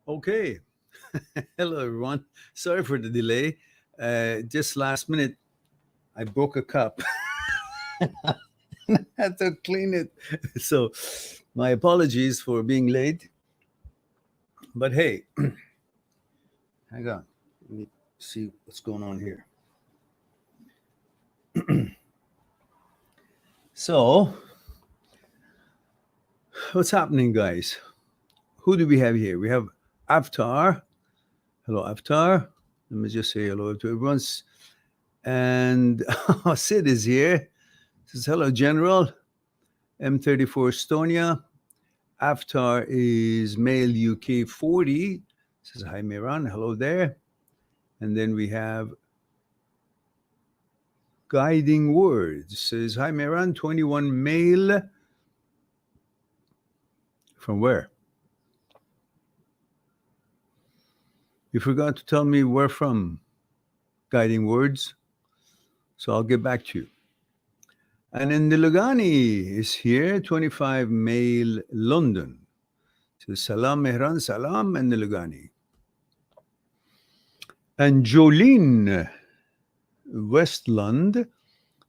Okay. Hello, everyone. Sorry for the delay. Just last minute, I broke a cup. I had to clean it. So, my apologies for being late. But hey, hang on. Let me see what's going on here. So, what's happening, guys? Who do we have here? We have Avatar. Hello, Avatar. Let me just say hello to everyone. And Sid is here. Says hello, General. M34 Estonia. Avatar is male UK 40. Says hi, Miran. Hello there. And then we have Guiding Words. Says hi, Miran. 21 male. From where? You forgot to tell me where from, Guiding Words. So I'll get back to you. And then Nilugani is here, 25 male, London. So salam, Mehran, salam, and Nilugani. And Jolene Westland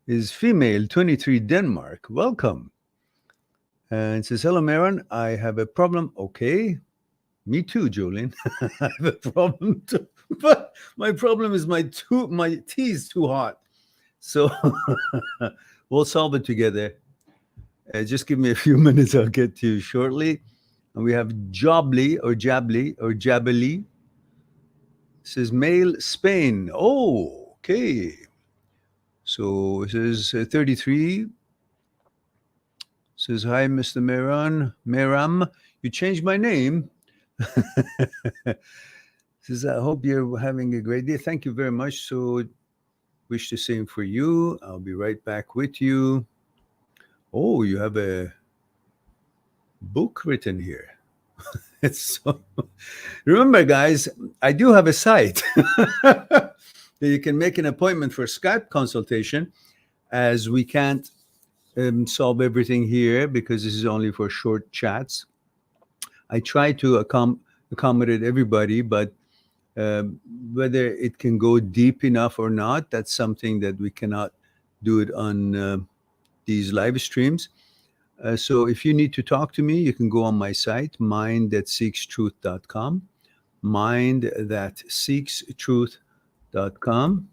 is female, 23, Denmark. Welcome. And says, hello, Mehran, I have a problem. Okay. Me too, Jolene. I have a problem too. But my problem is my tea is too hot. So we'll solve it together. Just give me a few minutes. I'll get to you shortly. And we have Jobly or Jabali. Says male, Spain. Oh, okay. So it says 33. Says, hi, Mr. Meram. You changed my name. Says, I hope you're having a great day. Thank you very much. So wish the same for you. I'll be right back with you. Oh, you have a book written here. It's so... Remember, guys, I do have a site that you can make an appointment for Skype consultation, as we can't solve everything here because this is only for short chats. I try to accommodate everybody, but whether it can go deep enough or not, that's something that we cannot do it on these live streams. So if you need to talk to me, you can go on my site, mindthatseekstruth.com, mindthatseekstruth.com.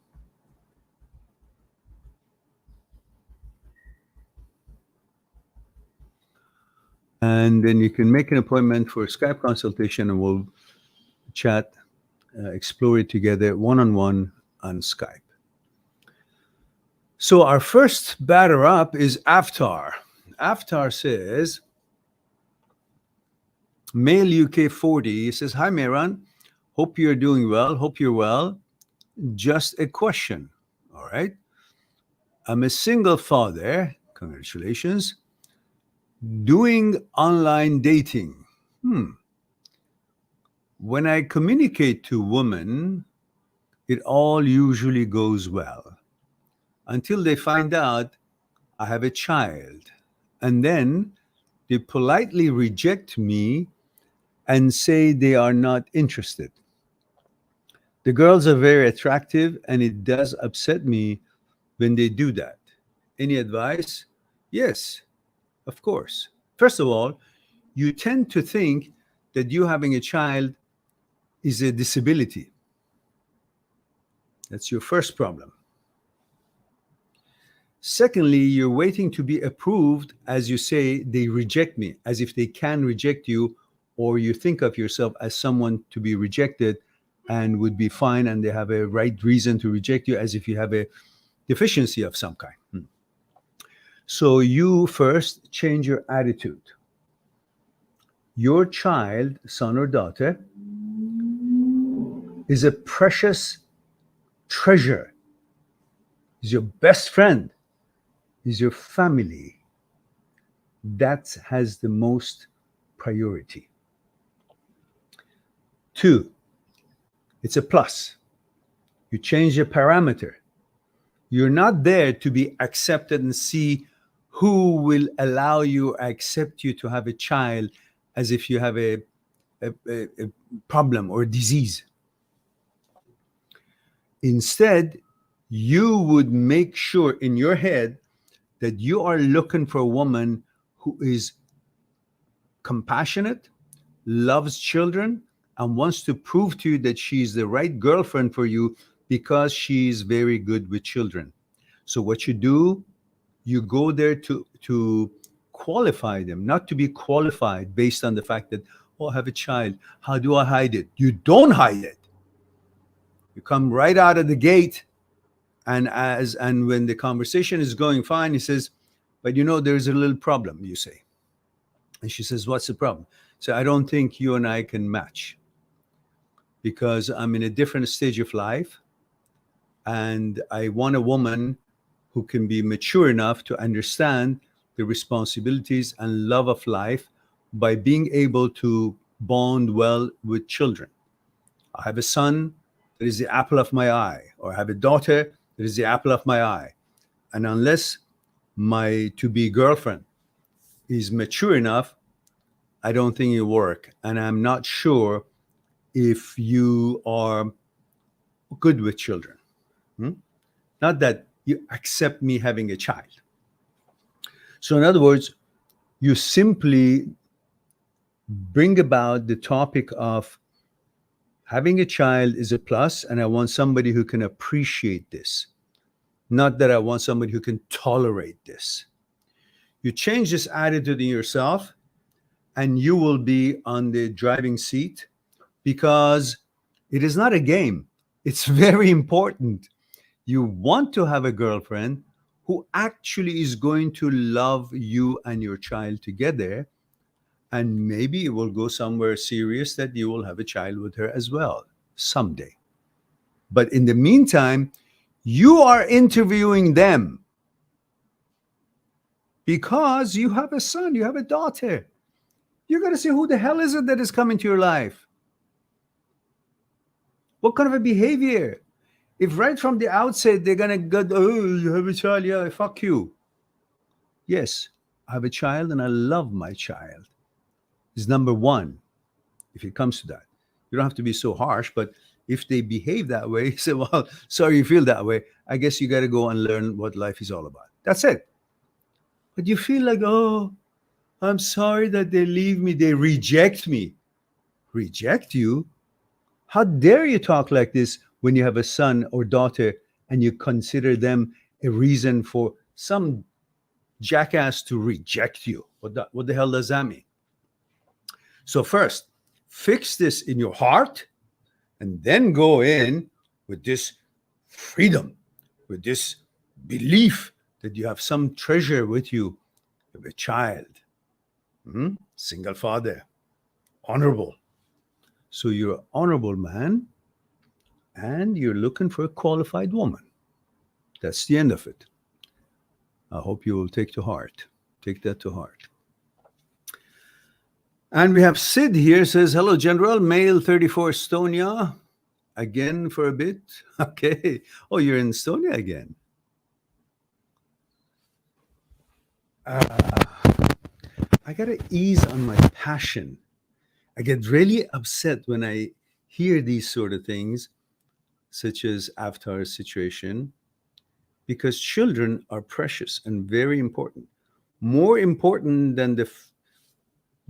And then you can make an appointment for a Skype consultation and we'll chat, explore it together one-on-one on Skype. So our first batter up is Avatar. Avatar says, Male UK 40, he says, "Hi, Mehran. Hope you're doing well. Hope you're well. Just a question." All right. "I'm a single father. Congratulations. Doing online dating. When I communicate to women, it all usually goes well until they find out I have a child. And then they politely reject me and say they are not interested. The girls are very attractive, and it does upset me when they do that. Any advice?" Yes, of course. First of all, you tend to think that you having a child is a disability. That's your first problem. Secondly, you're waiting to be approved. As you say, they reject me, as if they can reject you, or you think of yourself as someone to be rejected and would be fine, and they have a right reason to reject you, as if you have a deficiency of some kind. So you first change your attitude. Your child, son or daughter, is a precious treasure, is your best friend, is your family. That has the most priority. 2, it's a plus. You change your parameter. You're not there to be accepted and see who will allow you, accept you to have a child, as if you have a problem or a disease. Instead, you would make sure in your head that you are looking for a woman who is compassionate, loves children, and wants to prove to you that she's the right girlfriend for you because she's very good with children. So what you do, you go there to qualify them, not to be qualified based on the fact that, oh, I have a child. How do I hide it? You don't hide it. You come right out of the gate, and when the conversation is going fine, he says, "But there's a little problem," you say. And she says, "What's the problem?" So, "I don't think you and I can match because I'm in a different stage of life, and I want a woman who can be mature enough to understand the responsibilities and love of life by being able to bond well with children. I have a son that is the apple of my eye, or I have a daughter that is the apple of my eye. And unless my to-be girlfriend is mature enough, I don't think it'll work. And I'm not sure if you are good with children. Not that you accept me having a child." So in other words, you simply bring about the topic of having a child is a plus, and I want somebody who can appreciate this. Not that I want somebody who can tolerate this. You change this attitude in yourself, and you will be on the driving seat, because it is not a game. It's very important. You want to have a girlfriend who actually is going to love you and your child together, and maybe it will go somewhere serious that you will have a child with her as well someday. But in the meantime, you are interviewing them because you have a son, you have a daughter. You got to see, who the hell is it that is coming to your life? What kind of a behavior? If right from the outset they're going to go, "Oh, you have a child, yeah, fuck you." Yes, I have a child and I love my child. Is number one, if it comes to that. You don't have to be so harsh, but if they behave that way, you say, "Well, sorry you feel that way. I guess you got to go and learn what life is all about." That's it. But you feel like, "Oh, I'm sorry that they leave me, they reject me." Reject you? How dare you talk like this when you have a son or daughter and you consider them a reason for some jackass to reject you? What the hell does that mean? So first, fix this in your heart, and then go in with this freedom, with this belief that you have some treasure with you, of a child, single father, honorable. So you're an honorable man and you're looking for a qualified woman. That's the end of it. I hope you will take that to heart. And we have Sid here, says, hello, General, male 34 Estonia. Again for a bit. Okay. Oh, you're in Estonia again. I got to ease on my passion. I get really upset when I hear these sort of things, such as Avatar's situation, because children are precious and very important. More important than the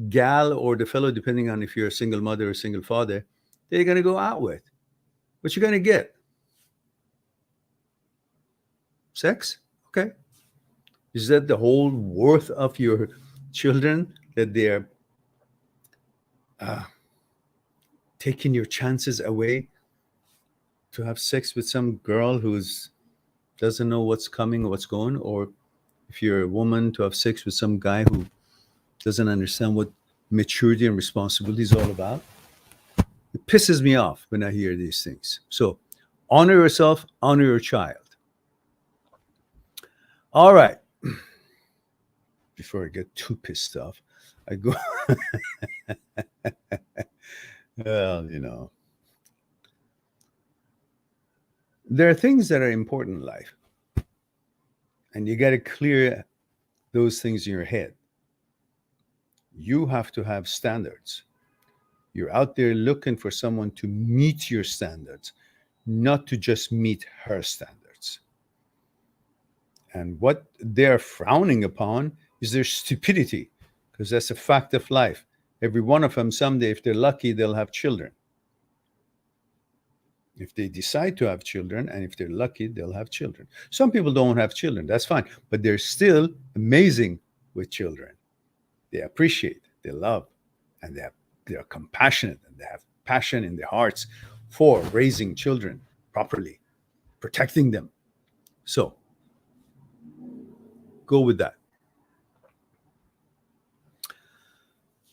gal or the fellow, depending on if you're a single mother or single father, they're going to go out with. What you going to get? Sex? Okay. Is that the whole worth of your children, that they're taking your chances away to have sex with some girl who doesn't know what's coming or what's going? Or if you're a woman, to have sex with some guy who doesn't understand what maturity and responsibility is all about? It pisses me off when I hear these things. So honor yourself, honor your child. All right. Before I get too pissed off, I go, well, there are things that are important in life, and you got to clear those things in your head. You have to have standards. You're out there looking for someone to meet your standards, not to just meet her standards. And what they're frowning upon is their stupidity, because that's a fact of life. Every one of them, someday, if they're lucky, they'll have children. If they decide to have children, and if they're lucky, they'll have children. Some people don't have children. That's fine. But they're still amazing with children. They appreciate, they love, and they're compassionate, and they have passion in their hearts for raising children properly, protecting them. So, go with that.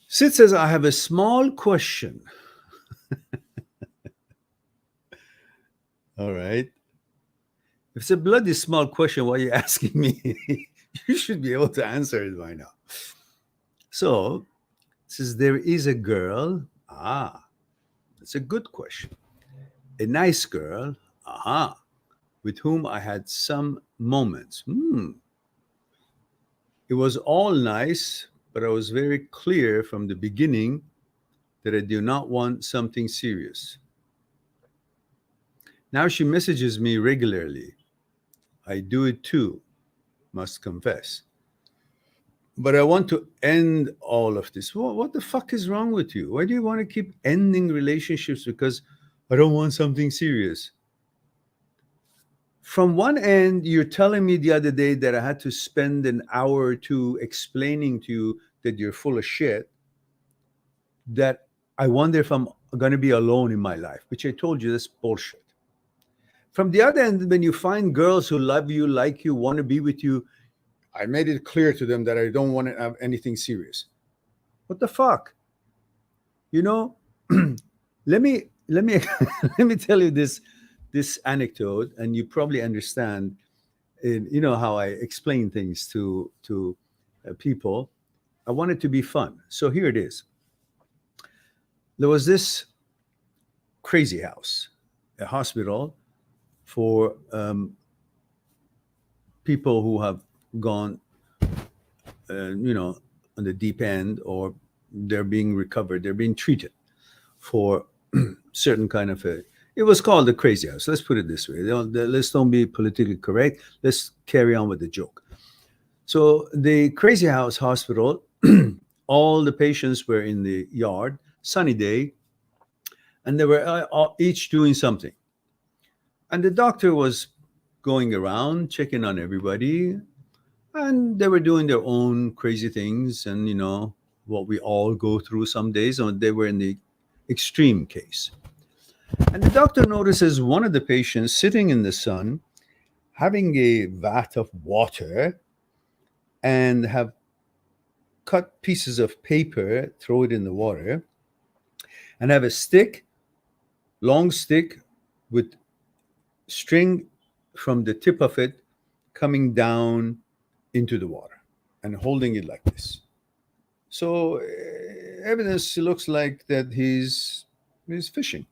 Sid says, I have a small question. All right. If it's a bloody small question, why are you asking me? You should be able to answer it by now. So, it says, there is a girl. That's a good question. A nice girl. With whom I had some moments. It was all nice, but I was very clear from the beginning that I do not want something serious. Now she messages me regularly. I do it too, must confess. But I want to end all of this. What the fuck is wrong with you? Why do you want to keep ending relationships because I don't want something serious? From one end, you're telling me the other day that I had to spend an hour or two explaining to you that you're full of shit, that I wonder if I'm going to be alone in my life, which I told you that's bullshit. From the other end, when you find girls who love you, like you, want to be with you, I made it clear to them that I don't want to have anything serious. What the fuck? Let me let me tell you this anecdote, and you probably understand. How I explain things to people. I want it to be fun, so here it is. There was this crazy house, a hospital for people who have gone, on the deep end, or they're being recovered, they're being treated for certain kind of it was called the crazy house. Let's put it this way. Let's don't be politically correct. Let's carry on with the joke. So the crazy house hospital, all the patients were in the yard, sunny day, and they were each doing something. And the doctor was going around checking on everybody, and they were doing their own crazy things, and what we all go through some days. And they were in the extreme case. And the doctor notices one of the patients sitting in the sun, having a vat of water, and have cut pieces of paper, throw it in the water, and have a stick, long stick, with string from the tip of it coming down into the water and holding it like this. So evidence looks like that he's fishing,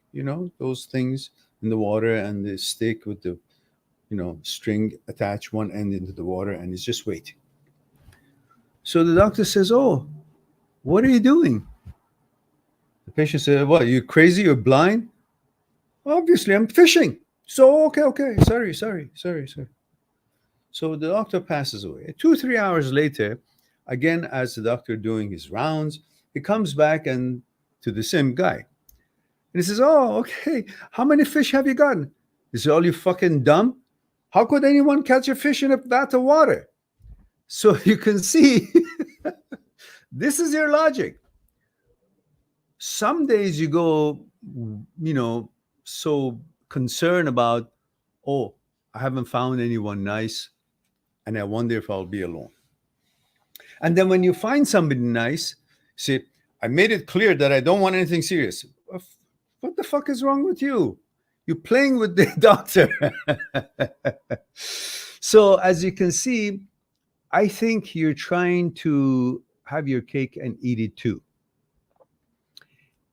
those things in the water, and the stick with the string attached one end into the water, and he's just waiting. So the doctor says, "Oh, what are you doing?" The patient said, "What, you crazy? You're blind?" "Obviously, I'm fishing." So, okay. Sorry. So the doctor passes away. 2-3 hours later, again, as the doctor doing his rounds, he comes back and to the same guy. And he says, "Oh, okay. How many fish have you gotten?" He says, "All you fucking dumb. How could anyone catch a fish in a vat of water?" So you can see, this is your logic. Some days you go, so concerned about, "Oh, I haven't found anyone nice, and I wonder if I'll be alone." And then when you find somebody nice, say, "I made it clear that I don't want anything serious." What the fuck is wrong with you? You're playing with the doctor. So as you can see, I think you're trying to have your cake and eat it too.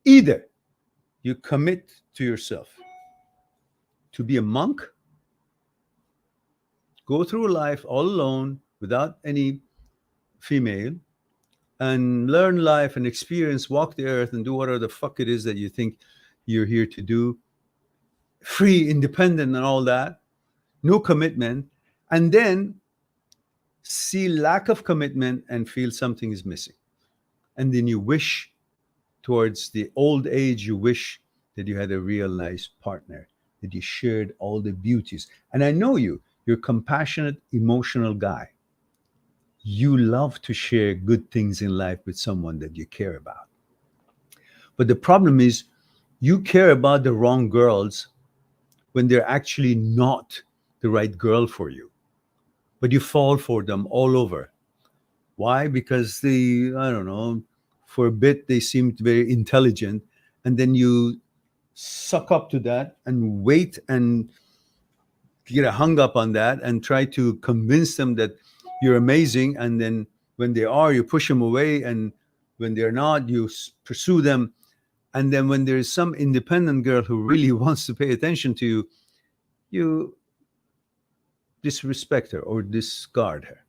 Either you commit to yourself to be a monk, go through life all alone without any female, and learn life and experience, walk the earth, and do whatever the fuck it is that you think you're here to do, free, independent, and all that, no commitment, and then see lack of commitment and feel something is missing. And then you wish towards the old age, you wish that you had a real nice partner, that you shared all the beauties. And I know you're a compassionate, emotional guy. You love to share good things in life with someone that you care about. But the problem is, you care about the wrong girls when they're actually not the right girl for you. But you fall for them all over. Why? Because I don't know, for a bit they seemed very intelligent, and then you suck up to that and wait and get hung up on that and try to convince them that you're amazing. And then when they are, you push them away, and when they're not, you pursue them. And then when there's some independent girl who really wants to pay attention to you, you disrespect her or discard her.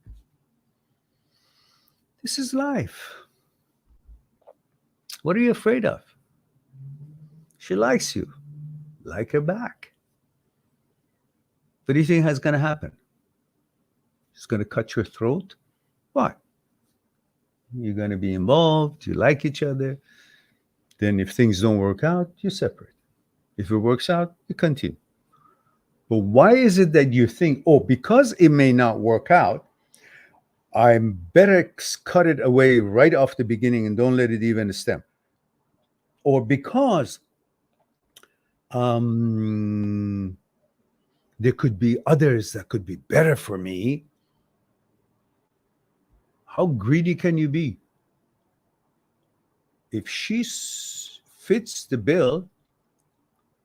This is life. What are you afraid of? She likes you. Like her back. What do you think is going to happen? She's going to cut your throat? What? You're going to be involved. You like each other. Then if things don't work out, you separate. If it works out, you continue. But why is it that you think, "Oh, because it may not work out, I'm better cut it away right off the beginning and don't let it even stem"? Or because there could be others that could be better for me. How greedy can you be? If she fits the bill,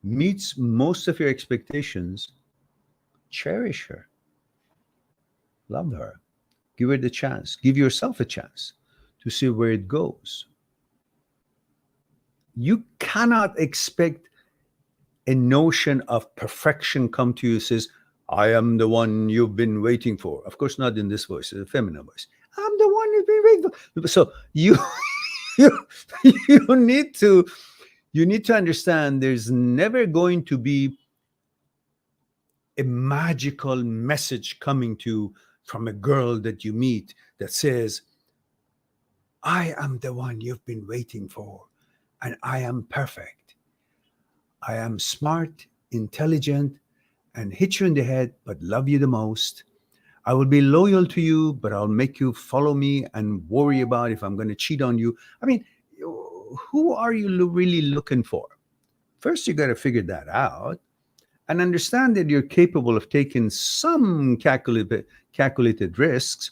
meets most of your expectations, cherish her. Love her. Give her the chance. Give yourself a chance to see where it goes. You cannot expect a notion of perfection come to you, says, "I am the one you've been waiting for." Of course, not in this voice, it's a feminine voice. "I'm the one you've been waiting for." So you need to understand there's never going to be a magical message coming to you from a girl that you meet that says, "I am the one you've been waiting for, and I am perfect. I am smart, intelligent, and hit you in the head, but love you the most. I will be loyal to you, but I'll make you follow me and worry about if I'm going to cheat on you." I mean, who are you really looking for? First, you got to figure that out and understand that you're capable of taking some calculated risks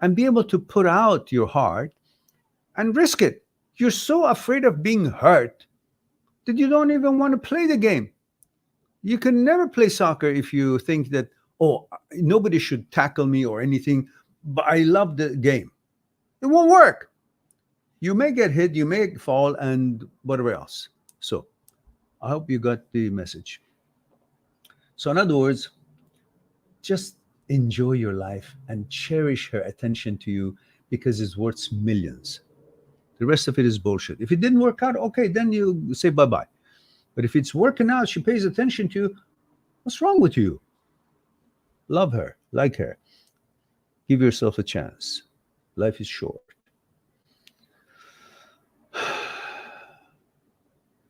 and be able to put out your heart and risk it. You're so afraid of being hurt that you don't even want to play the game. You can never play soccer if you think that, oh, nobody should tackle me or anything, but I love the game. It won't work. You may get hit, you may fall, and whatever else. So I hope you got the message. So, in other words, just enjoy your life and cherish her attention to you because it's worth millions. The rest of it is bullshit. If it didn't work out, okay, then you say bye-bye. But if it's working out, she pays attention to you, what's wrong with you? Love her, like her. Give yourself a chance. Life is short.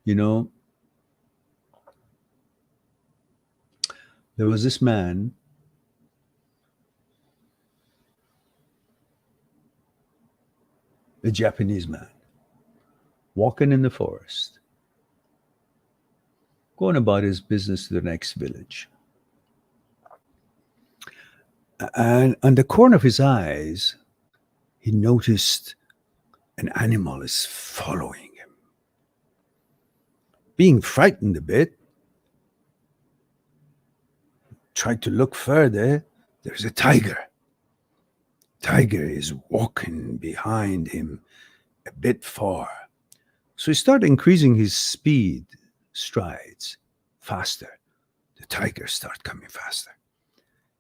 You know, there was this man, a Japanese man, walking in the forest, going about his business to the next village. And on the corner of his eyes, he noticed an animal is following him. Being frightened a bit, tried to look further. There's a tiger. Tiger is walking behind him a bit far. So he started increasing his speed, strides, faster. The tiger started coming faster.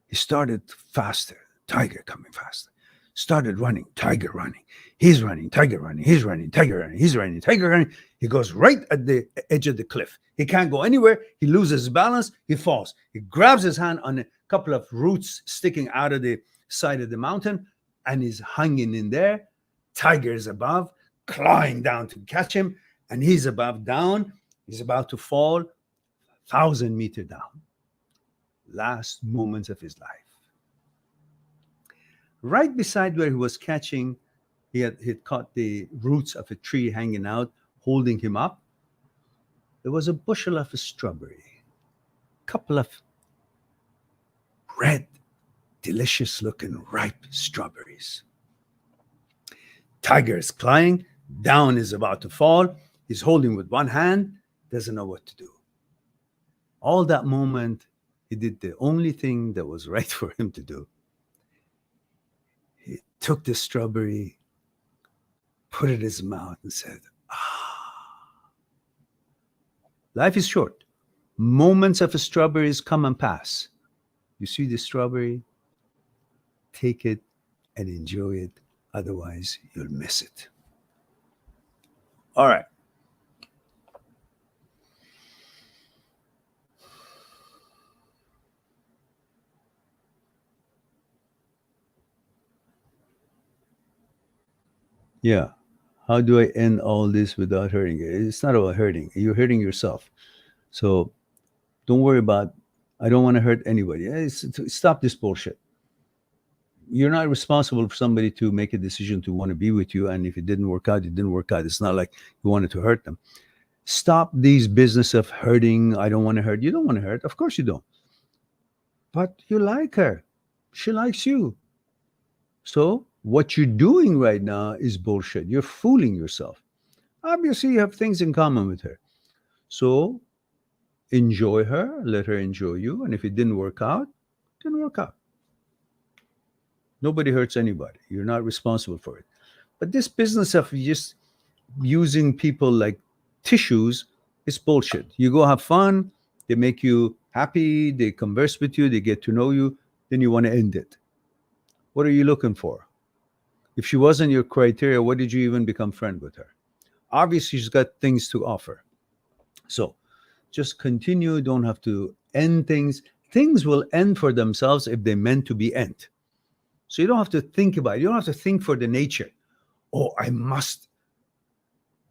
He started faster, tiger coming faster. Started running, tiger running. He's running, tiger running. He's running, tiger running. He's running, tiger running. He goes right at the edge of the cliff. He can't go anywhere. He loses balance. He falls. He grabs his hand on a couple of roots sticking out of the side of the mountain and is hanging in there. Tiger is above, clawing down to catch him, and he's above down. He's about to fall 1,000 meters down. Last moments of his life. Right beside where he was catching, he had caught the roots of a tree hanging out, holding him up. There was a bushel of a strawberry, a couple of red, delicious-looking, ripe strawberries. Tiger is flying, down is about to fall. He's holding with one hand, doesn't know what to do. All that moment, he did the only thing that was right for him to do. He took the strawberry, put it in his mouth, and said, Life is short. Moments of strawberries come and pass. You see the strawberry? Take it and enjoy it. Otherwise, you'll miss it. All right. Yeah. How do I end all this without hurting it? It's not about hurting. You're hurting yourself. So don't worry about, I don't want to hurt anybody. Stop this bullshit. You're not responsible for somebody to make a decision to want to be with you. And if it didn't work out, it didn't work out. It's not like you wanted to hurt them. Stop these business of hurting. I don't want to hurt. You don't want to hurt. Of course you don't. But you like her. She likes you. So what you're doing right now is bullshit. You're fooling yourself. Obviously, you have things in common with her. So enjoy her, let her enjoy you. And if it didn't work out, it didn't work out. Nobody hurts anybody. You're not responsible for it. But this business of just using people like tissues is bullshit. You go have fun, they make you happy, they converse with you, they get to know you, then you want to end it. What are you looking for? If she wasn't your criteria, what did you even become friend with her? Obviously, she's got things to offer. So just continue. Don't have to end things. Things will end for themselves if they're meant to be end. So you don't have to think about it. You don't have to think for the nature. Oh, I must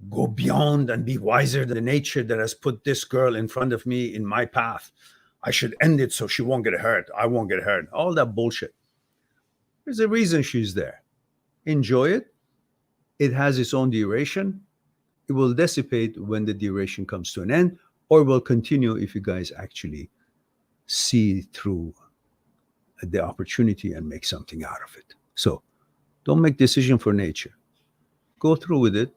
go beyond and be wiser than the nature that has put this girl in front of me in my path. I should end it so she won't get hurt. I won't get hurt. All that bullshit. There's a reason she's there. Enjoy it. It has its own duration. It will dissipate when the duration comes to an end, or will continue if you guys actually see through the opportunity and make something out of it. So don't make decision for nature. Go through with it.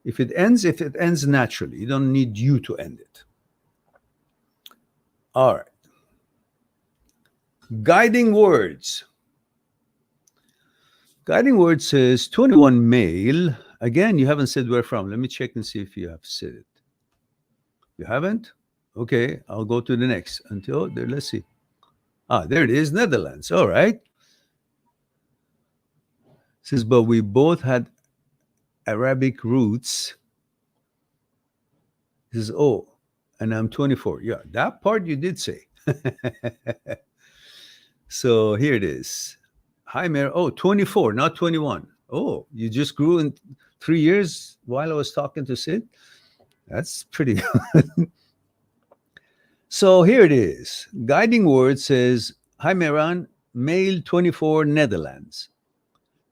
If it ends naturally, you don't need you to end it. All right. Guiding words. Guiding word says 21 male. Again, you haven't said where from. Let me check and see if you have said it. You haven't? Okay, I'll go to the next. Until there, let's see. There it is, Netherlands. All right. It says, but we both had Arabic roots. It says, oh, and I'm 24. Yeah, that part you did say. So here it is. Hi, Mary. Oh, 24, not 21. Oh, you just grew in 3 years while I was talking to Sid? That's pretty good. So here it is. Guiding word says, hi, Meran, male 24, Netherlands.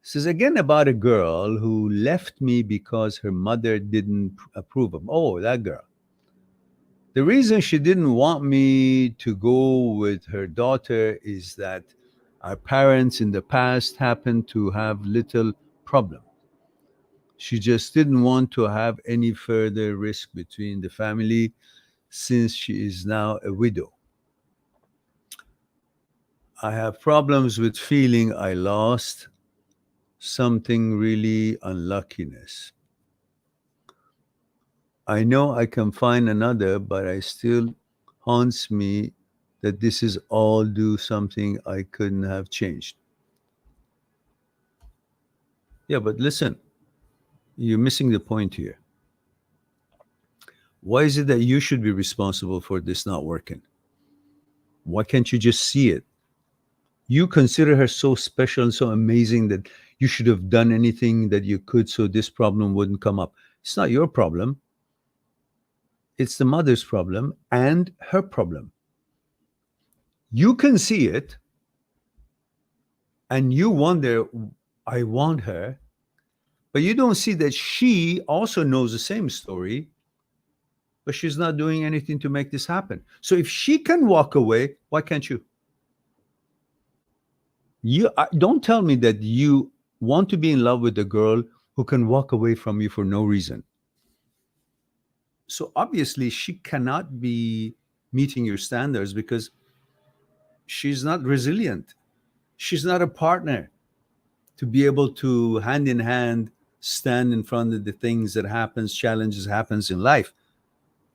This is again about a girl who left me because her mother didn't approve of. Oh, that girl. The reason she didn't want me to go with her daughter is that our parents in the past happened to have little problem. She just didn't want to have any further risk between the family since she is now a widow. I have problems with feeling I lost something really unluckiness. I know I can find another, but I still haunts me that this is all due something I couldn't have changed. Yeah, but listen, you're missing the point here. Why is it that you should be responsible for this not working? Why can't you just see it? You consider her so special and so amazing that you should have done anything that you could so this problem wouldn't come up. It's not your problem. It's the mother's problem and her problem. You can see it and you wonder, I want her, but you don't see that she also knows the same story, but she's not doing anything to make this happen. So if she can walk away, why can't you? Don't tell me that you want to be in love with a girl who can walk away from you for no reason. So obviously she cannot be meeting your standards because she's not resilient. She's not a partner to be able to hand in hand stand in front of the things that challenges happens in life.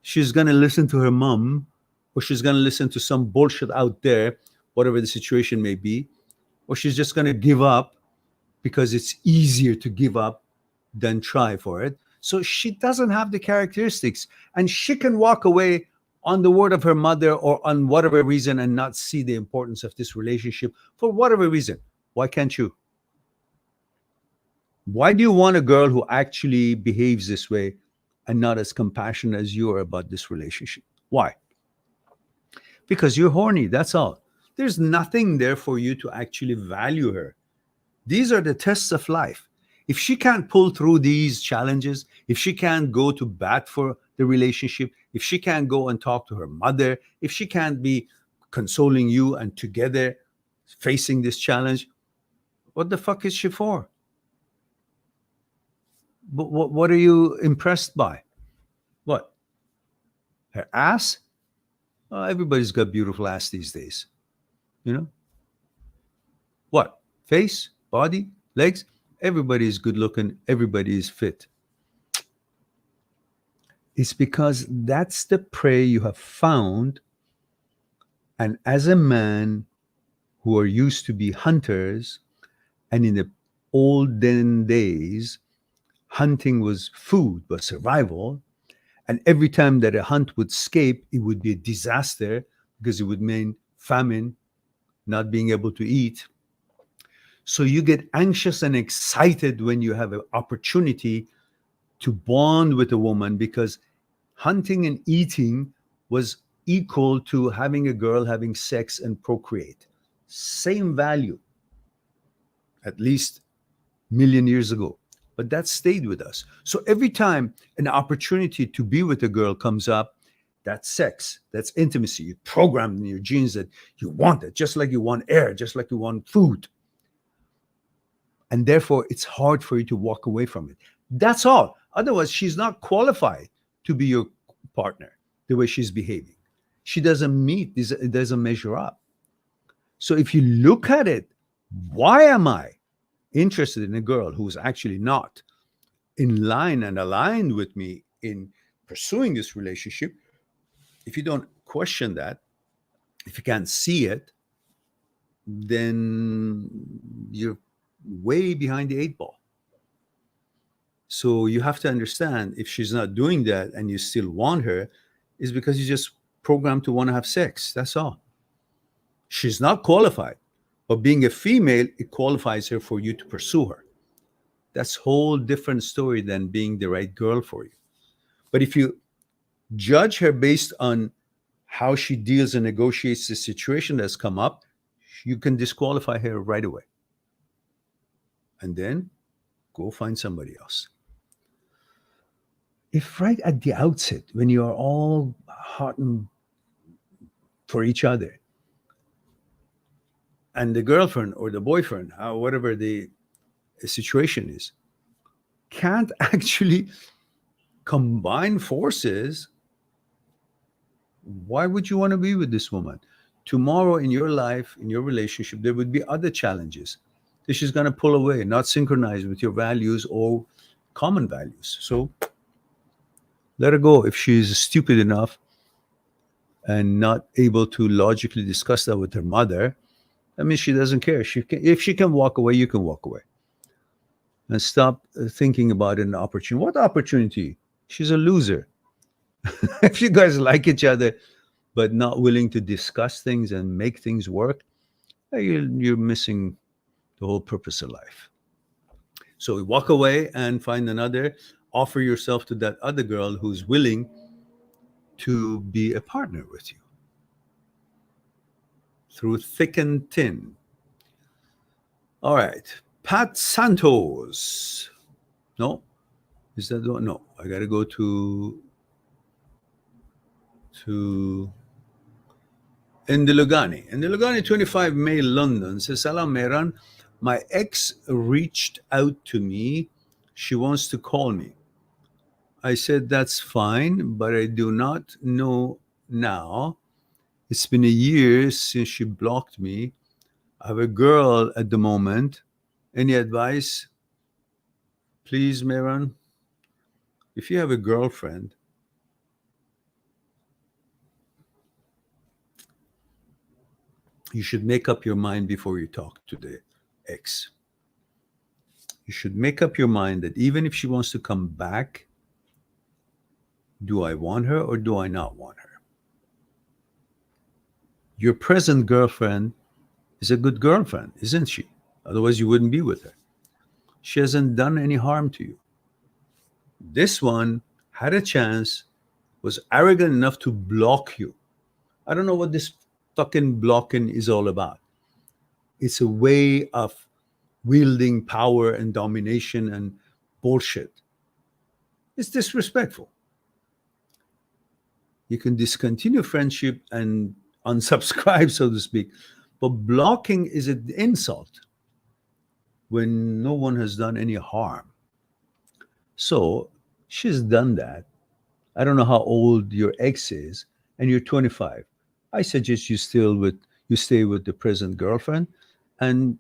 She's going to listen to her mom, or she's going to listen to some bullshit out there, whatever the situation may be, or she's just going to give up because it's easier to give up than try for it. So she doesn't have the characteristics, and she can walk away on the word of her mother or on whatever reason and not see the importance of this relationship for whatever reason. Why can't you? Why do you want a girl who actually behaves this way and not as compassionate as you are about this relationship? Why? Because you're horny, that's all. There's nothing there for you to actually value her. These are the tests of life. If she can't pull through these challenges, if she can't go to bat for the relationship, if she can't go and talk to her mother, if she can't be consoling you and together facing this challenge, what the fuck is she for? But what are you impressed by? What? Her ass? Oh, everybody's got beautiful ass these days. You know? What? Face? Body? Legs? Everybody is good looking. Everybody is fit. It's because that's the prey you have found. And as a man who are used to be hunters, and in the olden days, hunting was food, was survival. And every time that a hunt would escape, it would be a disaster because it would mean famine, not being able to eat. So you get anxious and excited when you have an opportunity to bond with a woman, because hunting and eating was equal to having a girl having sex and procreate. Same value, at least a million years ago. But that stayed with us. So every time an opportunity to be with a girl comes up, that's sex, that's intimacy. You programmed in your genes that you want it, just like you want air, just like you want food. And therefore, it's hard for you to walk away from it. That's all. Otherwise, she's not qualified to be your partner the way she's behaving. She doesn't meet, it doesn't measure up. So if you look at it, why am I interested in a girl who's actually not in line and aligned with me in pursuing this relationship? If you don't question that, if you can't see it, then you're way behind the eight ball. So you have to understand, if she's not doing that and you still want her, is because you just programmed to want to have sex. That's all. She's not qualified. But being a female, it qualifies her for you to pursue her. That's a whole different story than being the right girl for you. But if you judge her based on how she deals and negotiates the situation that's come up, you can disqualify her right away. And then go find somebody else. If right at the outset, when you are all hot and for each other, and the girlfriend or the boyfriend, whatever the situation is, can't actually combine forces, why would you want to be with this woman? Tomorrow in your life, in your relationship, there would be other challenges that she's going to pull away, not synchronize with your values or common values. So let her go. If she's stupid enough and not able to logically discuss that with her mother, that means she doesn't care. If she can walk away, you can walk away. And stop thinking about an opportunity. What opportunity? She's a loser. If you guys like each other, but not willing to discuss things and make things work, you're missing the whole purpose of life. So walk away and find another. Offer yourself to that other girl who's willing to be a partner with you through thick and thin. All right. Pat Santos. No? Is that the one? No. I got to go to Indilugani. Indilugani 25 May, London says, Salam Meran. My ex reached out to me. She wants to call me. I said, that's fine, but I do not know now. It's been a year since she blocked me. I have a girl at the moment. Any advice? Please, Meran. If you have a girlfriend, you should make up your mind before you talk to the ex. You should make up your mind that even if she wants to come back, do I want her or do I not want her? Your present girlfriend is a good girlfriend, isn't she? Otherwise, you wouldn't be with her. She hasn't done any harm to you. This one had a chance, was arrogant enough to block you. I don't know what this fucking blocking is all about. It's a way of wielding power and domination and bullshit. It's disrespectful. You can discontinue friendship and unsubscribe, so to speak, but blocking is an insult when no one has done any harm. So she's done that. I don't know how old your ex is, and you're 25. I suggest you stay with the present girlfriend and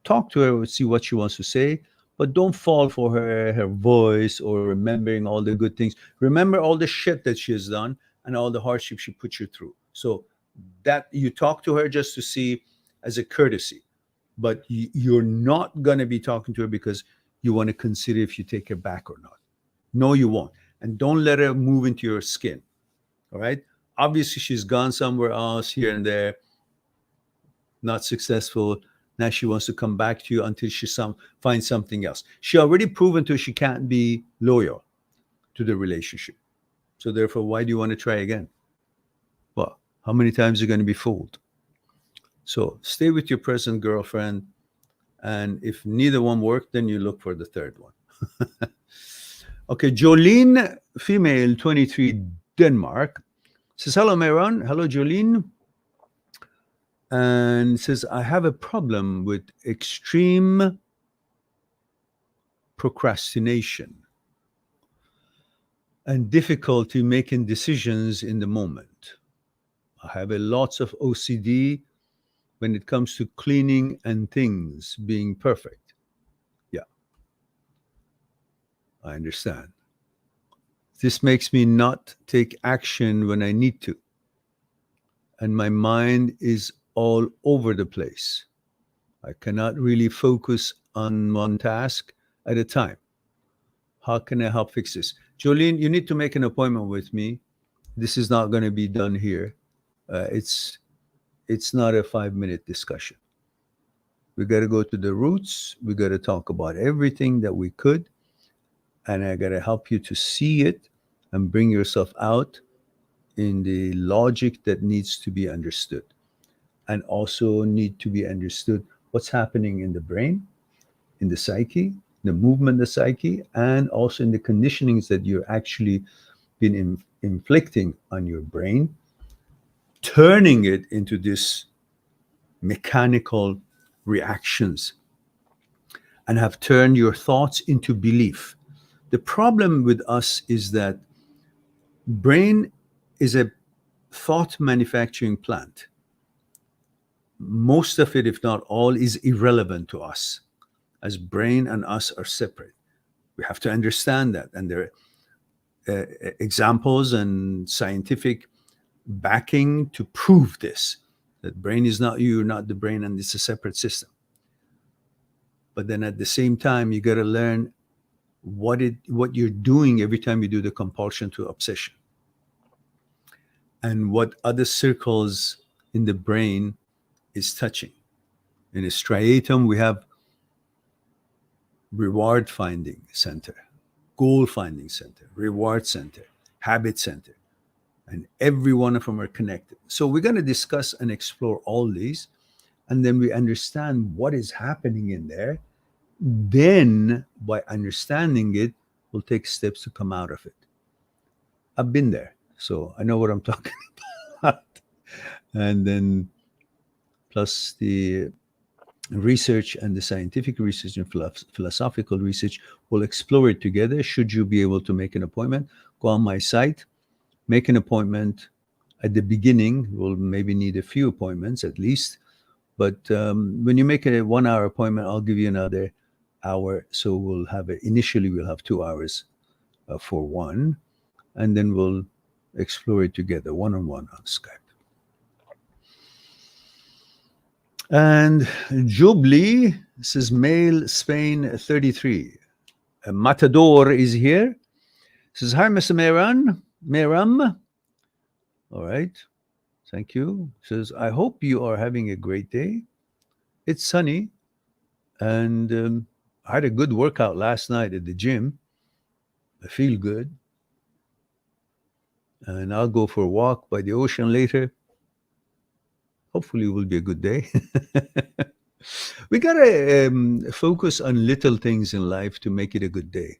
talk to her, see what she wants to say, but don't fall for her voice or remembering all the good things. Remember all the shit that she has done and all the hardship she put you through. So that you talk to her just to see as a courtesy, but you're not going to be talking to her because you want to consider if you take her back or not. No, you won't. And don't let her move into your skin. All right. Obviously, she's gone somewhere else here and there, not successful. Now she wants to come back to you until she finds something else. She already proven to she can't be loyal to the relationship. So therefore, why do you want to try again? Well, how many times are you going to be fooled? So stay with your present girlfriend. And if neither one worked, then you look for the third one. Okay, Jolene, female, 23, Denmark, says, hello, Meron. Hello, Jolene. And says, I have a problem with extreme procrastination. and difficulty making decisions in the moment. I have a lots of OCD when it comes to cleaning and things being perfect. Yeah, I understand. This makes me not take action when I need to, and my mind is all over the place. I cannot really focus on one task at a time. How can I help fix this? Jolene, you need to make an appointment with me. This is not going to be done here. It's not a 5 minute discussion. We got to go to the roots. We got to talk about everything that we could, and I got to help you to see it and bring yourself out in the logic that needs to be understood, and also need to be understood what's happening in the brain, in the psyche, the movement of the psyche, and also in the conditionings that you're actually been inflicting on your brain, turning it into this mechanical reactions, and have turned your thoughts into belief. The problem with us is that brain is a thought manufacturing plant. Most of it, if not all, is irrelevant to us, as brain and us are separate. We have to understand that. And there are examples and scientific backing to prove this, that brain is not you, you're not the brain, and it's a separate system. But then at the same time, you got to learn what you're doing every time you do the compulsion to obsession, and what other circles in the brain is touching. In a striatum, we have reward finding center, goal finding center, reward center, habit center, and every one of them are connected. So we're going to discuss and explore all these, and then we understand what is happening in there. Then by understanding it, we'll take steps to come out of it. I've been there, so I know what I'm talking about. And then plus the research and the scientific research and philosophical research, we'll explore it together. Should you be able to make an appointment, go on my site, make an appointment. At the beginning, we'll maybe need a few appointments at least. But when you make a 1 hour appointment, I'll give you another hour. So initially we'll have 2 hours for one, and then we'll explore it together, one-on-one on Skype. And Jubli says, male, Spain, 33. Matador is here. Says, hi, Mr. Meram. All right. Thank you. Says, I hope you are having a great day. It's sunny. And I had a good workout last night at the gym. I feel good. And I'll go for a walk by the ocean later. Hopefully it will be a good day. We got to focus on little things in life to make it a good day.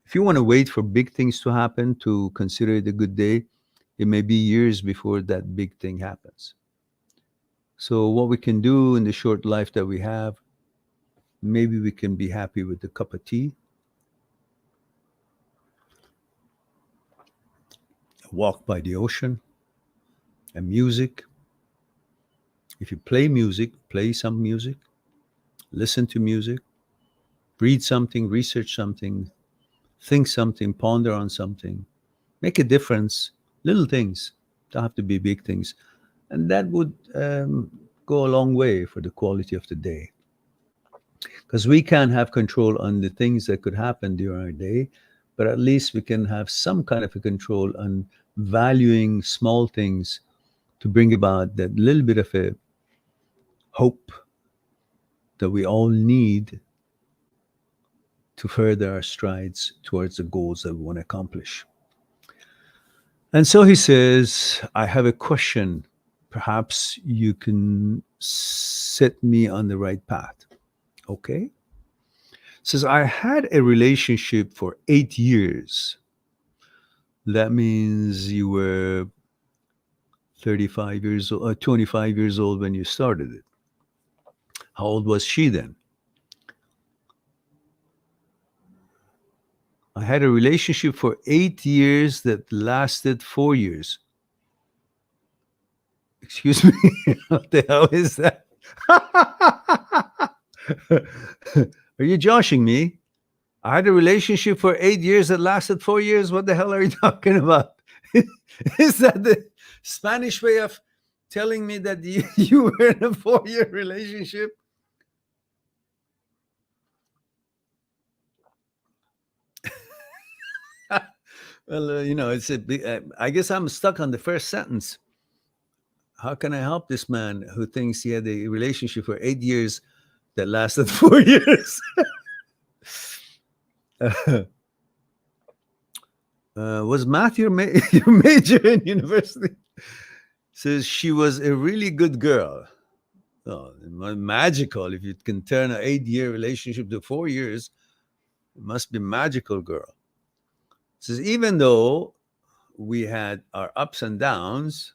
If you want to wait for big things to happen to consider it a good day, it may be years before that big thing happens. So what we can do in the short life that we have, maybe we can be happy with a cup of tea, a walk by the ocean, and music. If you play music, play some music, listen to music, read something, research something, think something, ponder on something, make a difference. Little things, don't have to be big things. And that would go a long way for the quality of the day. Because we can't have control on the things that could happen during our day, but at least we can have some kind of a control on valuing small things to bring about that little bit of a hope that we all need to further our strides towards the goals that we want to accomplish. And so he says, I have a question. Perhaps you can set me on the right path. Okay. Says, I had a relationship for 8 years. That means you were 35 years old, 25 years old when you started it. How old was she then? I had a relationship for 8 years that lasted 4 years. Excuse me? What the hell is that? Are you joshing me? I had a relationship for 8 years that lasted 4 years. What the hell are you talking about? Is that the Spanish way of telling me that you were in a 4 year relationship? Well, it's a big, I guess I'm stuck on the first sentence. How can I help this man who thinks he had a relationship for 8 years that lasted 4 years? Was math your major in university? Says she was a really good girl. Oh, magical. If you can turn an 8 year relationship to 4 years, it must be magical, girl. Says even though we had our ups and downs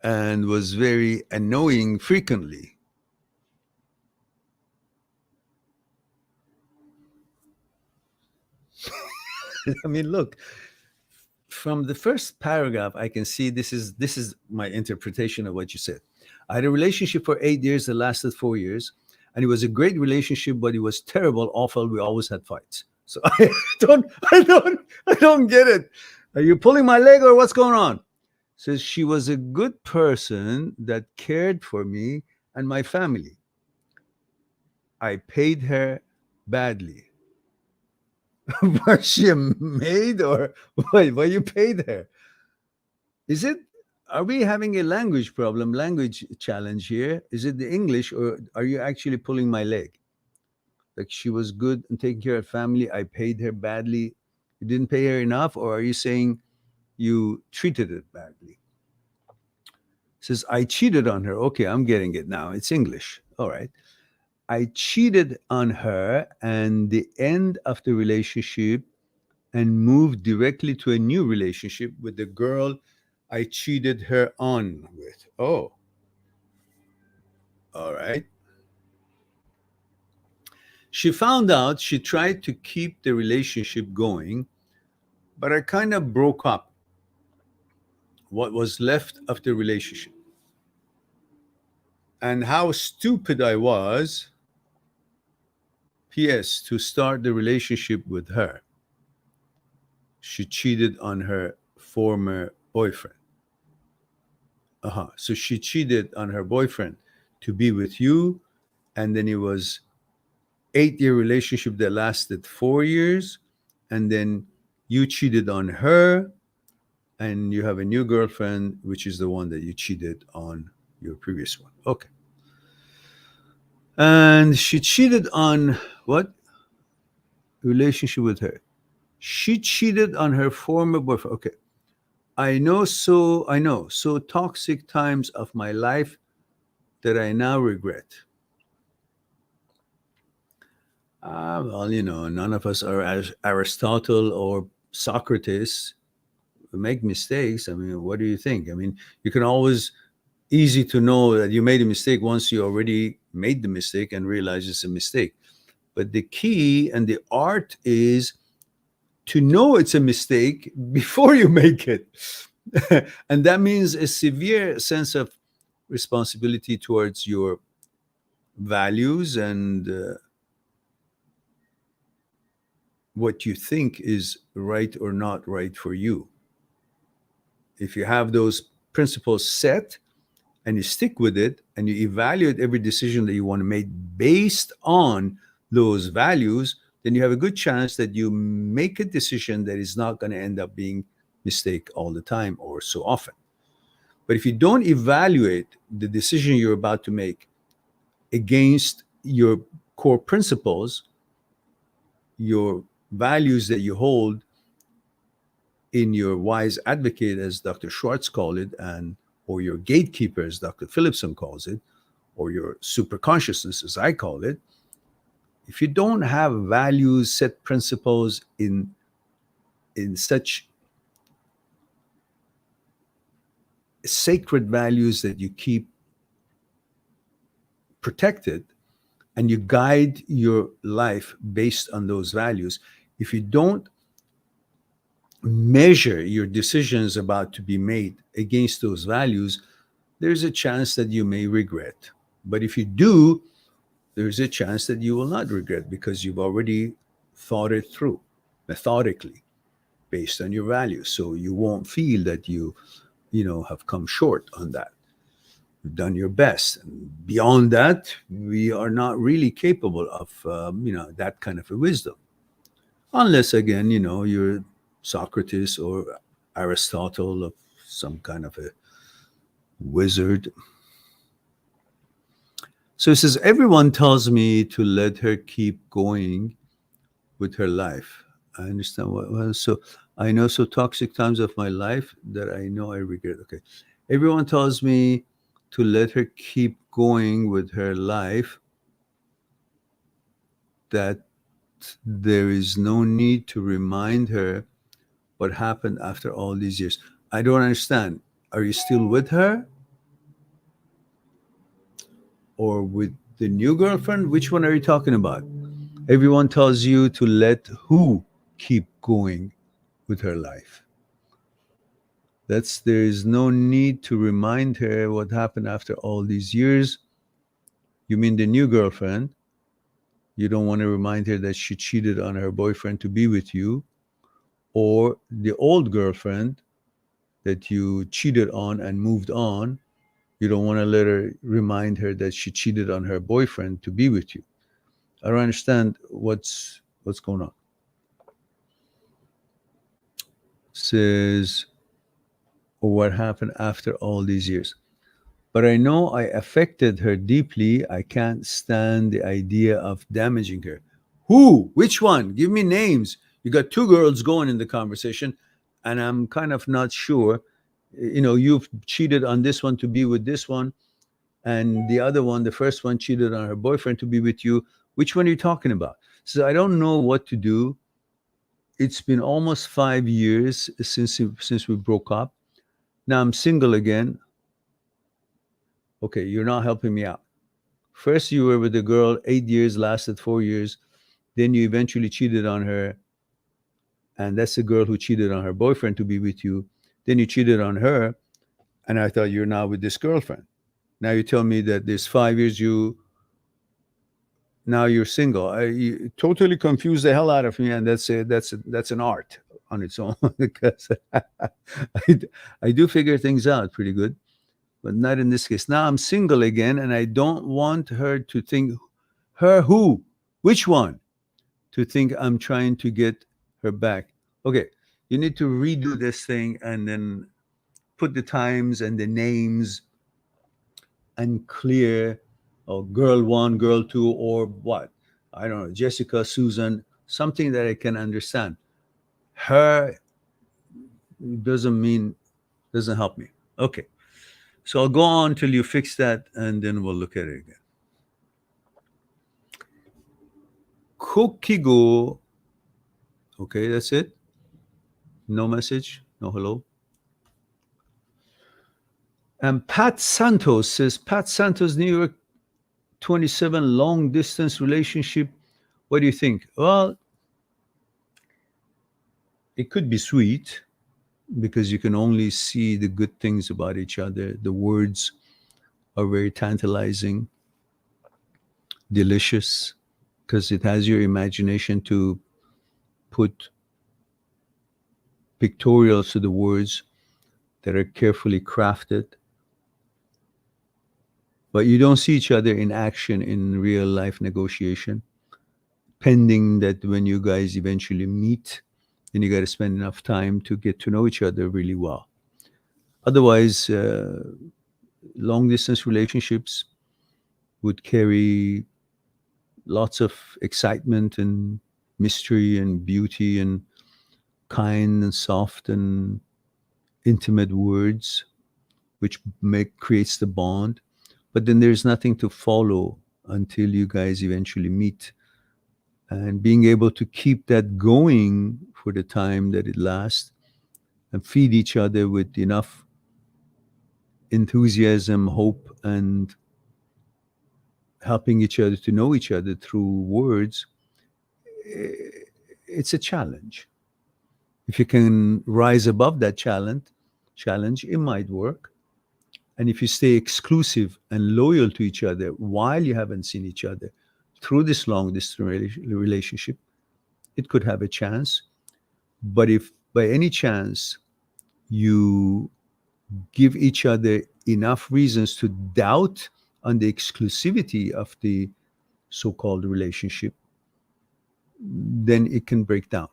and was very annoying frequently. I mean, look, from the first paragraph, I can see this is my interpretation of what you said. I had a relationship for 8 years that lasted 4 years, and it was a great relationship, but it was terrible, awful. We always had fights. So I don't get it. Are you pulling my leg or what's going on? Says she was a good person that cared for me and my family. I paid her badly. Was she a maid or what? Why you paid her? Is it? Are we having a language problem, language challenge here? Is it the English, or are you actually pulling my leg? Like she was good and taking care of family. I paid her badly. You didn't pay her enough, or are you saying you treated it badly? Says I cheated on her. Okay, I'm getting it now. It's English. All right. I cheated on her, and the end of the relationship and moved directly to a new relationship with the girl I cheated her on with. Oh, all right. She found out, she tried to keep the relationship going, but I kind of broke up what was left of the relationship. And how stupid I was, P.S., to start the relationship with her. She cheated on her former boyfriend. So she cheated on her boyfriend to be with you, and then it was 8 year relationship that lasted 4 years, and then you cheated on her, and you have a new girlfriend, which is the one that you cheated on your previous one. Okay. And she cheated on what? Relationship with her. She cheated on her former boyfriend. Okay. I know. So toxic times of my life that I now regret. Well, none of us are as Aristotle or Socrates. We make mistakes. I mean, what do you think? I mean, you can always easy to know that you made a mistake once you already made the mistake and realize it's a mistake. But the key and the art is to know it's a mistake before you make it. And that means a severe sense of responsibility towards your values and what you think is right or not right for you. If you have those principles set and you stick with it and you evaluate every decision that you want to make based on those values, then you have a good chance that you make a decision that is not going to end up being mistake all the time or so often. But if you don't evaluate the decision you're about to make against your core principles, your values that you hold in your wise advocate, as Dr. Schwartz called it, and or your gatekeeper, as Dr. Phillipson calls it, or your super consciousness, as I call it, if you don't have values, set principles in such sacred values that you keep protected and you guide your life based on those values, if you don't measure your decisions about to be made against those values, there's a chance that you may regret. But if you do, there's a chance that you will not regret because you've already thought it through methodically based on your values. So you won't feel that you have come short on that. You've done your best. And beyond that, we are not really capable of that kind of a wisdom, unless again you're Socrates or Aristotle, of some kind of a wizard. So it says, everyone tells me to let her keep going with her life. I understand so I know so toxic times of my life that I know I regret. Okay. Everyone tells me to let her keep going with her life, that there is no need to remind her what happened after all these years. I don't understand. Are you still with her? Or with the new girlfriend? Which one are you talking about? Everyone tells you to let who keep going with her life. There is no need to remind her what happened after all these years. You mean the new girlfriend? You don't want to remind her that she cheated on her boyfriend to be with you, or the old girlfriend that you cheated on and moved on. You don't want to remind her that she cheated on her boyfriend to be with you. I don't understand what's going on. Says, or what happened after all these years. But I know I affected her deeply. I can't stand the idea of damaging her. Who? Which one? Give me names. You got two girls going in the conversation, and I'm kind of not sure. You've cheated on this one to be with this one, and the other one, the first one, cheated on her boyfriend to be with you. Which one are you talking about? So I don't know what to do. It's been almost 5 years since we broke up. Now I'm single again. Okay, you're not helping me out. First, you were with a girl, 8 years, lasted 4 years. Then you eventually cheated on her. And that's the girl who cheated on her boyfriend to be with you. Then you cheated on her. And I thought you're now with this girlfriend. Now you tell me that there's 5 years now you're single. You totally confused the hell out of me. And that's an art on its own because I do figure things out pretty good. But not in this case. Now I'm single again, and I don't want her to think, her who? Which one? To think I'm trying to get her back. Okay, you need to redo this thing and then put the times and the names and clear, oh, girl one, girl two, or what? I don't know, Jessica, Susan, something that I can understand. Her doesn't help me. Okay. So I'll go on till you fix that, and then we'll look at it again. Kokigo. Okay, that's it. No message, no hello. And Pat Santos says, Pat Santos, New York 27, long distance relationship. What do you think? Well, it could be sweet because you can only see the good things about each other. The words are very tantalizing, delicious, because it has your imagination to put pictorials to the words that are carefully crafted. But you don't see each other in action in real life negotiation, pending that when you guys eventually meet, then you got to spend enough time to get to know each other really well. Otherwise, long distance relationships would carry lots of excitement and mystery and beauty and kind and soft and intimate words, which creates the bond. But then there's nothing to follow until you guys eventually meet. And being able to keep that going for the time that it lasts and feed each other with enough enthusiasm, hope, and helping each other to know each other through words, it's a challenge. If you can rise above that challenge, it might work. And if you stay exclusive and loyal to each other while you haven't seen each other through this long distance relationship, it could have a chance. But if by any chance you give each other enough reasons to doubt on the exclusivity of the so-called relationship, then it can break down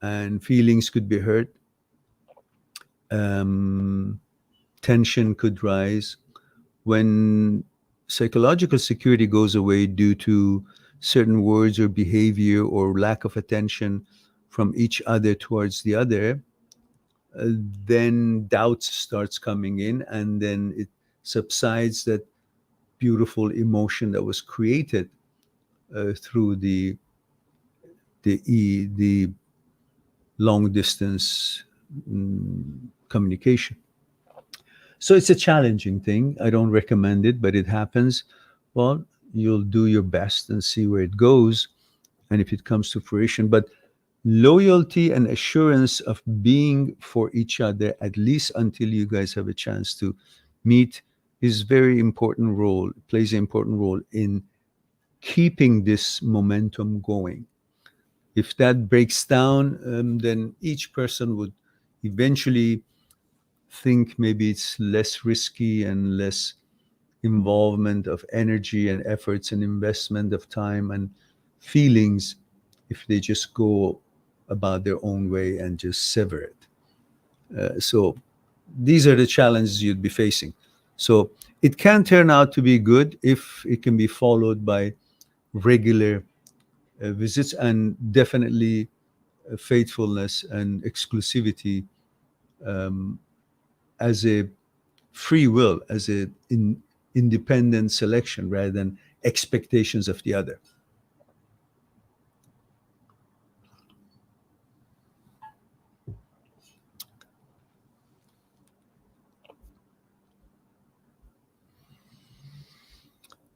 and feelings could be hurt. Tension could rise. When psychological security goes away due to certain words or behavior or lack of attention from each other towards the other, then doubt starts coming in, and then it subsides, that beautiful emotion that was created through the long distance communication. So it's a challenging thing. I don't recommend it, but it happens. Well, you'll do your best and see where it goes, and if it comes to fruition. But loyalty and assurance of being for each other, at least until you guys have a chance to meet, is very important role, plays an important role in keeping this momentum going. If that breaks down, then each person would eventually think maybe it's less risky and less involvement of energy and efforts and investment of time and feelings if they just go about their own way and just sever it. So these are the challenges you'd be facing. So it can turn out to be good if it can be followed by regular visits, and definitely faithfulness and exclusivity as a free will, as an independent selection rather than expectations of the other.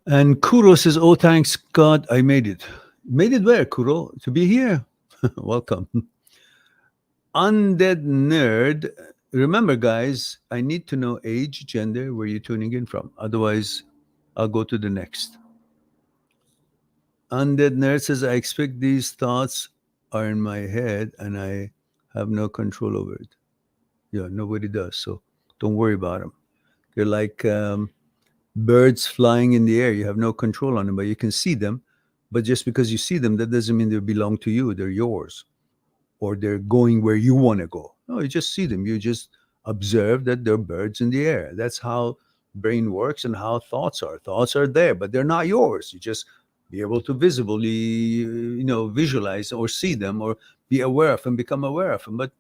And Kuro says, "Oh, thanks God, I made it." Made it where, Kuro? To be here. Welcome. Undead Nerd. Remember, guys, I need to know age, gender, where you're tuning in from. Otherwise, I'll go to the next. Undead Nerd says, "I expect these thoughts are in my head and I have no control over it." Yeah, nobody does. So don't worry about them. They're like birds flying in the air. You have no control on them, but you can see them. But just because you see them, that doesn't mean they belong to you. They're yours, or they're going where you want to go. No, you just see them. You just observe that they're birds in the air. That's how brain works and how thoughts are. Thoughts are there, but they're not yours. You just be able to visibly, visualize or see them or be aware of them, become aware of them. But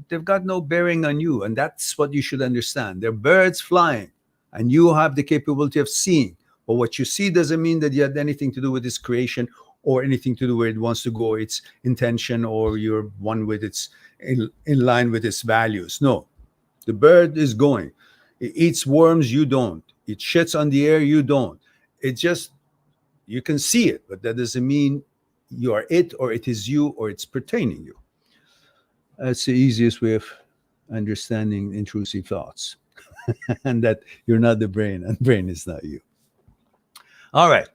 they've got no bearing on you. And that's what you should understand. They're birds flying, and you have the capability of seeing. But what you see doesn't mean that you had anything to do with its creation or anything to do where it wants to go, its intention, or you're one with its in line with its values. No, the bird is going. It eats worms, you don't. It shits on the air, you don't. It just, you can see it, but that doesn't mean you are it, or it is you, or it's pertaining you. That's the easiest way of understanding intrusive thoughts. And that you're not the brain, and brain is not you. All right.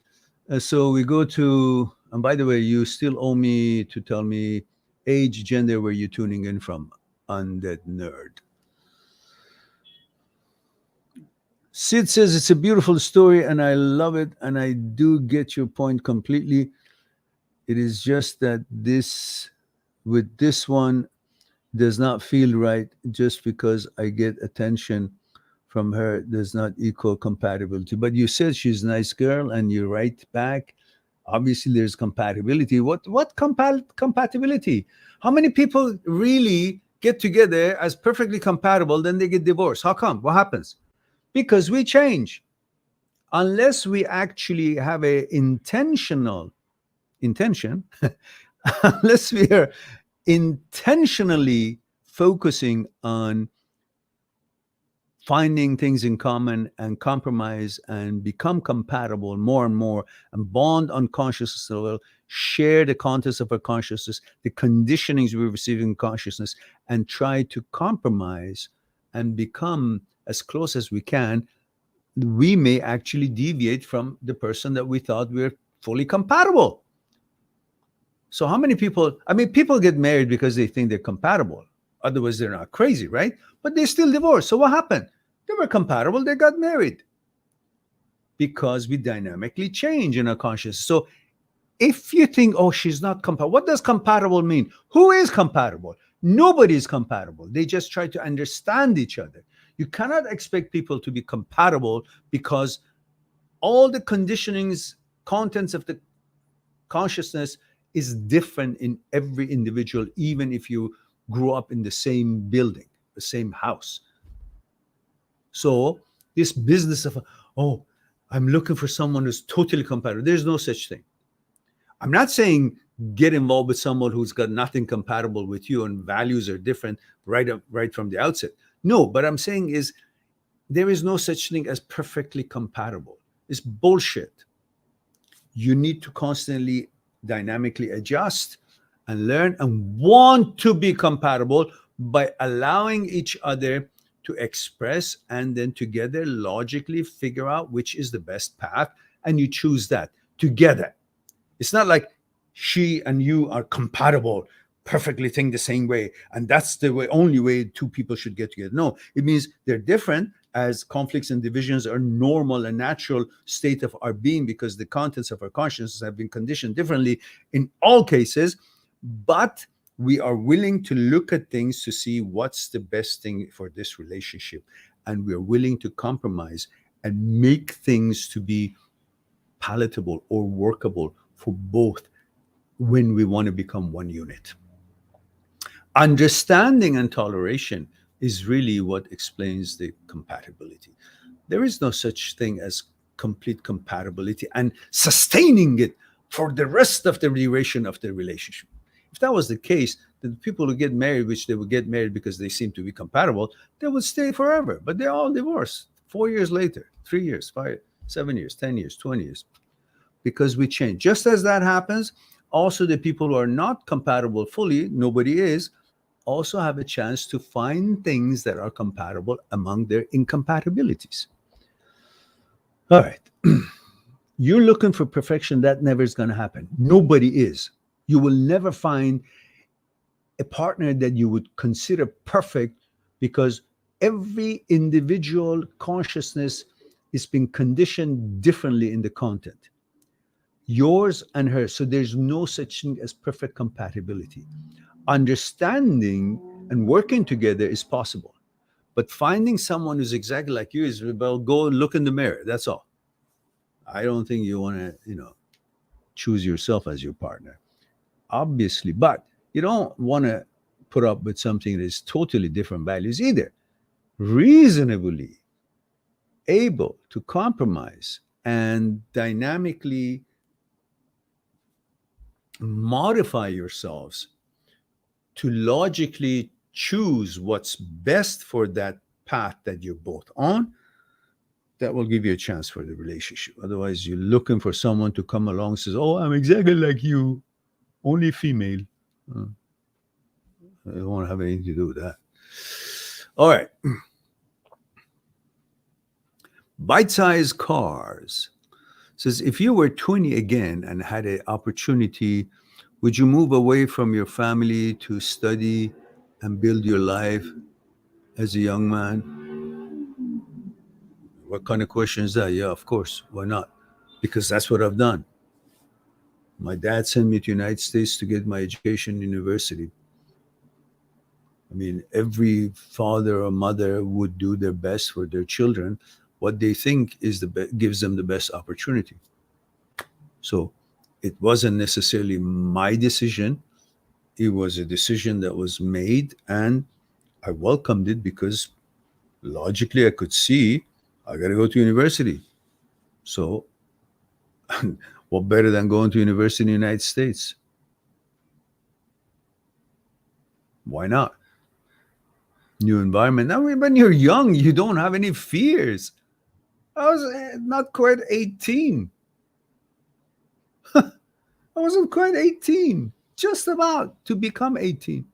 So we go to, and by the way, you still owe me to tell me age, gender, where you're tuning in from, Undead Nerd. Sid says, "It's a beautiful story and I love it, and I do get your point completely. It is just that with this one does not feel right. Just because I get attention from her does not equal compatibility." But you said she's a nice girl, and you write back. Obviously, there's compatibility. What compatibility? How many people really get together as perfectly compatible, then they get divorced? How come? What happens? Because we change. Unless we actually have a intentional intention, unless we are intentionally focusing on finding things in common and compromise and become compatible more and more and bond on consciousness level, share the contents of our consciousness, the conditionings we receive in consciousness, and try to compromise and become as close as we can, we may actually deviate from the person that we thought we were fully compatible. So how many people, I mean, people get married because they think they're compatible. Otherwise, they're not crazy, right? But they still divorced. So what happened? They were compatible. They got married because we dynamically change in our consciousness. So if you think, oh, she's not compatible, what does compatible mean? Who is compatible? Nobody is compatible. They just try to understand each other. You cannot expect people to be compatible because all the conditionings, contents of the consciousness is different in every individual, even if you grew up in the same building, the same house. So this business of, oh, I'm looking for someone who's totally compatible. There's no such thing. I'm not saying get involved with someone who's got nothing compatible with you and values are different right from the outset. No, but I'm saying is there is no such thing as perfectly compatible. It's bullshit. You need to constantly dynamically adjust and learn and want to be compatible by allowing each other to express and then together logically figure out which is the best path, and you choose that together. It's not like she and you are compatible, perfectly think the same way, and that's the way, only way two people should get together. No, it means they're different, as conflicts and divisions are normal and natural state of our being because the contents of our consciousness have been conditioned differently in all cases. But we are willing to look at things to see what's the best thing for this relationship, and we're willing to compromise and make things to be palatable or workable for both when we want to become one unit. Understanding and toleration is really what explains the compatibility. There is no such thing as complete compatibility and sustaining it for the rest of the duration of the relationship. If that was the case, then people who get married, which they would get married because they seem to be compatible, they would stay forever. But they're all divorced 4 years later, 3 years, 5, 7 years, 10 years, 20 years, because we change. Just as that happens, also the people who are not compatible fully, nobody is, also have a chance to find things that are compatible among their incompatibilities. All right. You're looking for perfection. That never is going to happen. Nobody is. You will never find a partner that you would consider perfect because every individual consciousness is being conditioned differently in the content. Yours and hers. So there's no such thing as perfect compatibility. Understanding and working together is possible, but finding someone who's exactly like you is, well, go look in the mirror. That's all. I don't think you want to, choose yourself as your partner, obviously, but you don't want to put up with something that is totally different values either. Reasonably able to compromise and dynamically modify yourselves to logically choose what's best for that path that you're both on, that will give you a chance for the relationship. Otherwise, you're looking for someone to come along and says, oh, I'm exactly like you, only female. I don't want to have anything to do with that. All right. Bite-sized cars says, if you were 20 again and had an opportunity, would you move away from your family to study and build your life as a young man? What kind of question is that? Yeah, of course. Why not? Because that's what I've done. My dad sent me to the United States to get my education in university. I mean, every father or mother would do their best for their children, what they think is gives them the best opportunity. So it wasn't necessarily my decision. It was a decision that was made, and I welcomed it because logically I could see I got to go to university. So what better than going to university in the United States? Why not? New environment. Now, when you're young, you don't have any fears. I was not quite 18. I wasn't quite 18, just about to become 18.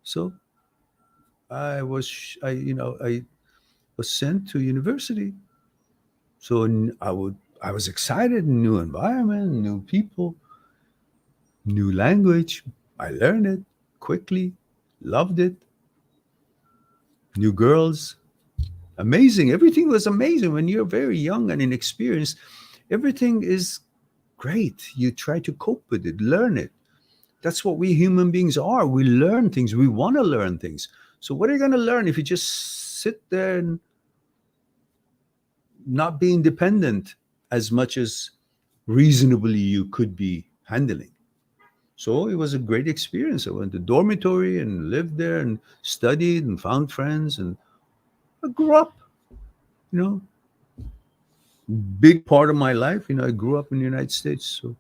So I was sent to university. So I was excited, new environment, new people, new language. I learned it quickly, loved it. New girls, amazing. Everything was amazing. When you're very young and inexperienced, everything is great. You try to cope with it, learn it. That's what we human beings are. We learn things. We want to learn things. So what are you going to learn if you just sit there and not be independent as much as reasonably you could be handling? So it was a great experience. I went to dormitory and lived there and studied and found friends, and I grew up, you know, big part of my life. I grew up in the United States. So,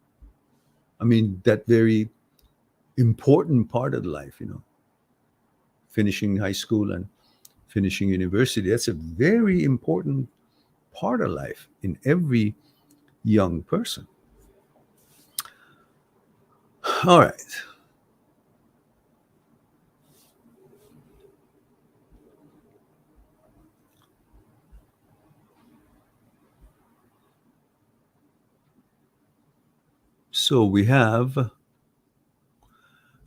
I mean, that very important part of life, finishing high school and finishing university. That's a very important part of life in every young person. All right. So we have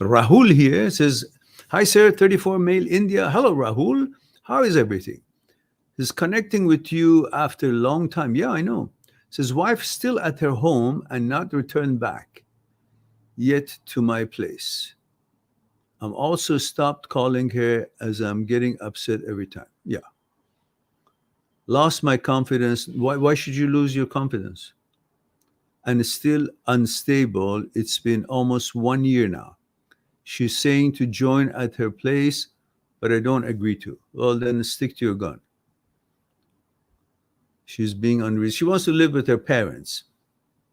Rahul here. It says, "Hi, sir, 34 male India." Hello, Rahul. How is everything? Is connecting with you after a long time. Yeah, I know. Says, wife still at her home and not returned back yet to my place. I'm also stopped calling her as I'm getting upset every time. Yeah. Lost my confidence. Why should you lose your confidence? And it's still unstable. It's been almost 1 year now. She's saying to join at her place, but I don't agree to. Well, then stick to your gun. She's being unreasonable. She wants to live with her parents,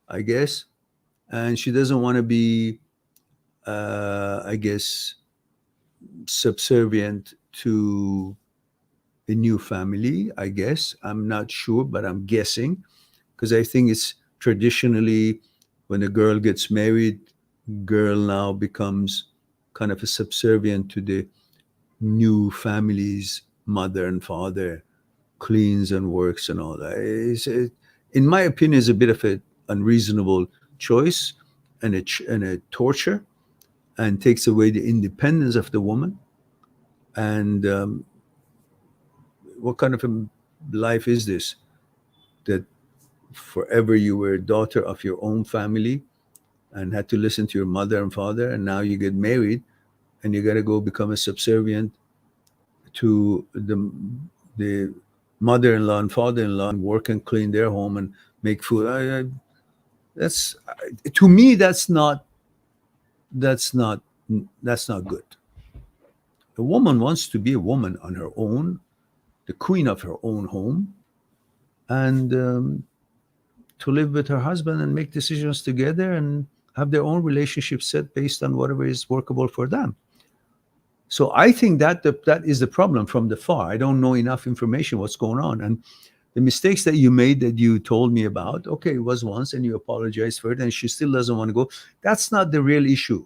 I guess, and she doesn't want to be, I guess, subservient to a new family. I guess I'm not sure, but I'm guessing because I think it's traditionally when a girl gets married, girl now becomes kind of a subservient to the new family's mother and father, cleans and works and all that. In my opinion, is a bit of an unreasonable choice and a torture, and takes away the independence of the woman. And what kind of a life is this? That forever you were a daughter of your own family and had to listen to your mother and father, and now you get married and you got to go become a subservient to the mother-in-law and father-in-law and work and clean their home and make food. That's to me that's not that's not good. A woman wants to be a woman on her own, the queen of her own home, and to live with her husband and make decisions together and have their own relationship set based on whatever is workable for them. So I think that is the problem from the far. I don't know enough information what's going on, and the mistakes that you made that you told me about. Okay, it was once, and you apologized for it, and she still doesn't want to go. That's not the real issue.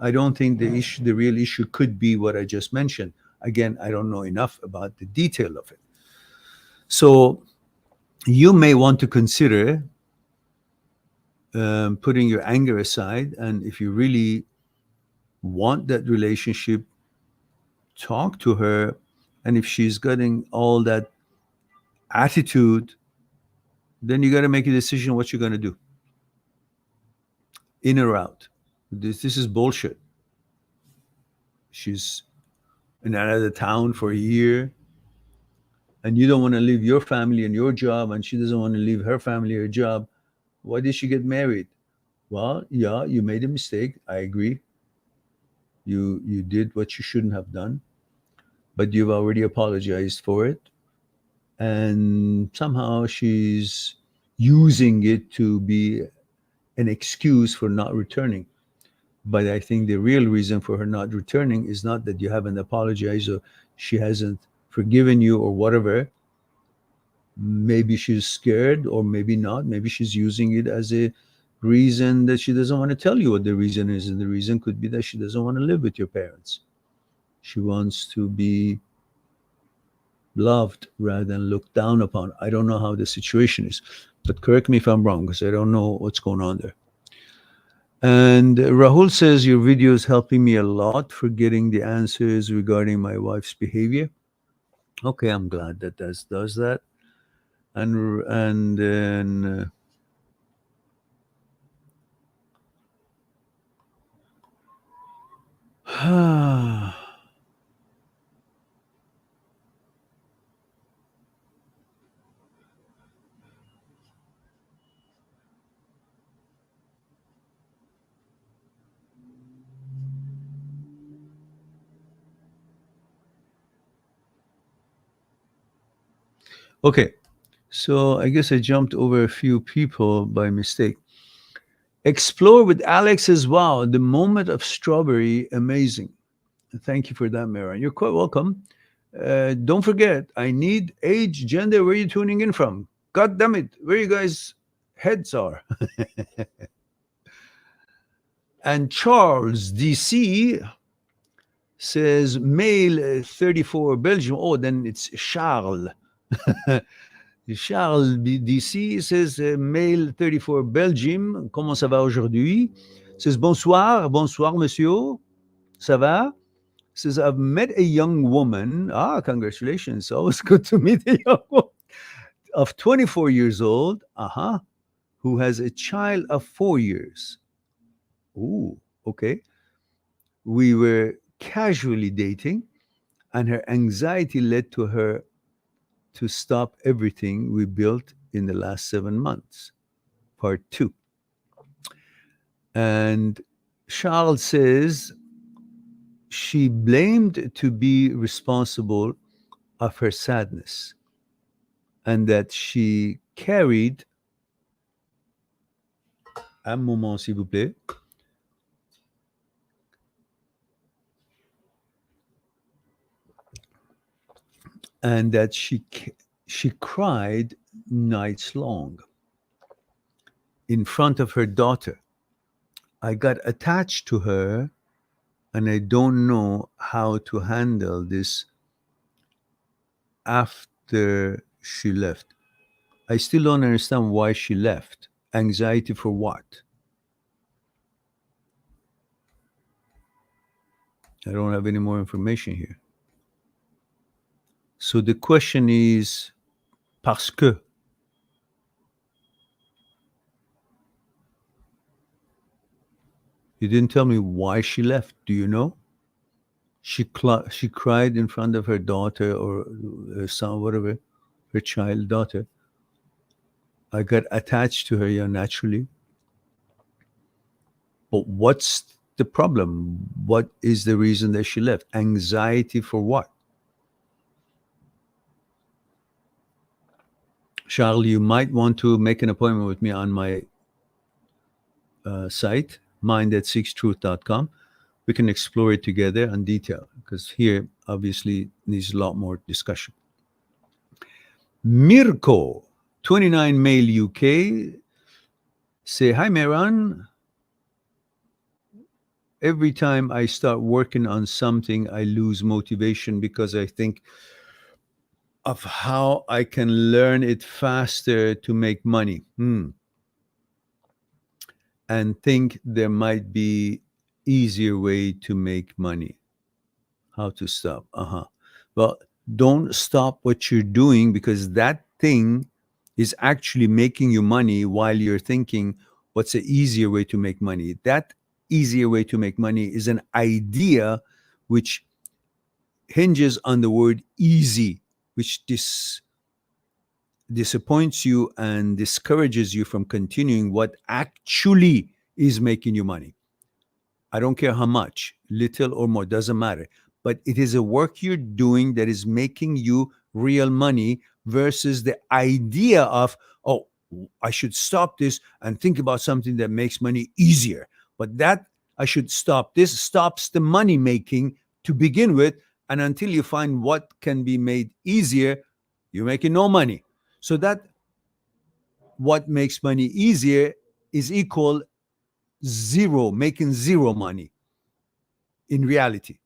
I don't think the real issue could be what I just mentioned. Again, I don't know enough about the detail of it. So you may want to consider putting your anger aside, and if you really want that relationship, talk to her. And if she's getting all that attitude, then you got to make a decision what you're going to do, in or out. This is bullshit. She's in another town for a year, and you don't want to leave your family and your job, and she doesn't want to leave her family or job. Why did she get married? Well, yeah, you made a mistake. I agree. You did what you shouldn't have done, but you've already apologized for it. And somehow she's using it to be an excuse for not returning. But I think the real reason for her not returning is not that you haven't apologized or she hasn't forgiven you or whatever. Maybe she's scared, or maybe not. Maybe she's using it as a reason that she doesn't want to tell you what the reason is. And the reason could be that she doesn't want to live with your parents. She wants to be loved rather than looked down upon. I don't know how the situation is, but correct me if I'm wrong because I don't know what's going on there. And Rahul says, your video is helping me a lot for getting the answers regarding my wife's behavior. Okay, I'm glad that does that. And then okay, so I guess I jumped over a few people by mistake. Explore with Alex as well. The moment of strawberry, amazing. Thank you for that, Mara. You're quite welcome. Don't forget, I need age, gender, where are you tuning in from? God damn it, where you guys' heads are. And Charles, DC, says male 34 Belgium. Oh, then it's Charles. Charles DC says male 34 Belgium. Comment ça va aujourd'hui? Says bonsoir, bonsoir monsieur. Ça va? Says I've met a young woman. Ah, congratulations. Always good to meet a young woman of 24 years old. Who has a child of 4 years. Ooh, okay. We were casually dating, and her anxiety led to her to stop everything we built in the last 7 months. Part 2. And Charles says she blamed to be responsible of her sadness and that she carried, un moment s'il vous plaît, and that she cried nights long in front of her daughter. I got attached to her, and I don't know how to handle this after she left. I still don't understand why she left. Anxiety for what? I don't have any more information here. So the question is, parce que. You didn't tell me why she left. Do you know? She cried in front of her daughter or her son, whatever, her child daughter. I got attached to her, yeah, naturally. But what's the problem? What is the reason that she left? Anxiety for what? Charles, you might want to make an appointment with me on my site, mind@6truth.com. We can explore it together in detail, because here obviously needs a lot more discussion. Mirko, 29 male UK, say, hi Meran. Every time I start working on something, I lose motivation because I think of how I can learn it faster to make money. And think there might be easier way to make money. How to stop? Well, don't stop what you're doing, because that thing is actually making you money while you're thinking, what's the easier way to make money? That easier way to make money is an idea which hinges on the word easy, which disappoints you and discourages you from continuing what actually is making you money. I don't care how much, little or more, doesn't matter. But it is a work you're doing that is making you real money, versus the idea of, oh, I should stop this and think about something that makes money easier. But that I should stop. This stops the money making to begin with. And until you find what can be made easier, you're making no money. So that what makes money easier is equal zero, making zero money in reality.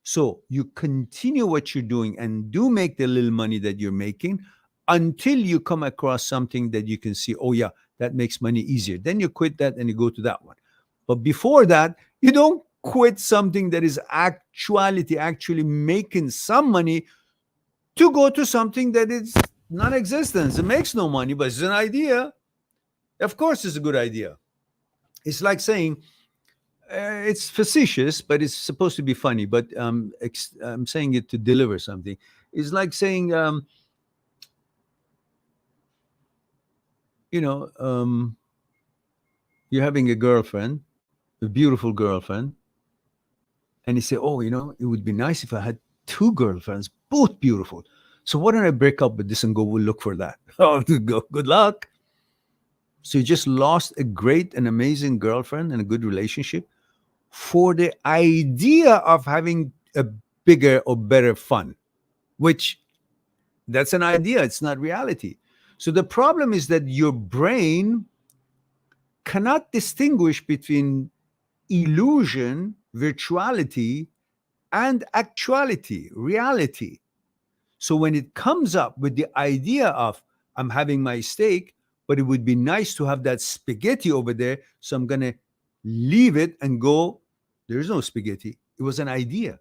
So you continue what you're doing and do make the little money that you're making until you come across something that you can see, oh yeah, that makes money easier. Then you quit that and you go to that one. But before that, you don't quit something that is actually making some money to go to something that is non-existence. It makes no money, but it's an idea. Of course, it's a good idea. It's like saying, it's facetious, but it's supposed to be funny. But I'm saying it to deliver something. It's like saying, you're having a girlfriend, a beautiful girlfriend, and you say, oh, it would be nice if I had two girlfriends, both beautiful. So why don't I break up with this and go look for that? Oh, good luck. So you just lost a great and amazing girlfriend and a good relationship for the idea of having a bigger or better fun, which that's an idea. It's not reality. So the problem is that your brain cannot distinguish between illusion, virtuality, and actuality, reality. So when it comes up with the idea of, I'm having my steak, but it would be nice to have that spaghetti over there, so I'm going to leave it and go, there's no spaghetti. It was an idea.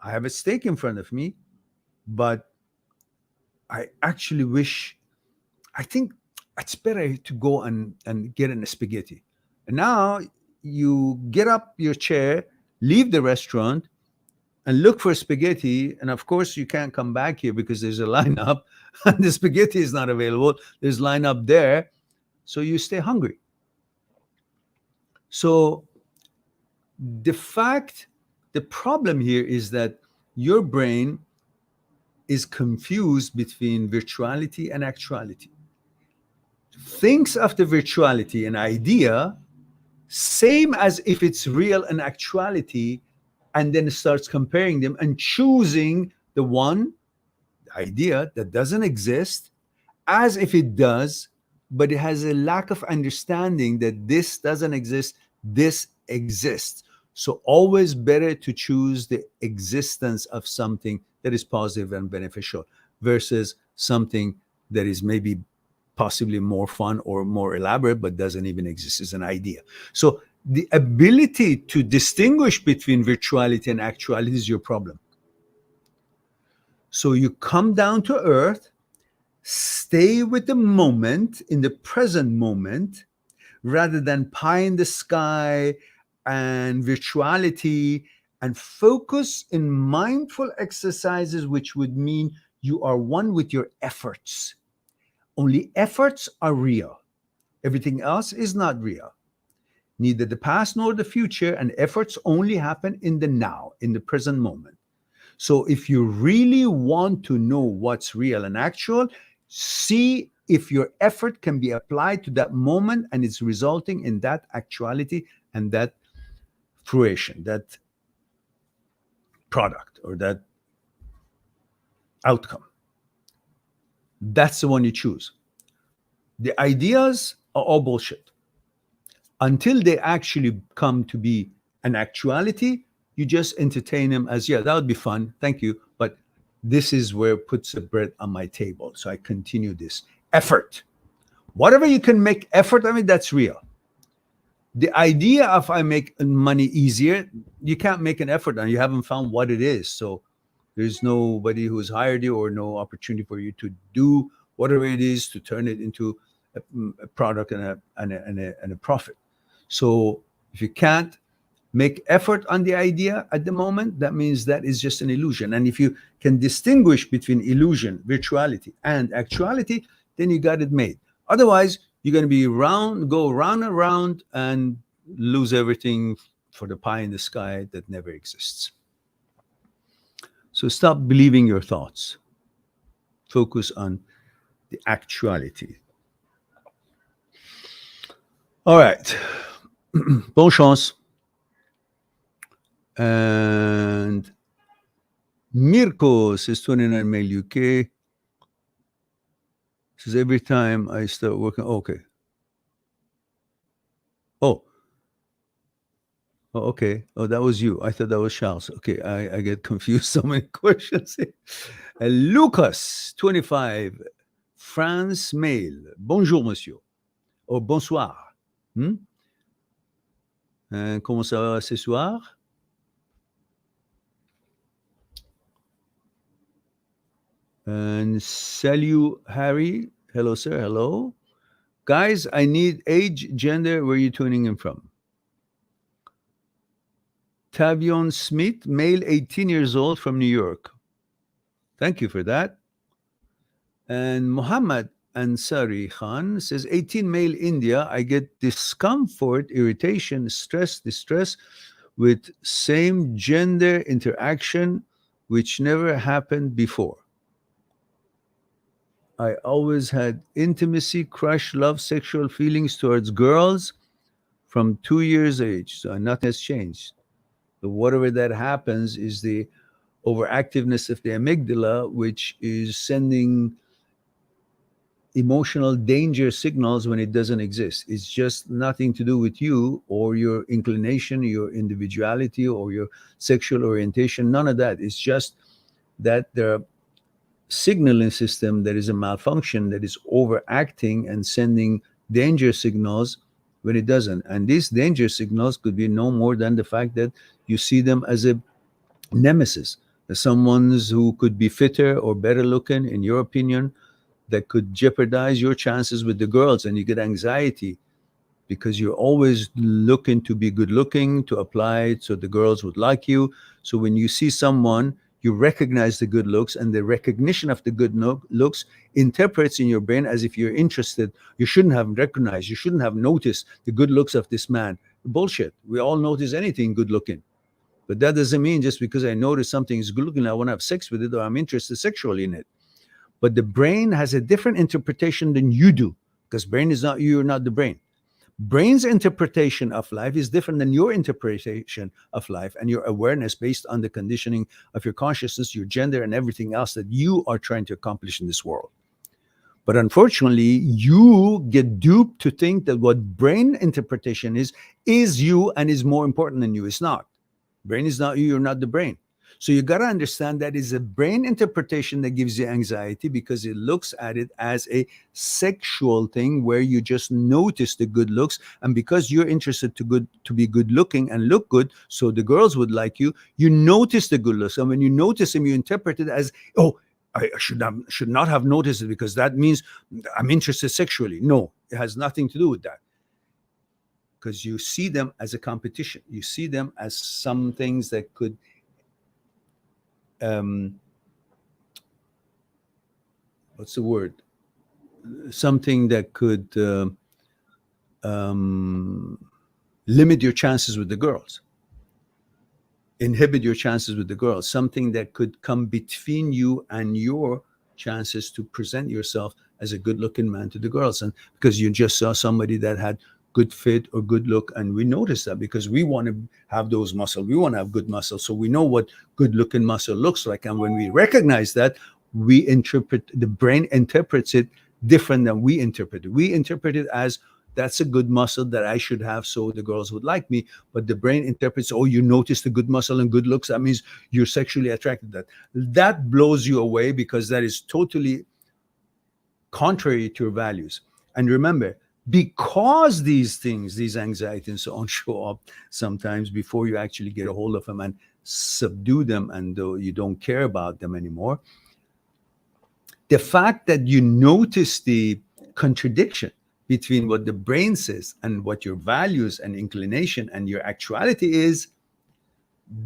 I have a steak in front of me, but I actually I think it's better to go and get in a spaghetti. And now you get up your chair, leave the restaurant, and look for spaghetti. And of course, you can't come back here because there's a lineup and the spaghetti is not available. There's lineup there. So you stay hungry. So the problem here is that your brain is confused between virtuality and actuality. Thinks of the virtuality, an idea, same as if it's real and actuality, and then starts comparing them and choosing the one idea that doesn't exist as if it does, but it has a lack of understanding that this doesn't exist, this exists. So always better to choose the existence of something that is positive and beneficial versus something that is maybe possibly more fun or more elaborate, but doesn't even exist as an idea. So the ability to distinguish between virtuality and actuality is your problem. So you come down to earth, stay with the moment, in the present moment, rather than pie in the sky and virtuality, and focus in mindful exercises, which would mean you are one with your efforts. Only efforts are real. Everything else is not real. Neither the past nor the future, and efforts only happen in the now, in the present moment. So if you really want to know what's real and actual, see if your effort can be applied to that moment and it's resulting in that actuality and that fruition, that product or that outcome. That's the one you choose. The ideas are all bullshit. Until they actually come to be an actuality, you just entertain them as, yeah, that would be fun. Thank you. But this is where it puts the bread on my table. So I continue this effort. Whatever you can make effort, I mean, that's real. The idea of I make money easier, you can't make an effort on. You haven't found what it is. So there's nobody who's hired you or no opportunity for you to do whatever it is to turn it into a product and a profit. So if you can't make effort on the idea at the moment, that means that is just an illusion. And if you can distinguish between illusion, virtuality, and actuality, then you got it made. Otherwise, you're going to be go round and round and lose everything for the pie in the sky that never exists. So stop believing your thoughts. Focus on the actuality. All right. Bonne chance. And Mirko says 29 male UK. Says every time I start working. Okay. Oh. Oh, okay. Oh, that was you. I thought that was Charles. Okay, I get confused. So many questions. Lucas, 25, France male. Bonjour, monsieur. Oh, bonsoir. Comment ça va ce soir? And salut, Harry. Hello, sir. Hello. Guys, I need age, gender. Where are you tuning in from? Tavion Smith, male, 18 years old, from New York. Thank you for that. And Muhammad Ansari Khan says, 18, male, India. I get discomfort, irritation, stress, distress with same gender interaction, which never happened before. I always had intimacy, crush, love, sexual feelings towards girls from 2 years age. So nothing has changed. But whatever that happens is the overactiveness of the amygdala, which is sending emotional danger signals when it doesn't exist. It's just nothing to do with you or your inclination, your individuality, or your sexual orientation. None of that. It's just that the signaling system that is a malfunction, that is overacting and sending danger signals when it doesn't. And these danger signals could be no more than the fact that you see them as a nemesis, as someone who could be fitter or better looking, in your opinion, that could jeopardize your chances with the girls, and you get anxiety because you're always looking to be good looking, to apply so the girls would like you. So when you see someone, you recognize the good looks, and the recognition of the good looks interprets in your brain as if you're interested. You shouldn't have recognized, you shouldn't have noticed the good looks of this man. Bullshit. We all notice anything good looking. But that doesn't mean just because I notice something is good looking, I want to have sex with it, or I'm interested sexually in it. But the brain has a different interpretation than you do, because brain is not you, you're not the brain. Brain's interpretation of life is different than your interpretation of life and your awareness based on the conditioning of your consciousness, your gender, and everything else that you are trying to accomplish in this world. But unfortunately, you get duped to think that what brain interpretation is you and is more important than you. It's not. Brain is not you, you're not the brain. So you got to understand that is a brain interpretation that gives you anxiety, because it looks at it as a sexual thing where you just notice the good looks, and because you're interested to be good looking and look good, so the girls would like you, you notice the good looks, and when you notice them, you interpret it as, oh, I should not have noticed it because that means I'm interested sexually. No, it has nothing to do with that. Because you see them as a competition. You see them as some things that could what's the word? Something that could limit your chances with the girls, inhibit your chances with the girls, something that could come between you and your chances to present yourself as a good-looking man to the girls. And because you just saw somebody that had good fit or good look, and we notice that because we want to have those muscles, we want to have good muscles, so we know what good looking muscle looks like. And when we recognize that, we interpret, the brain interprets it different than we interpret it. We interpret it as, that's a good muscle that I should have so the girls would like me. But the brain interprets, oh, you notice the good muscle and good looks, that means you're sexually attracted to that. That blows you away, because that is totally contrary to your values. And remember, because these things, these anxiety and so on, show up sometimes before you actually get a hold of them and subdue them, and you don't care about them anymore, the fact that you notice the contradiction between what the brain says and what your values and inclination and your actuality is,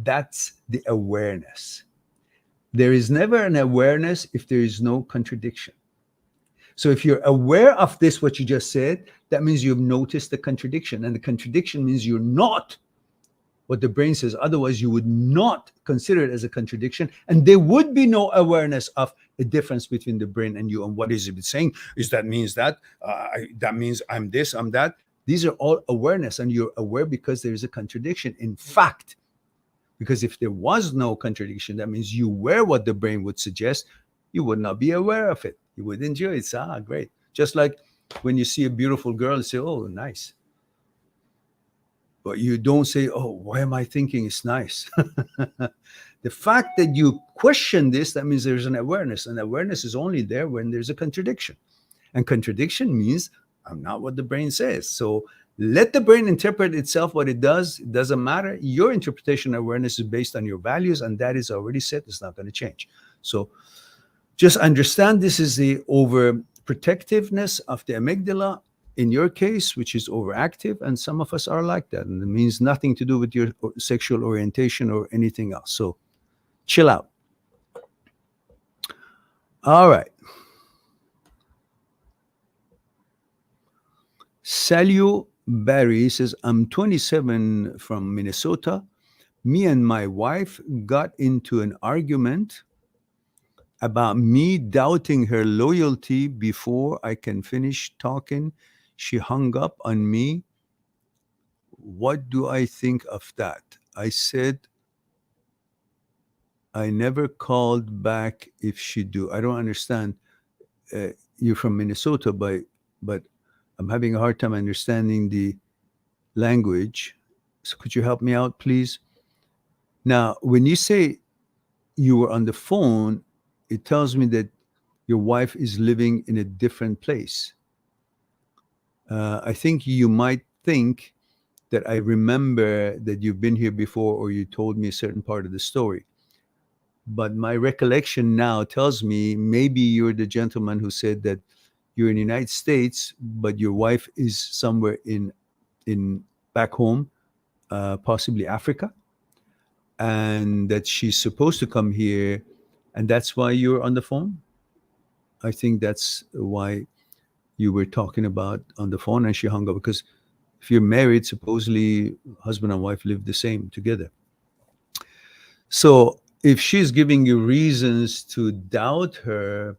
that's the awareness. There is never an awareness if there is no contradiction. So if you're aware of this, what you just said, that means you've noticed the contradiction. And the contradiction means you're not what the brain says. Otherwise, you would not consider it as a contradiction. And there would be no awareness of a difference between the brain and you. And what is it saying? Is that means that, that means I'm this, I'm that. These are all awareness, and you're aware because there is a contradiction. In fact, because if there was no contradiction, that means you were what the brain would suggest, you would not be aware of it. You would enjoy it. Great. Just like when you see a beautiful girl and say, oh, nice. But you don't say, oh, why am I thinking it's nice? The fact that you question this, that means there's an awareness. And awareness is only there when there's a contradiction. And contradiction means I'm not what the brain says. So let the brain interpret itself what it does. It doesn't matter. Your interpretation of awareness is based on your values, and that is already set. It's not going to change. So just understand this is the overprotectiveness of the amygdala in your case, which is overactive, and some of us are like that. And it means nothing to do with your sexual orientation or anything else. So chill out. All right. Salu Barry says, I'm 27 from Minnesota. Me and my wife got into an argument about me doubting her loyalty. Before I can finish talking, she hung up on me. What do I think of that? I said, I never called back if she do. I don't understand. You're from Minnesota, but I'm having a hard time understanding the language. So could you help me out, please? Now, when you say you were on the phone, it tells me that your wife is living in a different place. I think you might think that I remember that you've been here before, or you told me a certain part of the story. But my recollection now tells me maybe you're the gentleman who said that you're in the United States, but your wife is somewhere in back home, possibly Africa, and that she's supposed to come here, and that's why you're on the phone. I think that's why you were talking about on the phone, and she hung up, because if you're married, supposedly husband and wife live the same together. So if she's giving you reasons to doubt her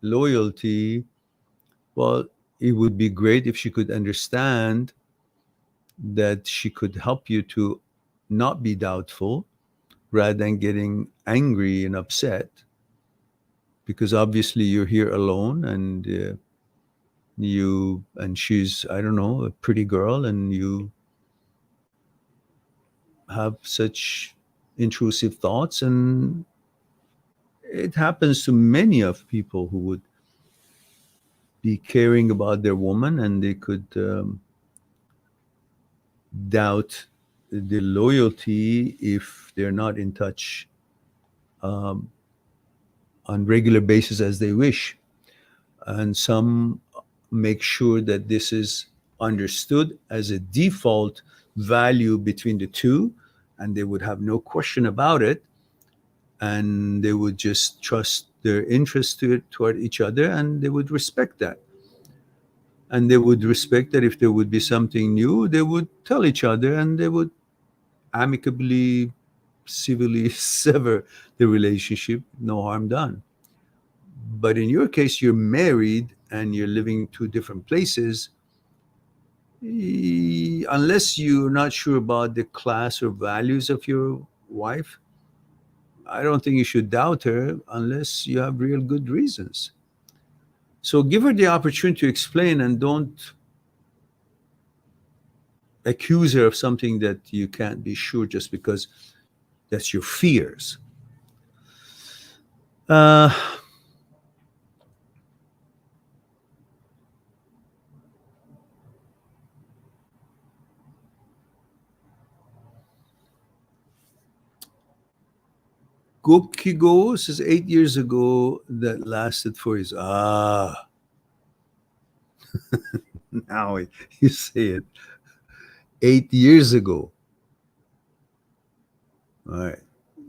loyalty, well, it would be great if she could understand that she could help you to not be doubtful rather than getting angry and upset, because obviously you're here alone, and she's, I don't know, a pretty girl, and you have such intrusive thoughts, and it happens to many of people who would be caring about their woman, and they could doubt the loyalty if they're not in touch on regular basis as they wish. And some make sure that this is understood as a default value between the two, and they would have no question about it, and they would just trust their interest toward each other, and they would respect that. And they would respect that if there would be something new, they would tell each other, and they would amicably, civilly sever the relationship, no harm done. But in your case, you're married and you're living two different places. Unless you're not sure about the class or values of your wife, I don't think you should doubt her unless you have real good reasons. So give her the opportunity to explain, and don't accuse her of something that you can't be sure just because that's your fears. Uh, Gokigo says 8 years ago that lasted for his now you say it. 8 years ago. All right.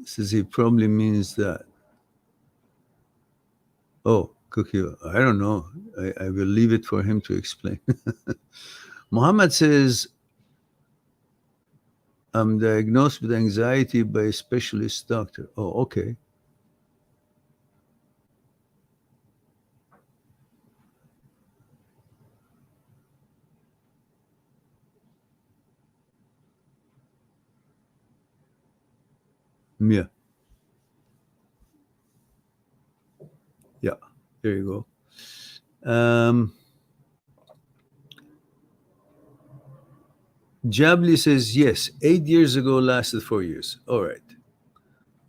Says he probably means that. Oh, Cookie, I don't know. I will leave it for him to explain. Muhammad says, I'm diagnosed with anxiety by a specialist doctor. Oh, okay. Yeah. Yeah. There you go. Jabli says, yes, 8 years ago lasted 4 years. All right.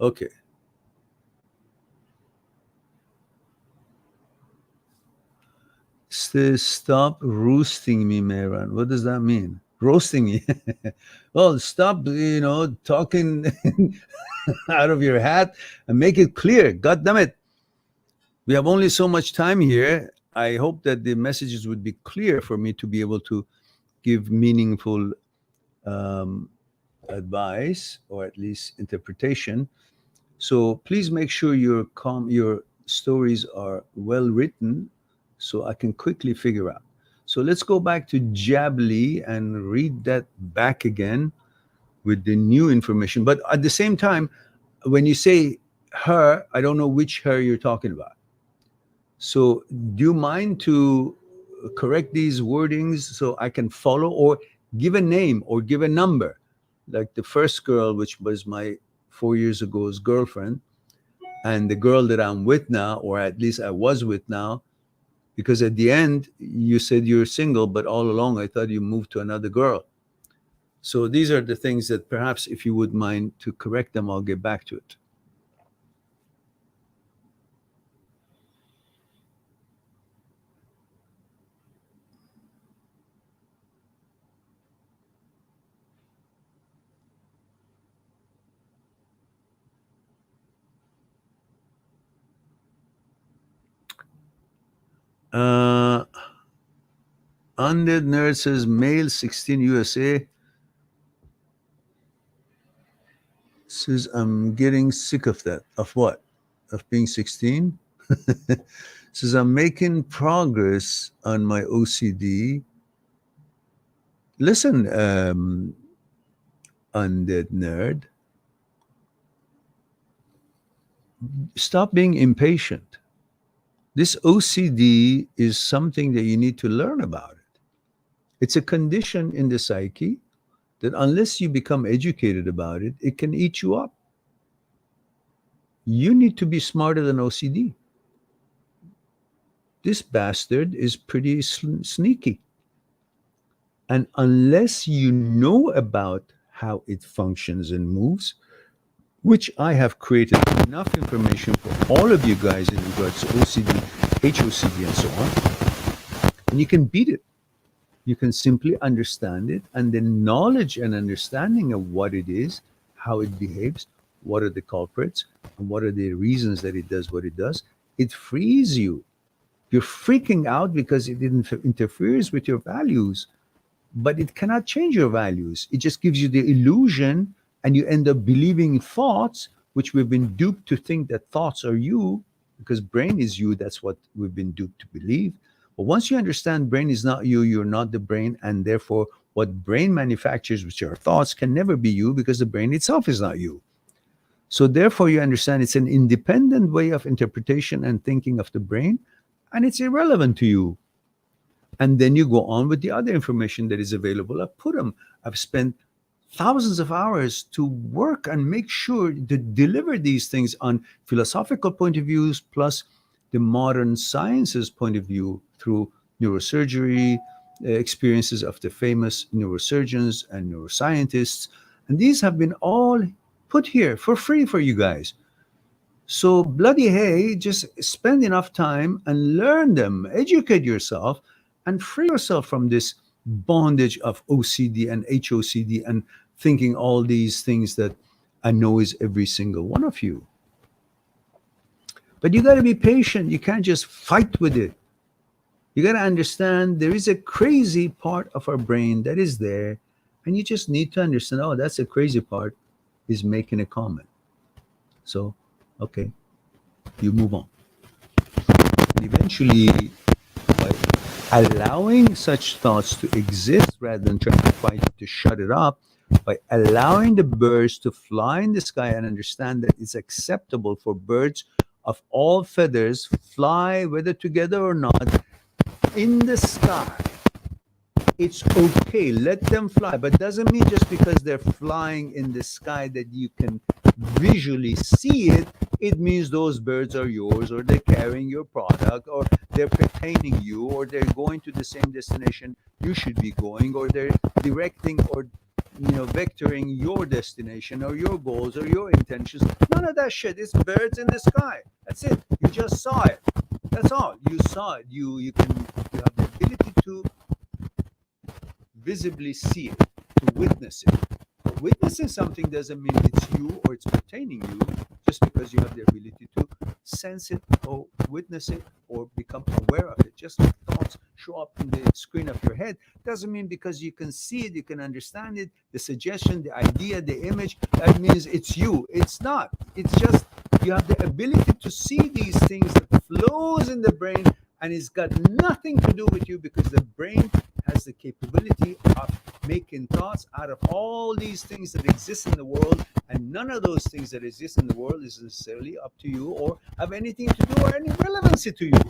Okay. Says, stop roosting me, Mehran. What does that mean? Roasting me? Well, stop, talking out of your hat and make it clear. God damn it. We have only so much time here. I hope that the messages would be clear for me to be able to give meaningful um, advice or at least interpretation. So please make sure your stories are well written so I can quickly figure out. So let's go back to Jabli and read that back again with the new information. But at the same time, when you say her, I don't know which her you're talking about. So do you mind to correct these wordings so I can follow, or give a name or give a number? Like the first girl, which was my 4 years ago's girlfriend, and the girl that I'm with now, or at least I was with now, because at the end you said you're single, but all along I thought you moved to another girl. So these are the things that perhaps if you would mind to correct them, I'll get back to it. Undead Nerd says, male 16 USA. Says, I'm getting sick of that. Of what? Of being 16? Says, I'm making progress on my OCD. Listen, Undead Nerd, stop being impatient. This OCD is something that you need to learn about it. It's a condition in the psyche that unless you become educated about it, it can eat you up. You need to be smarter than OCD. This bastard is pretty sneaky. And unless you know about how it functions and moves, which I have created enough information for all of you guys in regards to OCD, HOCD, and so on, and you can beat it. You can simply understand it, and the knowledge and understanding of what it is, how it behaves, what are the culprits, and what are the reasons that it does what it does, it frees you. You're freaking out because it interferes with your values, but it cannot change your values. It just gives you the illusion, and you end up believing thoughts, which we've been duped to think that thoughts are you, because brain is you. That's what we've been duped to believe. But once you understand brain is not you, you're not the brain, and therefore what brain manufactures, which are thoughts, can never be you, because the brain itself is not you. So therefore you understand it's an independent way of interpretation and thinking of the brain, and it's irrelevant to you. And then you go on with the other information that is available. I've spent thousands of hours to work and make sure to deliver these things on philosophical point of views, plus the modern sciences point of view through neurosurgery, experiences of the famous neurosurgeons and neuroscientists. And these have been all put here for free for you guys. So bloody hey, just spend enough time and learn them, educate yourself, and free yourself from this bondage of OCD and HOCD and thinking all these things that annoys every single one of you. But you got to be patient. You can't just fight with it. You got to understand there is a crazy part of our brain that is there, and you just need to understand, oh, that's a crazy part, is making a comment. So, okay, you move on. And eventually, by allowing such thoughts to exist rather than trying to fight to shut it up, by allowing the birds to fly in the sky and understand that it's acceptable for birds of all feathers fly, whether together or not, in the sky. It's okay. Let them fly. But doesn't mean just because they're flying in the sky that you can visually see it. It means those birds are yours, or they're carrying your product, or they're pertaining you, or they're going to the same destination you should be going, or they're directing or vectoring your destination or your goals or your intentions. None of that shit. It's birds in the sky. That's it. You just saw it. That's all. You saw it. You have the ability to visibly see it, to witness it. But witnessing something doesn't mean it's you or it's pertaining you, just because you have the ability to sense it or witness it or become aware of it. Just like thoughts show up in the screen of your head doesn't mean because you can see it, you can understand it, the suggestion, the idea, the image, that means it's you. It's not. It's just you have the ability to see these things that flows in the brain, and it's got nothing to do with you, because the brain has the capability of making thoughts out of all these things that exist in the world, and none of those things that exist in the world is necessarily up to you or have anything to do or any relevancy to you.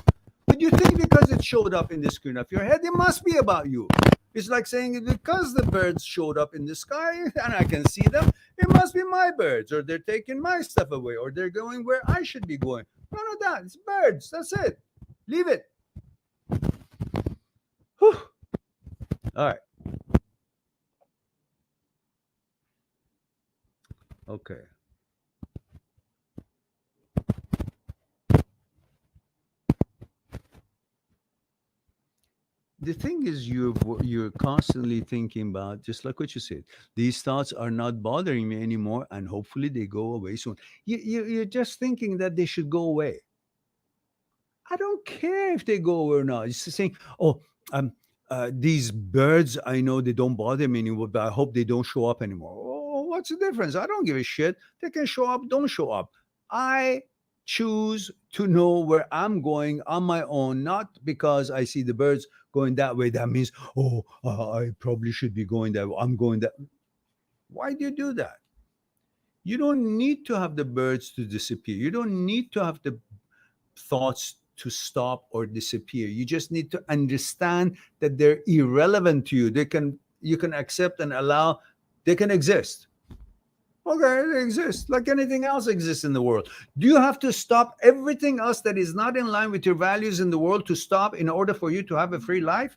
But you think because it showed up in the screen of your head, it must be about you. It's like saying because the birds showed up in the sky and I can see them, it must be my birds, or they're taking my stuff away, or they're going where I should be going. None of that. It's birds. That's it. Leave it. Whew. All right. Okay. The thing is, you're constantly thinking about, just like what you said, these thoughts are not bothering me anymore, and hopefully they go away soon. You're just thinking that they should go away. I don't care if they go or not. It's just saying, oh, um, these birds, I know they don't bother me anymore, but I hope they don't show up anymore. Oh, what's the difference? I don't give a shit. They can show up, don't show up. I choose to know where I'm going on my own, not because I see the birds going that way. That means, oh, I probably should be going that way. I'm going that. Why do you do that? You don't need to have the birds to disappear. You don't need to have the thoughts to stop or disappear. You just need to understand that they're irrelevant to you. You can accept and allow, they can exist. Okay, they exist like anything else exists in the world. Do you have to stop everything else that is not in line with your values in the world to stop in order for you to have a free life?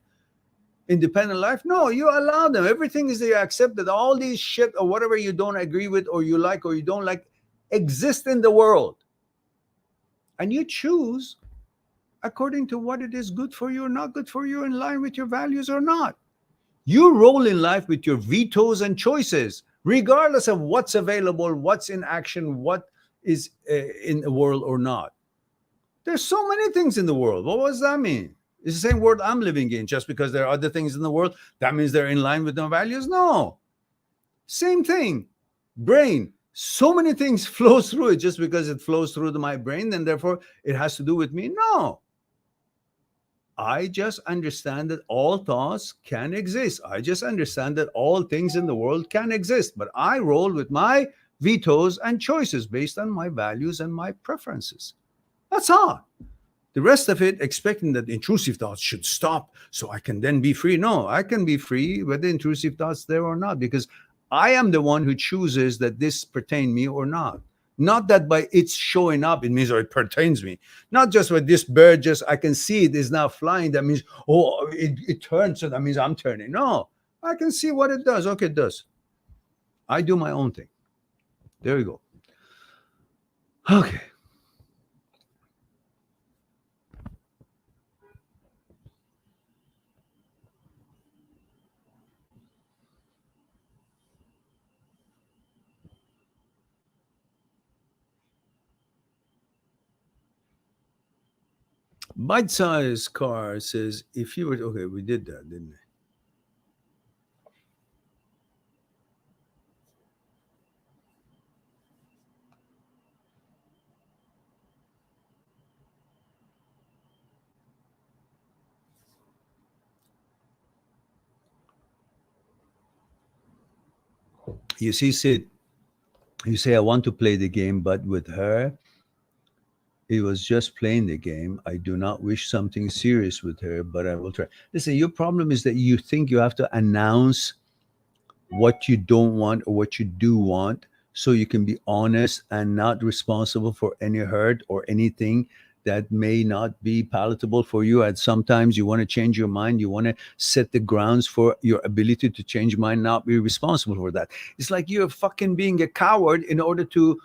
Independent life? No, you allow them. Everything is they accept that all these shit or whatever you don't agree with or you like or you don't like exist in the world. And you choose according to what it is good for you or not good for you, in line with your values or not. You roll in life with your vetoes and choices, regardless of what's available, what's in action, what is in the world or not. There's so many things in the world. What does that mean? It's the same world I'm living in. Just because there are other things in the world, that means they're in line with my values? No. Same thing. Brain. So many things flow through it. Just because it flows through my brain, then therefore it has to do with me? No. I just understand that all thoughts can exist. I just understand that all things in the world can exist. But I roll with my vetoes and choices based on my values and my preferences. That's all. The rest of it, expecting that intrusive thoughts should stop so I can then be free. No, I can be free whether intrusive thoughts there or not, because I am the one who chooses that this pertain me or not. Not that by its showing up, it means, or it pertains me. Not just with this bird, just I can see it is now flying. That means, oh, it turns, so that means I'm turning. No, I can see what it does. Okay, it does. I do my own thing. There we go. Okay. Bite-sized car says, if you were, okay, we did that, didn't we? You see, Sid, you say, I want to play the game, but with her, It was just playing the game. I do not wish something serious with her, but I will try. Listen, your problem is that you think you have to announce what you don't want or what you do want so you can be honest and not responsible for any hurt or anything that may not be palatable for you. And sometimes you want to change your mind, you want to set the grounds for your ability to change mind, not be responsible for that. It's like you're fucking being a coward in order to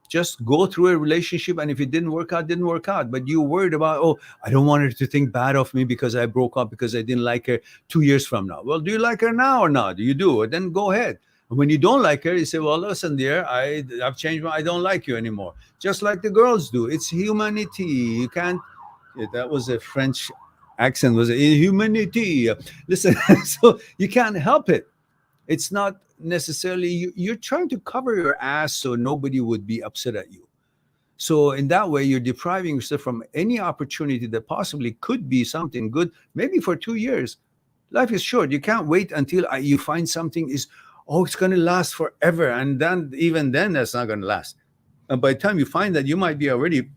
just go through a relationship, and if it didn't work out, didn't work out, but you're worried about, oh, I don't want her to think bad of me because I broke up because I didn't like her 2 years from now. Well, do you like her now or not? You do, then go ahead. And when you don't like her, you say, well, listen, dear, I've changed I don't like you anymore, just like the girls do. It's humanity. You can't. That was a French accent, was it? Humanity. Listen. So you can't help it. It's not necessarily you're trying to cover your ass so nobody would be upset at you. So in that way, you're depriving yourself from any opportunity that possibly could be something good, maybe for 2 years. Life is short. You can't wait until you find something is, oh, it's going to last forever. And then even then, that's not going to last. And by the time you find that, you might be already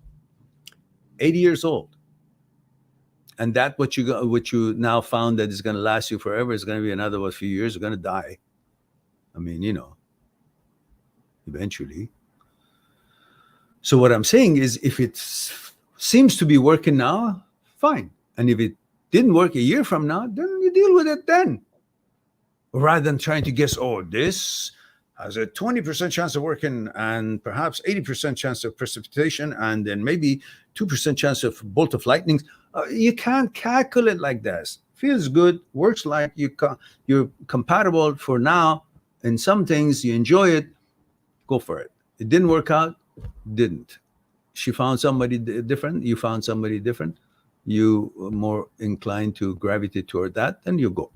80 years old. And that what you now found that is going to last you forever is going to be another few years. You're going to die. I mean, eventually. So what I'm saying is, if it seems to be working now, fine. And if it didn't work a year from now, then you deal with it then. Rather than trying to guess, oh, this has a 20% chance of working and perhaps 80% chance of precipitation and then maybe 2% chance of bolt of lightning. You can't calculate like this. Feels good, works like you're compatible for now. And some things you enjoy it, go for it. It didn't work out, didn't. She found somebody different, you found somebody different, you are more inclined to gravitate toward that, then you go.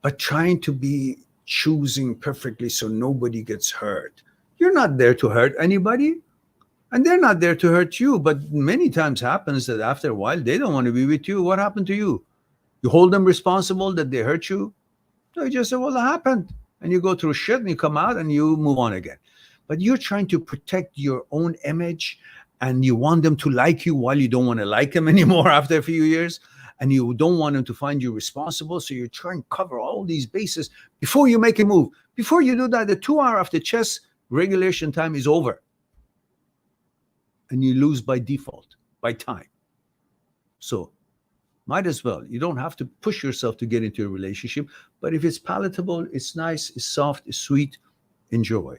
But trying to be choosing perfectly so nobody gets hurt. You're not there to hurt anybody, and they're not there to hurt you. But many times happens that after a while, they don't want to be with you. What happened to you? You hold them responsible that they hurt you? No, you just say, well, it happened. And you go through shit and you come out and you move on again. But you're trying to protect your own image and you want them to like you while you don't want to like them anymore after a few years. And you don't want them to find you responsible. So you're trying to cover all these bases before you make a move. Before you do that, the 2 hour after chess regulation time is over. And you lose by default, by time. So might as well. You don't have to push yourself to get into a relationship. But if it's palatable, it's nice, it's soft, it's sweet, enjoy.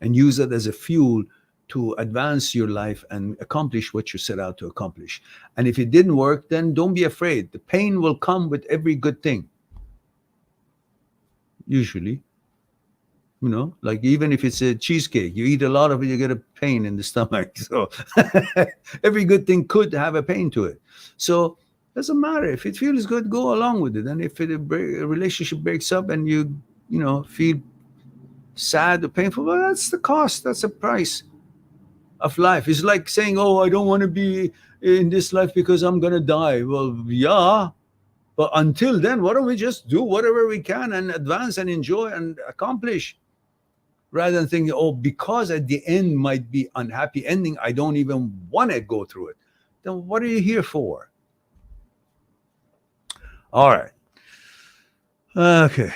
And use it as a fuel to advance your life and accomplish what you set out to accomplish. And if it didn't work, then don't be afraid. The pain will come with every good thing. Usually. Like even if it's a cheesecake, you eat a lot of it, you get a pain in the stomach. So every good thing could have a pain to it. So doesn't matter. If it feels good, go along with it. And if a relationship breaks up and you feel sad or painful, well, that's the cost. That's the price of life. It's like saying, oh, I don't want to be in this life because I'm going to die. Well, yeah. But until then, why don't we just do whatever we can and advance and enjoy and accomplish? Rather than thinking, oh, because at the end might be unhappy ending, I don't even want to go through it. Then what are you here for? All right. Okay.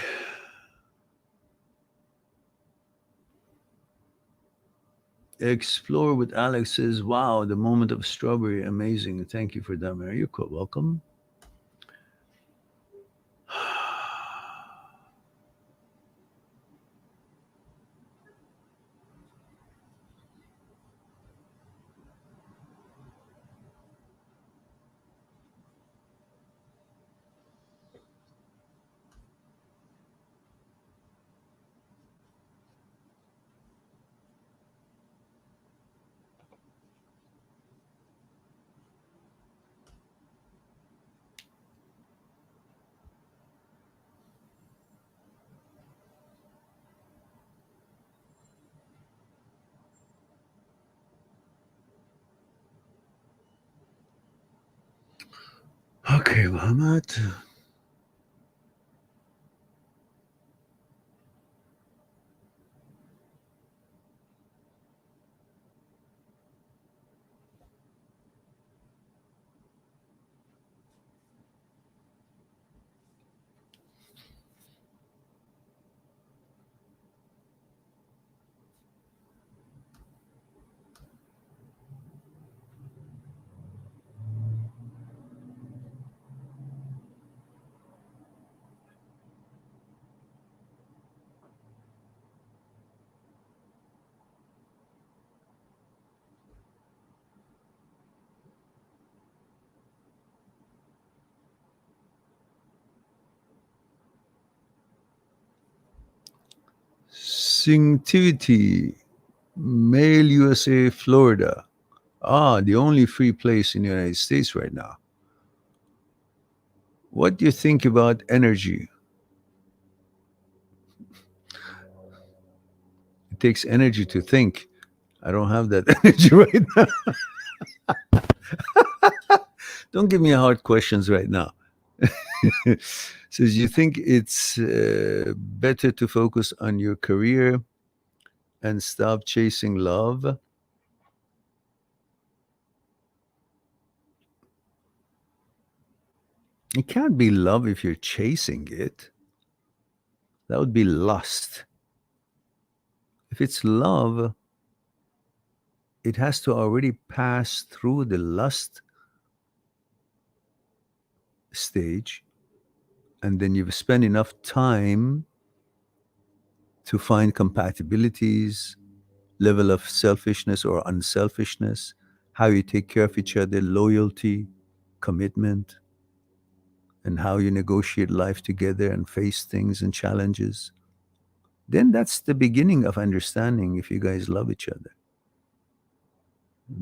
Explore with Alex says, wow, the moment of strawberry, amazing. Thank you for that, Mary. You're quite welcome. Okay, Muhammad. Instinctivity, Male USA, Florida. The only free place in the United States right now. What do you think about energy? It takes energy to think. I don't have that energy right now. Don't give me hard questions right now. Says you think it's better to focus on your career and stop chasing love. It can't be love if you're chasing it. That would be lust. If it's love, it has to already pass through the lust stage, and then you've spent enough time to find compatibilities, level of selfishness or unselfishness, how you take care of each other, loyalty, commitment, and how you negotiate life together and face things and challenges. Then that's the beginning of understanding if you guys love each other.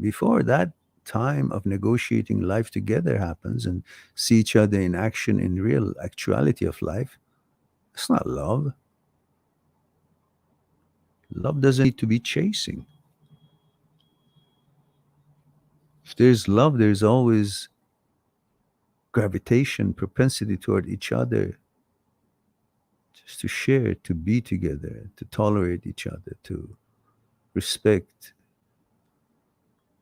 Before that time of negotiating life together happens and see each other in action in real actuality of life, it's not love. Love doesn't need to be chasing. If there's love, there's always gravitation, propensity toward each other, just to share, to be together, to tolerate each other, to respect,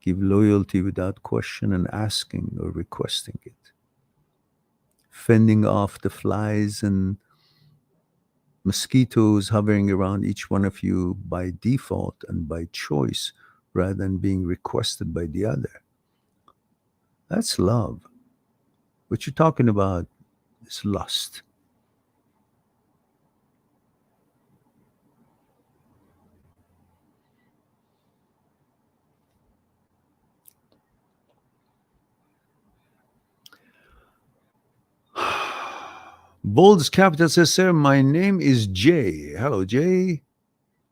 give loyalty without question and asking or requesting it, fending off the flies and mosquitoes hovering around each one of you by default and by choice rather than being requested by the other. That's love. What you're talking about is lust. Bold's Capital says, sir, my name is Jay. Hello, Jay.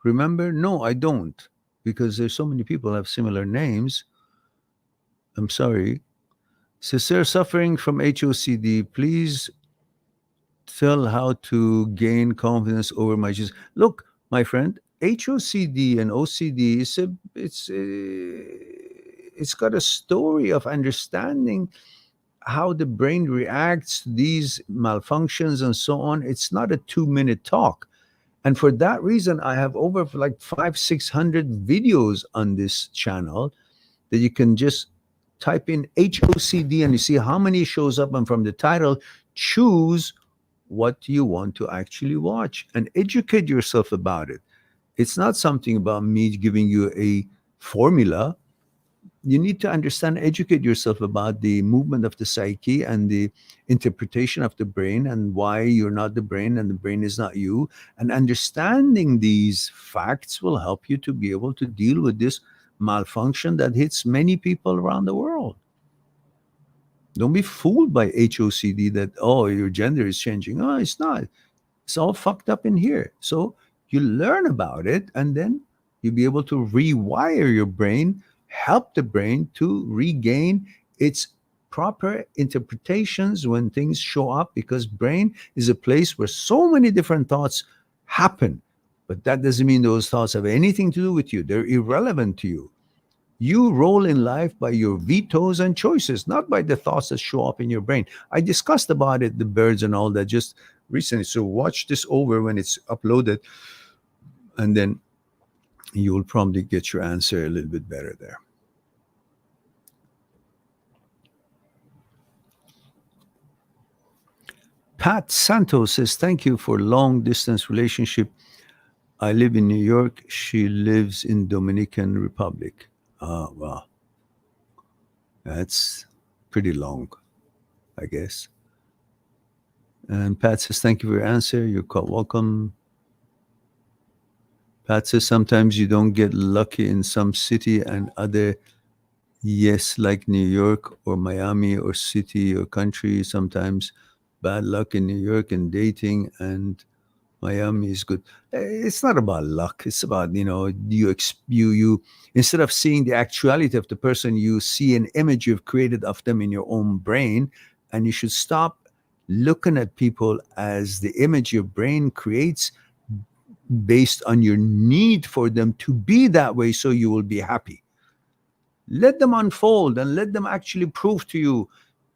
Remember? No, I don't. Because there's so many people have similar names. I'm sorry. Says, sir, suffering from HOCD, please tell how to gain confidence over my issues. Look, my friend, HOCD and OCD it's got a story of understanding how the brain reacts to these malfunctions and so on. It's not a 2-minute talk. And for that reason, I have over like 500-600 videos on this channel that you can just type in HOCD and you see how many shows up. And from the title, choose what you want to actually watch and educate yourself about it. It's not something about me giving you a formula. You need to understand, educate yourself about the movement of the psyche and the interpretation of the brain and why you're not the brain and the brain is not you. And understanding these facts will help you to be able to deal with this malfunction that hits many people around the world. Don't be fooled by HOCD that, oh, your gender is changing. Oh, it's not. It's all fucked up in here. So you learn about it and then you'll be able to rewire your brain, help the brain to regain its proper interpretations when things show up, because brain is a place where so many different thoughts happen. But that doesn't mean those thoughts have anything to do with you. They're irrelevant to you. You roll in life by your vetoes and choices, not by the thoughts that show up in your brain. I discussed about it, the birds and all that, just recently. So watch this over when it's uploaded, and then you will probably get your answer a little bit better there. Pat Santos says, thank you for long distance relationship. I live in New York. She lives in Dominican Republic. Wow. That's pretty long, I guess. And Pat says, thank you for your answer. You're welcome. Pat says, sometimes you don't get lucky in some city and other, yes, like New York or Miami or city or country. Sometimes bad luck in New York and dating and Miami is good. It's not about luck. It's about, you instead of seeing the actuality of the person, you see an image you've created of them in your own brain, and you should stop looking at people as the image your brain creates based on your need for them to be that way so you will be happy. Let them unfold and let them actually prove to you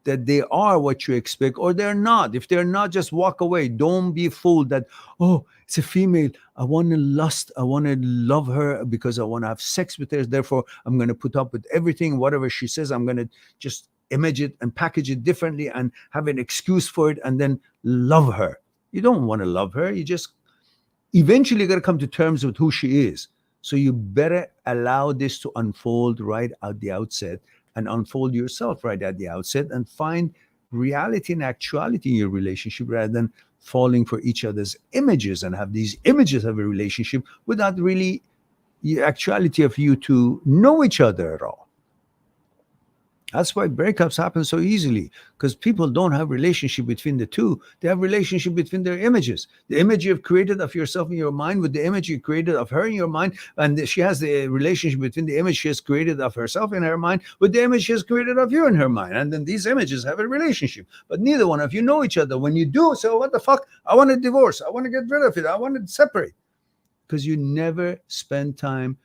that they are what you expect, or they're not. If they're not, just walk away. Don't be fooled that, oh, it's a female. I want to lust. I want to love her because I want to have sex with her. Therefore, I'm going to put up with everything. Whatever she says, I'm going to just image it and package it differently and have an excuse for it and then love her. You don't want to love her. You just eventually got to come to terms with who she is. So you better allow this to unfold right at the outset, and unfold yourself right at the outset, and find reality and actuality in your relationship rather than falling for each other's images and have these images of a relationship without really the actuality of you to know each other at all. That's why breakups happen so easily, because people don't have relationship between the two. They have relationship between their images. The image you've created of yourself in your mind with the image you created of her in your mind, and she has the relationship between the image she has created of herself in her mind with the image she has created of you in her mind. And then these images have a relationship, but neither one of you know each other. When you do, so what the fuck? I want to divorce. I want to get rid of it. I want to separate. Because you never spend time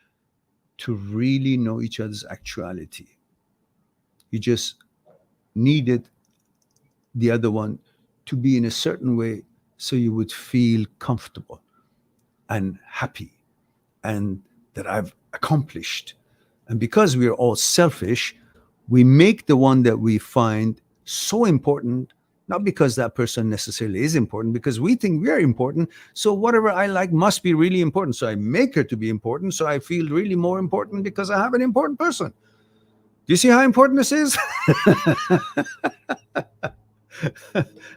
to really know each other's actuality. You just needed the other one to be in a certain way so you would feel comfortable and happy and that I've accomplished. And because we're all selfish, we make the one that we find so important, not because that person necessarily is important, because we think we're important. So whatever I like must be really important. So I make her to be important. So I feel really more important because I have an important person. Do you see how important this is?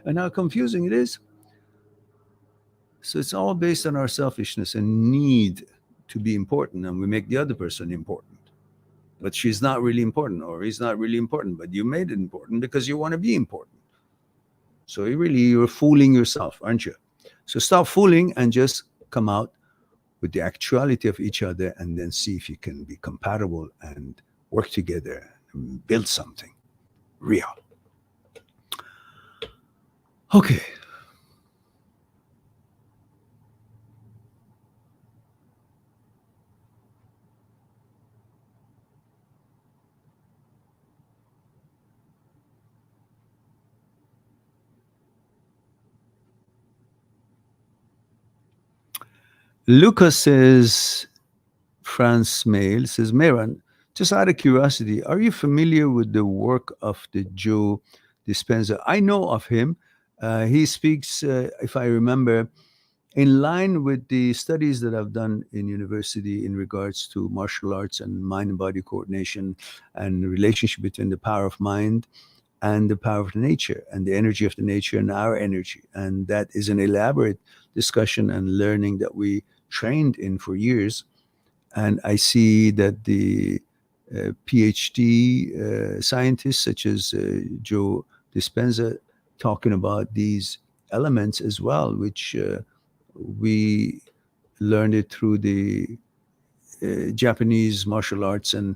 And how confusing it is? So it's all based on our selfishness and need to be important, and we make the other person important. But she's not really important, or he's not really important, but you made it important because you want to be important. So you're fooling yourself, aren't you? So stop fooling and just come out with the actuality of each other, and then see if you can be compatible and work together and build something real. Okay. Lucas says, France Mail says, Mehran, just out of curiosity, are you familiar with the work of the Joe Dispenza? I know of him. He speaks, if I remember, in line with the studies that I've done in university in regards to martial arts and mind and body coordination and the relationship between the power of mind and the power of the nature and the energy of the nature and our energy. And that is an elaborate discussion and learning that we trained in for years. And I see that the PhD scientists such as Joe Dispenza talking about these elements as well, which we learned it through the Japanese martial arts and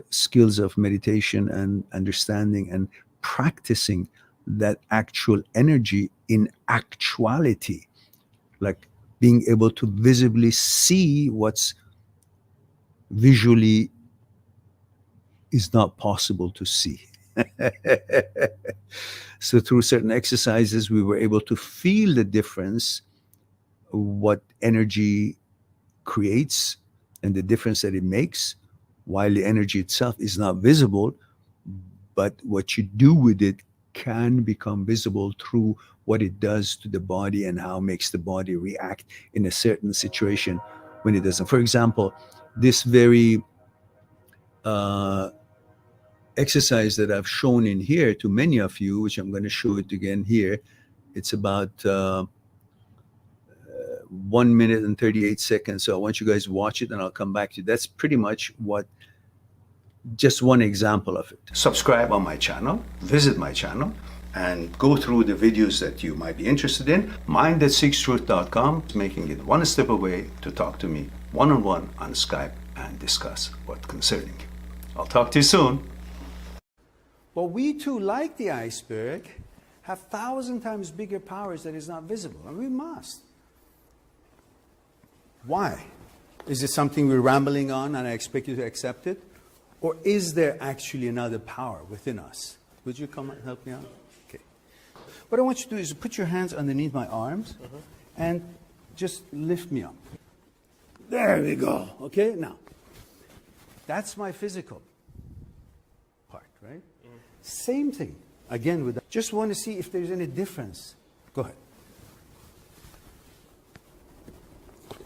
skills of meditation and understanding and practicing that actual energy in actuality, like being able to visibly see what's visually is not possible to see. So through certain exercises, we were able to feel the difference, what energy creates and the difference that it makes, while the energy itself is not visible, but what you do with it can become visible through what it does to the body and how it makes the body react in a certain situation when it doesn't. For example, this very exercise that I've shown in here to many of you, which I'm going to show it again here, it's about 1 minute and 38 seconds. So I want you guys to watch it and I'll come back to you. That's pretty much what, just one example of it. Subscribe on my channel, visit my channel, and go through the videos that you might be interested in, mind@seekstruth.com, making it one step away to talk to me one-on-one on Skype and discuss what's concerning you. I'll talk to you soon. Well, we too, like the iceberg, have 1,000 times bigger powers that is not visible, and we must. Why? Is it something we're rambling on and I expect you to accept it? Or is there actually another power within us? Would you come and help me out? Okay. What I want you to do is put your hands underneath my arms and just lift me up. There we go. Okay, now, that's my physical part, right? Same thing. Again, with that. Just want to see if there's any difference. Go ahead.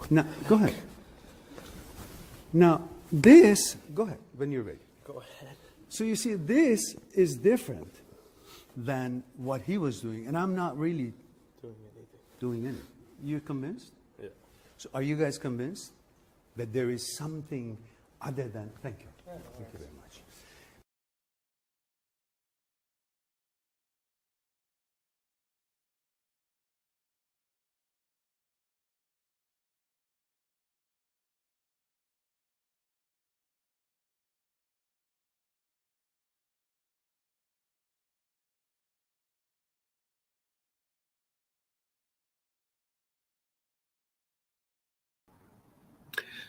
Now, go ahead. Now, this, go ahead, when you're ready. Go ahead. So you see, this is different than what he was doing, and I'm not really doing anything. You convinced? Yeah. So are you guys convinced that there is something other than, thank you. Yeah, Thank you very much.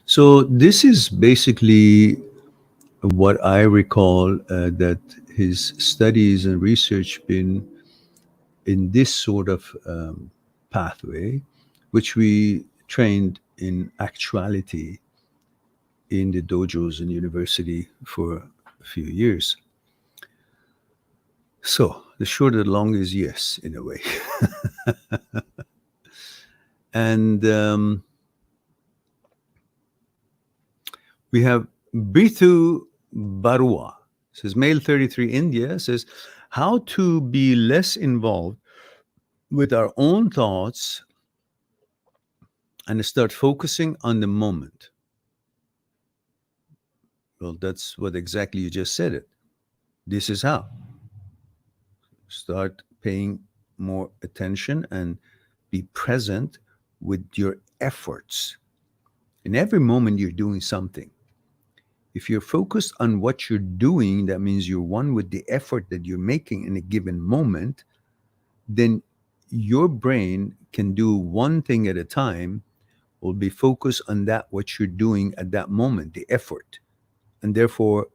So this is basically what I recall that his studies and research been in this sort of pathway, which we trained in actuality in the dojos and university for a few years. So the short and long is yes, in a way. And we have Bithu Barua, says male 33 India, says how to be less involved with our own thoughts and start focusing on the moment. Well, that's what exactly you just said it. This is how. Start paying more attention and be present with your efforts. In every moment you're doing something. If you're focused on what you're doing, that means you're one with the effort that you're making in a given moment, then your brain can do one thing at a time, will be focused on that what you're doing at that moment, the effort. And therefore,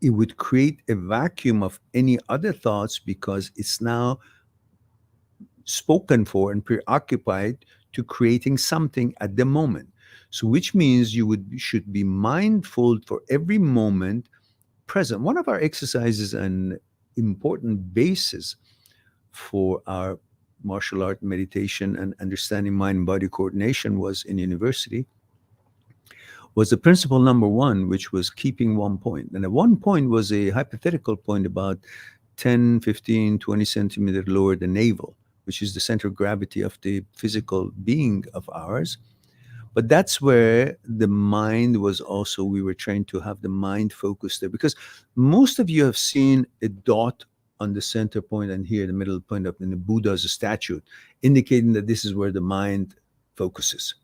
it would create a vacuum of any other thoughts because it's now spoken for and preoccupied to creating something at the moment. So which means you should be mindful for every moment present. One of our exercises and important basis for our martial art meditation and understanding mind-body coordination was in university, was the principle number one, which was keeping one point. And at one point was a hypothetical point about 10, 15, 20 centimeter lower than navel, which is the center of gravity of the physical being of ours. But that's where the mind was also, we were trained to have the mind focused there. Because most of you have seen a dot on the center point and here the middle point up in the Buddha's statue, indicating that this is where the mind focuses.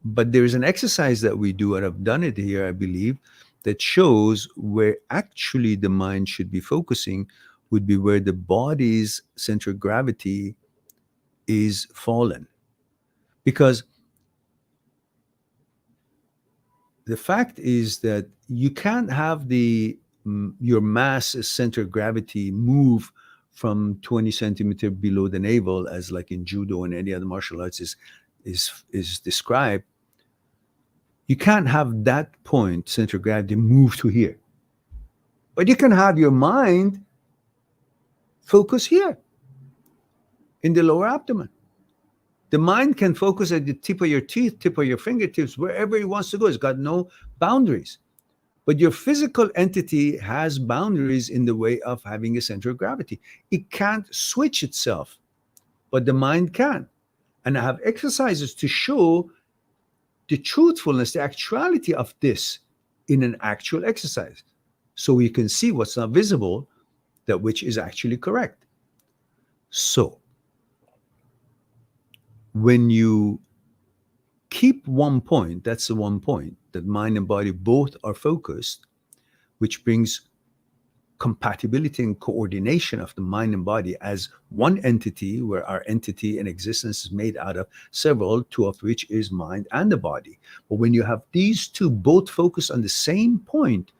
But there's an exercise that we do, and I've done it here, I believe, that shows where actually the mind should be focusing would be where the body's center of gravity is fallen. Because the fact is that you can't have your mass center of gravity move from 20 centimeter below the navel, as like in judo and any other martial arts is described. You can't have that point, center of gravity, move to here. But you can have your mind focus here in the lower abdomen. The mind can focus at the tip of your teeth, tip of your fingertips, wherever it wants to go. It's got no boundaries. But your physical entity has boundaries in the way of having a center of gravity. It can't switch itself, but the mind can. And I have exercises to show the truthfulness, the actuality of this in an actual exercise. So you can see what's not visible that which is actually correct. So when you keep one point, that's the one point, that mind and body both are focused, which brings compatibility and coordination of the mind and body as one entity, where our entity and existence is made out of several, two of which is mind and the body. But when you have these two both focused on the same point,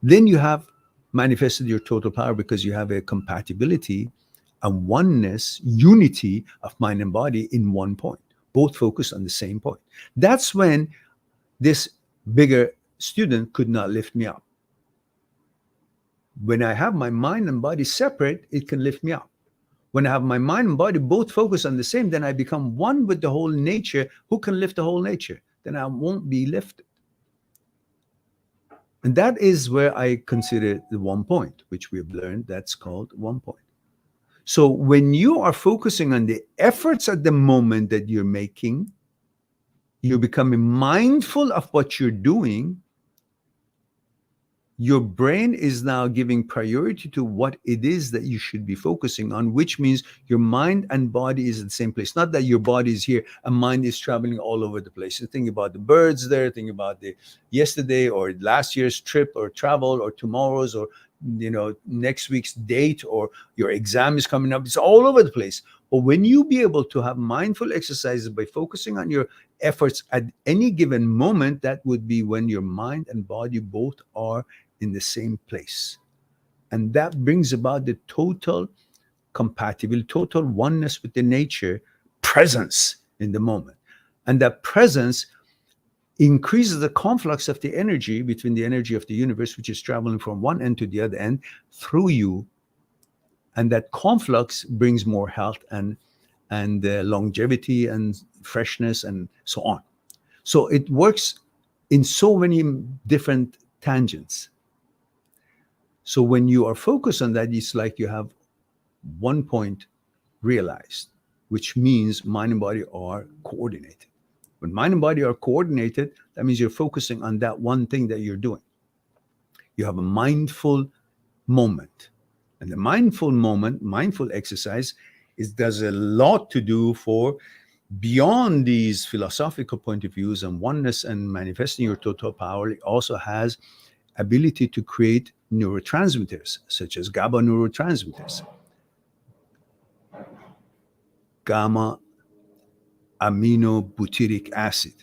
then you have manifested your total power, because you have a compatibility, a oneness, unity of mind and body in one point, both focused on the same point. That's when this bigger student could not lift me up. When I have my mind and body separate, it can lift me up. When I have my mind and body both focused on the same, then I become one with the whole nature. Who can lift the whole nature? Then I won't be lifted. And that is where I consider the one point, which we have learned that's called one point. So when you are focusing on the efforts at the moment that you're making, you're becoming mindful of what you're doing. Your brain is now giving priority to what it is that you should be focusing on, which means your mind and body is in the same place. Not that your body is here and mind is traveling all over the place. You think about the birds there, think about the yesterday or last year's trip or travel or tomorrow's or next week's date, or your exam is coming up. It's all over the place. But when you be able to have mindful exercises by focusing on your efforts at any given moment, that would be when your mind and body both are in the same place. And that brings about the total compatibility, total oneness with the nature, presence in the moment. And that presence increases the conflux of the energy between the energy of the universe, which is traveling from one end to the other end through you. And that conflux brings more health and longevity and freshness and so on. So it works in so many different tangents. So when you are focused on that, it's like you have one point realized, which means mind and body are coordinated. When mind and body are coordinated, that means you're focusing on that one thing that you're doing. You have a mindful moment. And the mindful moment, mindful exercise, does a lot to do for beyond these philosophical point of views and oneness and manifesting your total power. It also has ability to create neurotransmitters, such as GABA neurotransmitters, gamma aminobutyric acid,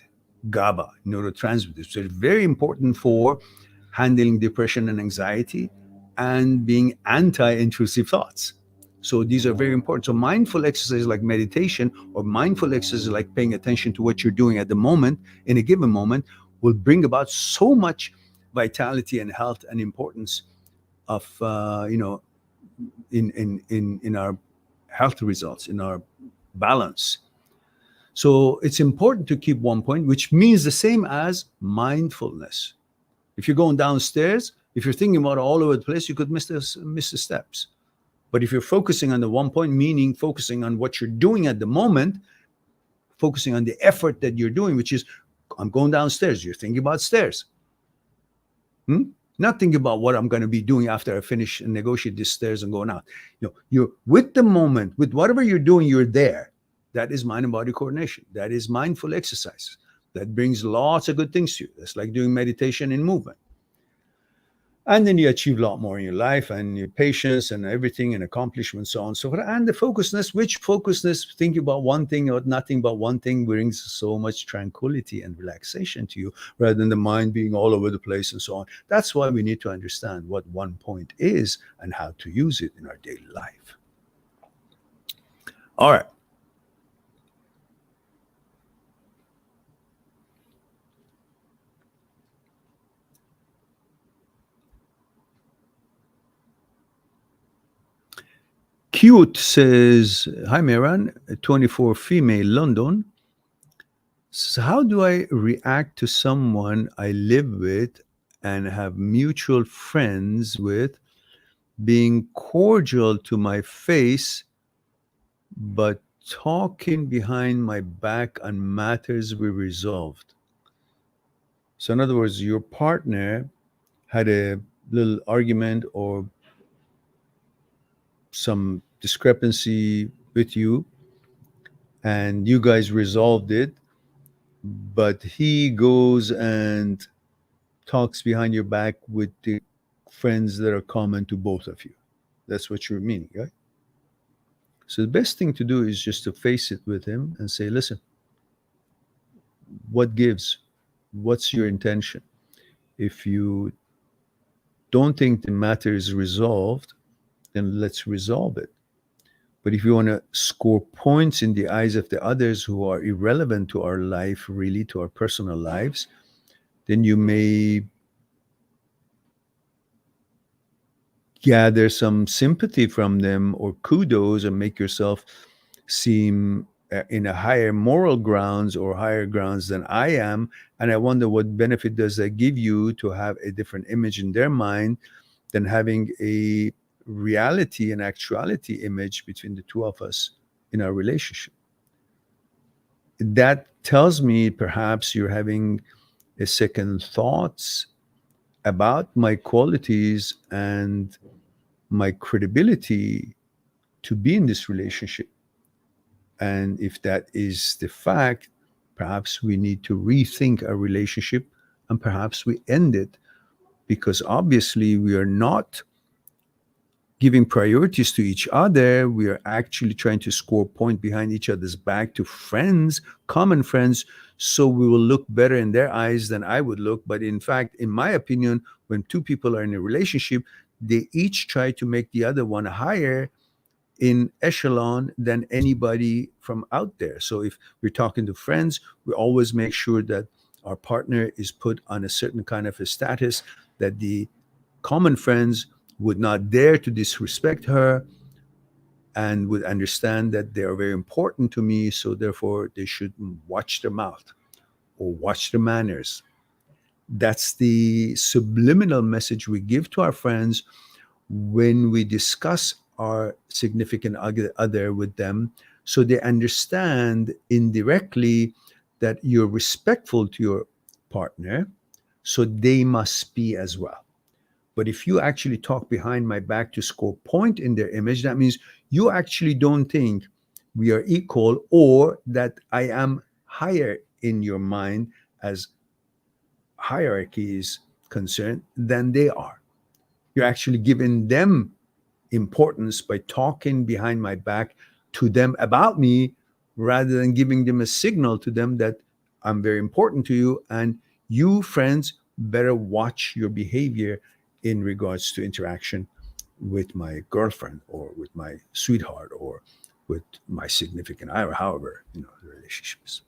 GABA neurotransmitters. So it's very important for handling depression and anxiety and being anti-intrusive thoughts. So these are very important. So mindful exercises like meditation, or mindful exercises like paying attention to what you're doing at the moment, in a given moment, will bring about so much vitality and health and importance of in our health results, in our balance. So it's important to keep one point, which means the same as mindfulness. If you're going downstairs, if you're thinking about all over the place, you could miss the steps. But if you're focusing on the one point, meaning focusing on what you're doing at the moment, focusing on the effort that you're doing, which is, I'm going downstairs, you're thinking about stairs. Not thinking about what I'm going to be doing after I finish and negotiate these stairs and going out. You're with the moment, with whatever you're doing, you're there. That is mind and body coordination. That is mindful exercise. That brings lots of good things to you. That's like doing meditation in movement. And then you achieve a lot more in your life and your patience and everything and accomplishment, so on and so forth. And the focusedness, thinking about one thing or nothing but one thing, brings so much tranquility and relaxation to you, rather than the mind being all over the place and so on. That's why we need to understand what one point is and how to use it in our daily life. All right. Cute says, hi, Mehran, 24 female, London. So how do I react to someone I live with and have mutual friends with being cordial to my face, but talking behind my back on matters we resolved? So in other words, your partner had a little argument or some discrepancy with you, and you guys resolved it, but he goes and talks behind your back with the friends that are common to both of you. That's what you're meaning, right? So the best thing to do is just to face it with him and say, listen, what gives? What's your intention? If you don't think the matter is resolved, then let's resolve it. But if you want to score points in the eyes of the others who are irrelevant to our life, really, to our personal lives, then you may gather some sympathy from them or kudos and make yourself seem in a higher moral grounds or higher grounds than I am. And I wonder what benefit does that give you to have a different image in their mind than having a reality and actuality image between the two of us in our relationship. That tells me perhaps you're having a second thoughts about my qualities and my credibility to be in this relationship. And if that is the fact, perhaps we need to rethink our relationship and perhaps we end it, because obviously we are not giving priorities to each other. We are actually trying to score point behind each other's back to friends, common friends, so we will look better in their eyes than I would look. But in fact, in my opinion, when two people are in a relationship, they each try to make the other one higher in echelon than anybody from out there. So if we're talking to friends, we always make sure that our partner is put on a certain kind of a status that the common friends would not dare to disrespect her and would understand that they are very important to me. So therefore, they should watch their mouth or watch their manners. That's the subliminal message we give to our friends when we discuss our significant other with them, so they understand indirectly that you're respectful to your partner, so they must be as well. But if you actually talk behind my back to score point in their image, that means you actually don't think we are equal or that I am higher in your mind as hierarchy is concerned than they are. You're actually giving them importance by talking behind my back to them about me rather than giving them a signal to them that I'm very important to you, and you friends better watch your behavior in regards to interaction with my girlfriend or with my sweetheart or with my significant other, however, the relationship is.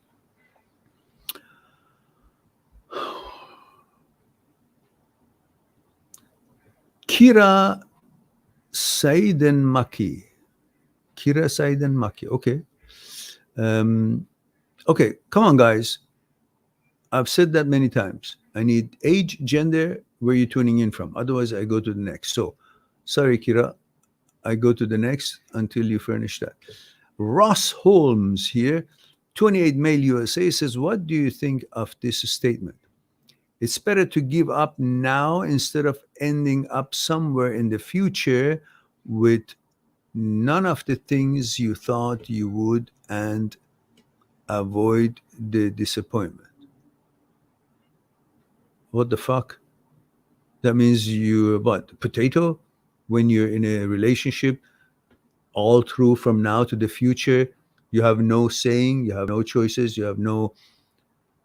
Kira Saiden Maki. Kira Saiden Maki. Okay. Okay, come on, guys. I've said that many times. I need age, gender, where you're tuning in from. Otherwise, I go to the next. So, sorry, Kira. I go to the next until you furnish that. Ross Holmes here, 28 Mail USA, says, what do you think of this statement? It's better to give up now instead of ending up somewhere in the future with none of the things you thought you would and avoid the disappointment. What the fuck? That means you're what? Potato? When you're in a relationship, all through from now to the future, you have no saying, you have no choices, you have no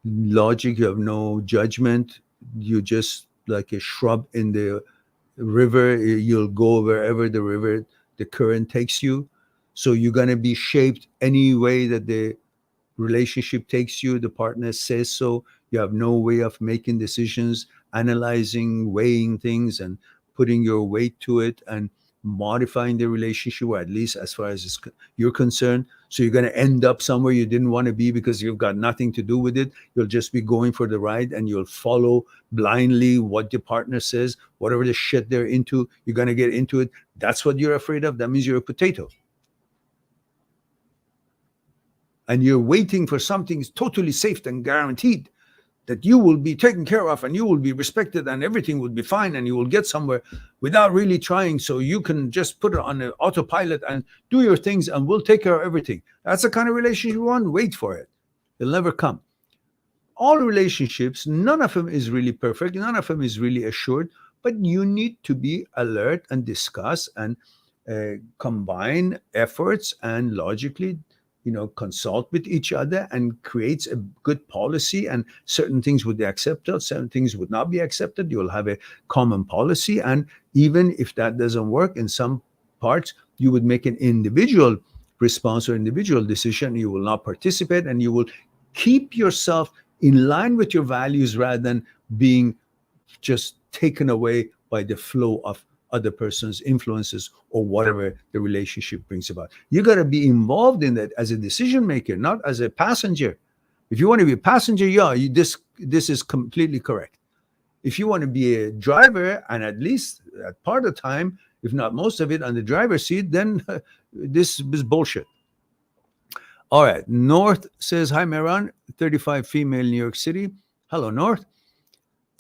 logic, you have no judgment. You're just like a shrub in the river. You'll go wherever the current takes you. So you're going to be shaped any way that the relationship takes you. The partner says so. You have no way of making decisions, analyzing, weighing things, and putting your weight to it and modifying the relationship, or at least as far as you're concerned. So you're going to end up somewhere you didn't want to be because you've got nothing to do with it. You'll just be going for the ride and you'll follow blindly what your partner says, whatever the shit they're into, you're going to get into it. That's what you're afraid of. That means you're a potato. And you're waiting for something totally safe and guaranteed that you will be taken care of and you will be respected and everything will be fine and you will get somewhere without really trying, so you can just put it on an autopilot and do your things and we'll take care of everything. That's the kind of relationship you want. Wait for it. It'll never come. All relationships, none of them is really perfect. None of them is really assured, but you need to be alert and discuss and combine efforts and logically, consult with each other and creates a good policy, and certain things would be accepted, certain things would not be accepted. You'll have a common policy. And even if that doesn't work in some parts, you would make an individual response or individual decision. You will not participate and you will keep yourself in line with your values rather than being just taken away by the flow of other person's influences or whatever the relationship brings about. You got to be involved in that as a decision maker, not as a passenger. If you want to be a passenger, this is completely correct. If you want to be a driver, and at least at part of the time, if not most of it, on the driver's seat, then this is bullshit. All right. North says, hi, Meron, 35 female, New York City. Hello, North.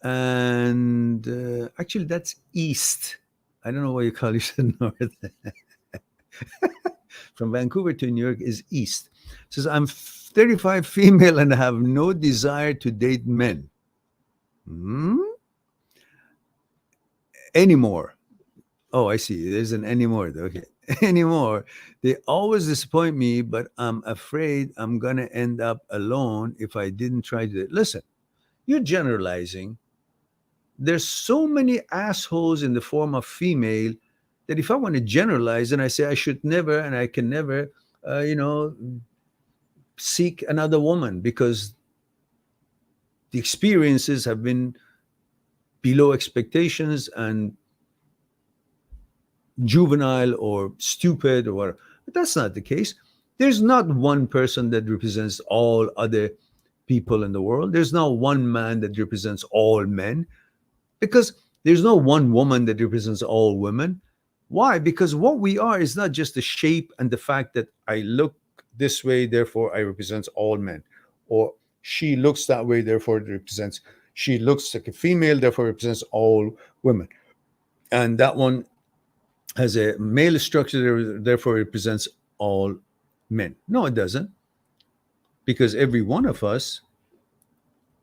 And actually, that's East. I don't know why you call yourself North. From Vancouver to New York is East. Says, I'm 35 female and have no desire to date men. Anymore. Oh, I see. There's an anymore. Okay. Anymore. They always disappoint me, but I'm afraid I'm going to end up alone if I didn't try to. Listen, you're generalizing. There's so many assholes in the form of female that if I want to generalize and I say I should never and I can never, seek another woman because the experiences have been below expectations and juvenile or stupid or whatever. But that's not the case. There's not one person that represents all other people in the world. There's not one man that represents all men, because there's no one woman that represents all women. Why? Because what we are is not just the shape and the fact that I look this way, therefore I represent all men, or she looks that way, therefore it represents, she looks like a female, therefore represents all women. And that one has a male structure, therefore it represents all men. No, it doesn't. Because every one of us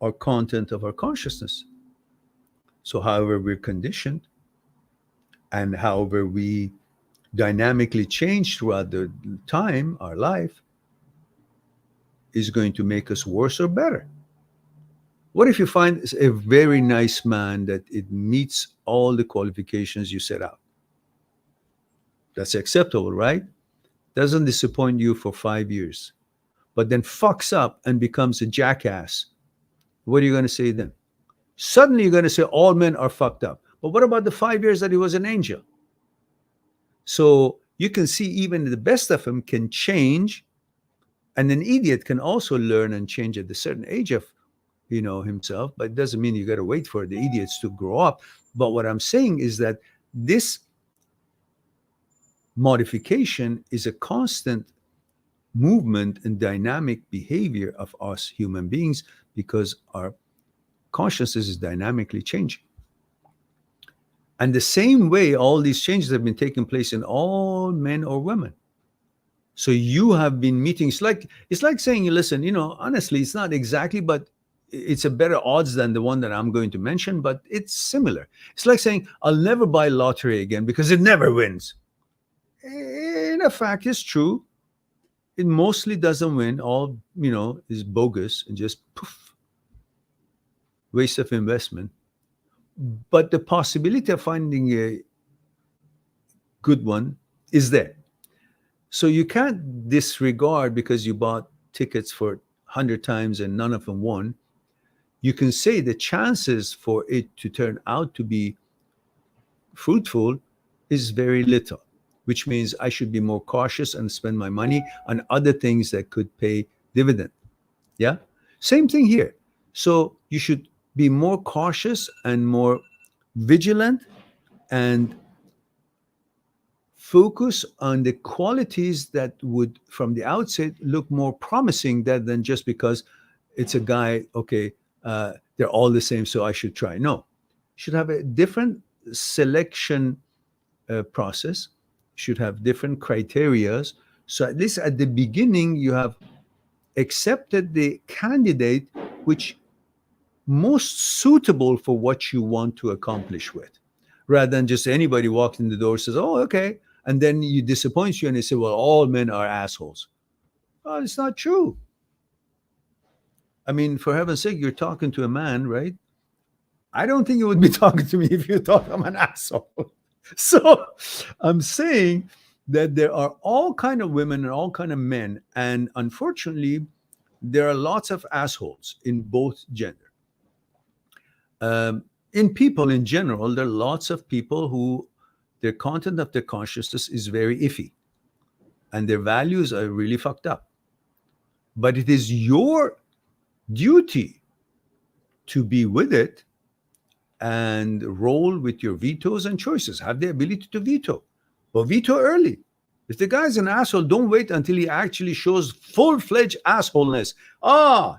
are content of our consciousness. So however we're conditioned and however we dynamically change throughout the time, our life, is going to make us worse or better. What if you find a very nice man that it meets all the qualifications you set out? That's acceptable, right? Doesn't disappoint you for 5 years, but then fucks up and becomes a jackass. What are you going to say then? Suddenly you're going to say all men are fucked up. But what about the 5 years that he was an angel? So you can see even the best of them can change, and an idiot can also learn and change at a certain age of, himself. But it doesn't mean you got to wait for the idiots to grow up. But what I'm saying is that this modification is a constant movement and dynamic behavior of us human beings, because our consciousness is dynamically changing. And the same way, all these changes have been taking place in all men or women. So you have been meeting, it's like saying, listen, honestly, it's not exactly, but it's a better odds than the one that I'm going to mention, but it's similar. It's like saying, I'll never buy lottery again because it never wins. In fact, it's true. It mostly doesn't win. All, is bogus and just poof, waste of investment. But the possibility of finding a good one is there. So you can't disregard because you bought tickets for 100 times and none of them won. You can say the chances for it to turn out to be fruitful is very little, which means I should be more cautious and spend my money on other things that could pay dividend. Yeah? Same thing here. So you should be more cautious and more vigilant and focus on the qualities that would, from the outset, look more promising than just because it's a guy, okay, they're all the same, so I should try. No, you should have a different selection process, should have different criterias. So at least at the beginning, you have accepted the candidate which most suitable for what you want to accomplish with, rather than just anybody walks in the door says, "Oh, okay," and then you disappoint you and they say, "Well, all men are assholes." Oh, it's not true. I mean, for heaven's sake, you're talking to a man, right? I don't think you would be talking to me if you thought I'm an asshole. So I'm saying that there are all kind of women and all kind of men, and unfortunately, there are lots of assholes in both gender. In people in general, there are lots of people who their content of their consciousness is very iffy, and their values are really fucked up. But it is your duty to be with it and roll with your vetoes and choices. Have the ability to veto, but veto early. If the guy's an asshole, don't wait until he actually shows full-fledged assholeness.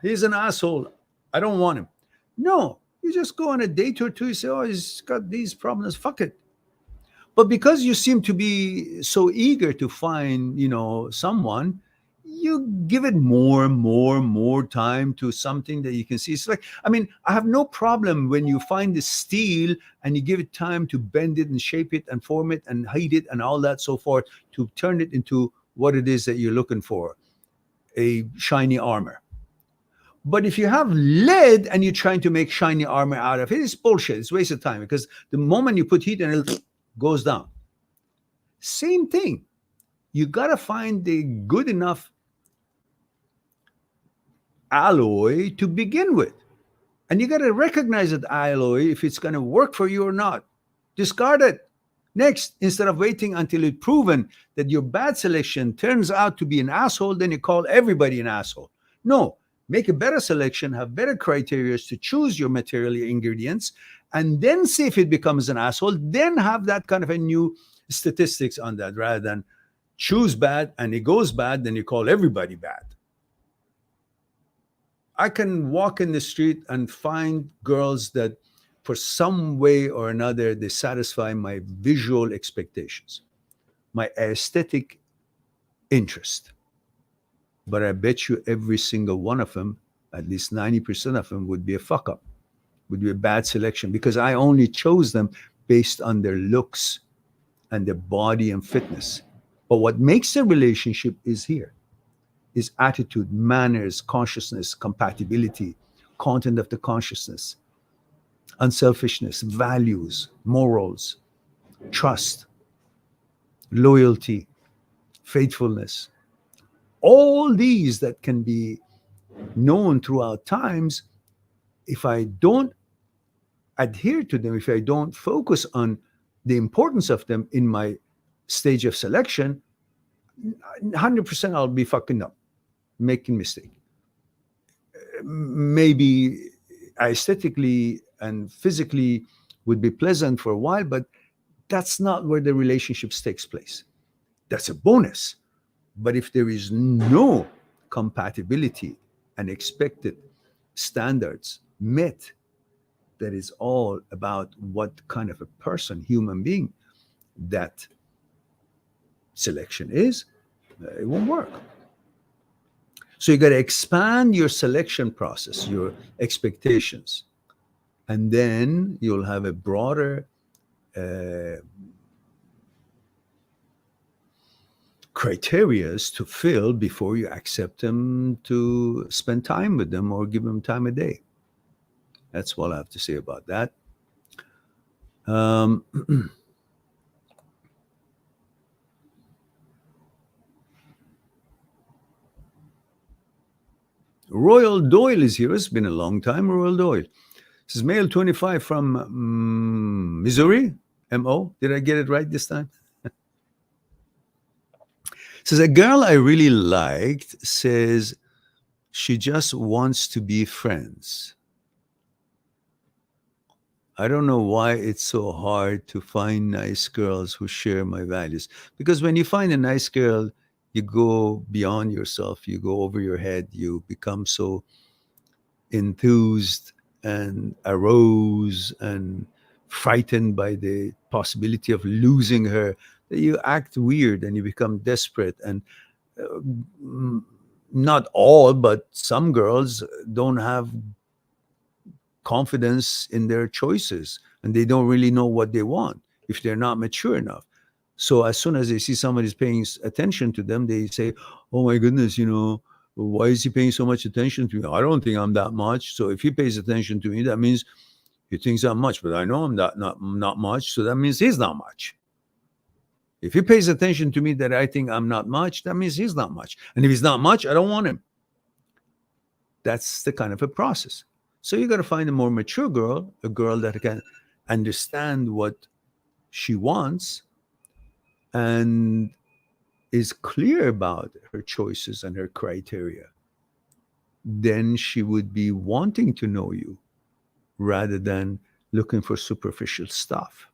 He's an asshole, I don't want him. No, you just go on a date or two, you say, "Oh, he's got these problems, fuck it." But because you seem to be so eager to find, someone, you give it more time to something that you can see. It's like, I mean, I have no problem when you find the steel and you give it time to bend it and shape it and form it and heat it and all that so forth to turn it into what it is that you're looking for, a shiny armor. But if you have lead and you're trying to make shiny armor out of it, it's bullshit. It's a waste of time, because the moment you put heat in it, goes down. Same thing. You got to find the good enough alloy to begin with. And you got to recognize that alloy if it's going to work for you or not. Discard it. Next, instead of waiting until it's proven that your bad selection turns out to be an asshole, then you call everybody an asshole. No, make a better selection, have better criteria to choose your material ingredients, and then see if it becomes an asshole. Then have that kind of a new statistics on that, rather than choose bad and it goes bad, then you call everybody bad. I can walk in the street and find girls that for some way or another, they satisfy my visual expectations, my aesthetic interest. But I bet you every single one of them, at least 90% of them, would be a fuck up, would be a bad selection, because I only chose them based on their looks and their body and fitness. But what makes a relationship is attitude, manners, consciousness, compatibility, content of the consciousness, unselfishness, values, morals, trust, loyalty, faithfulness. All these that can be known throughout times, if I don't adhere to them, if I don't focus on the importance of them in my stage of selection, 100% I'll be fucking up, making mistake. Maybe aesthetically and physically would be pleasant for a while, but that's not where the relationships takes place. That's a bonus. But if there is no compatibility and expected standards met, that is all about what kind of a person, human being, that selection is, it won't work. So you got to expand your selection process, your expectations, and then you'll have a broader criterias to fill before you accept them to spend time with them or give them time of day. That's all I have to say about that. Royal Doyle is here. It's been a long time, Royal Doyle. This is male 25 from Missouri, M.O. Did I get it right this time? Says, a girl I really liked says she just wants to be friends. I don't know why it's so hard to find nice girls who share my values. Because when you find a nice girl, you go beyond yourself, you go over your head, you become so enthused and aroused and frightened by the possibility of losing her, that you act weird and you become desperate. And uh, not all, but some girls don't have confidence in their choices and they don't really know what they want if they're not mature enough. So as soon as they see somebody's paying attention to them, they say, "Oh my goodness, why is he paying so much attention to me? I don't think I'm that much. So if he pays attention to me, that means he thinks I'm much, but I know I'm not much. So that means he's not much. If he pays attention to me that I think I'm not much, that means he's not much. And if he's not much, I don't want him." That's the kind of a process. So you got to find a more mature girl, a girl that can understand what she wants and is clear about her choices and her criteria. Then she would be wanting to know you rather than looking for superficial stuff.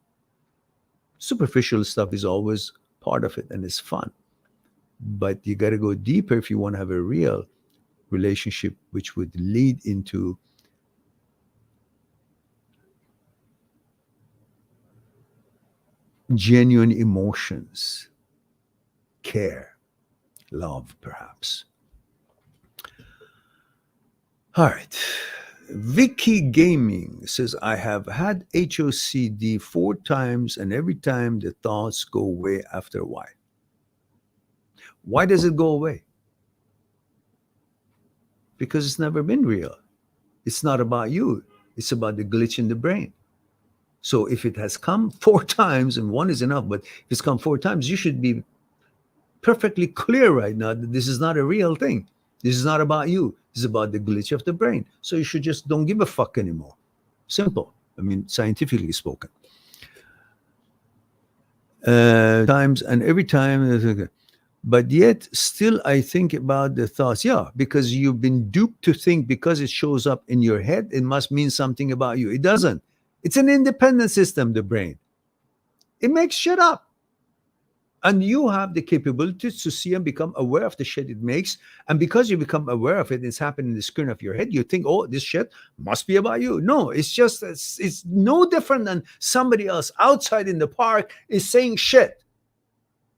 Superficial stuff is always part of it and it's fun. But you got to go deeper if you want to have a real relationship, which would lead into genuine emotions, care, love, perhaps. All right. Vicky Gaming says, I have had HOCD 4 times, and every time the thoughts go away after a while. Why does it go away? Because it's never been real. It's not about you. It's about the glitch in the brain. So if it has come 4 times, and 1 is enough, but if it's come 4 times, you should be perfectly clear right now that this is not a real thing. This is not about you. This is about the glitch of the brain. So you should just don't give a fuck anymore. Simple. I mean, scientifically spoken. Times and every time, but yet still I think about the thoughts. Yeah, because you've been duped to think because it shows up in your head, it must mean something about you. It doesn't. It's an independent system, the brain. It makes shit up. And you have the capability to see and become aware of the shit it makes. And because you become aware of it, it's happening in the screen of your head. You think, oh, this shit must be about you. No, it's just, it's no different than somebody else outside in the park is saying shit.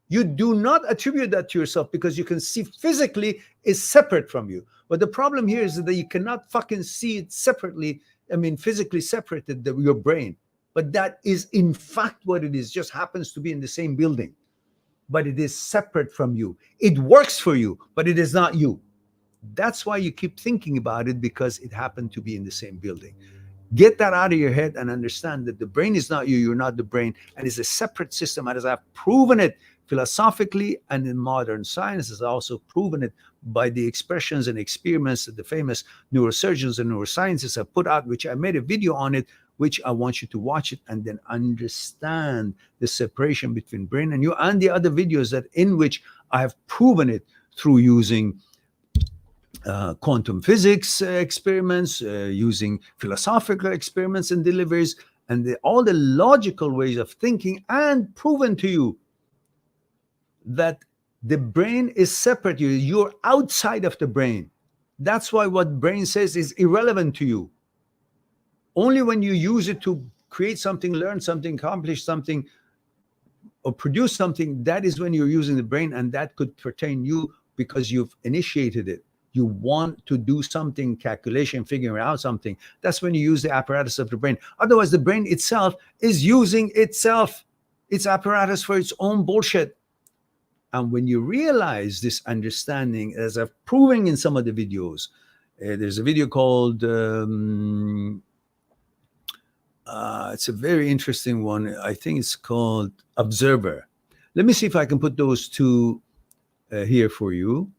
You do not attribute that to yourself because you can see physically it's separate from you. But the problem here is that you cannot fucking see it separately. I mean, physically separated, your brain. But that is in fact what it is, just happens to be in the same building. But it is separate from you. It works for you, but it is not you. That's why you keep thinking about it, because it happened to be in the same building. Get that out of your head and understand that the brain is not you, you're not the brain, and it's a separate system. And as I've proven it philosophically and in modern science, has also proven it by the expressions and experiments that the famous neurosurgeons and neuroscientists have put out, which I made a video on it, which I want you to watch it and then understand the separation between brain and you, and the other videos that in which I have proven it through using quantum physics experiments, using philosophical experiments and deliveries, and all the logical ways of thinking, and proven to you that the brain is separate. You're outside of the brain. That's why what brain says is irrelevant to you. Only when you use it to create something, learn something, accomplish something, or produce something, that is when you're using the brain, and that could pertain you because you've initiated it. You want to do something, calculation, figuring out something. That's when you use the apparatus of the brain. Otherwise, the brain itself is using itself, its apparatus for its own bullshit. And when you realize this understanding, as I've proven in some of the videos, there's a video called, it's a very interesting one. I think it's called Observer. Let me see if I can put those two here for you.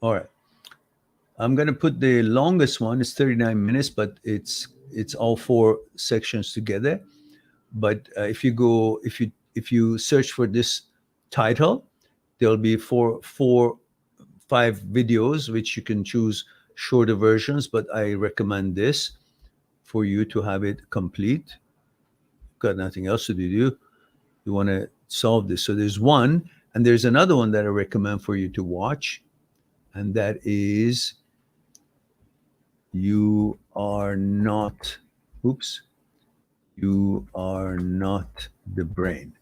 All right. I'm going to put the longest one. It's 39 minutes, but it's all 4 sections together. But if you search for this title, There'll be five videos, which you can choose shorter versions, but I recommend this for you to have it complete. Got nothing else to do. You want to solve this. So there's one, and there's another one that I recommend for you to watch, and that is you are not, oops, you are not the brain.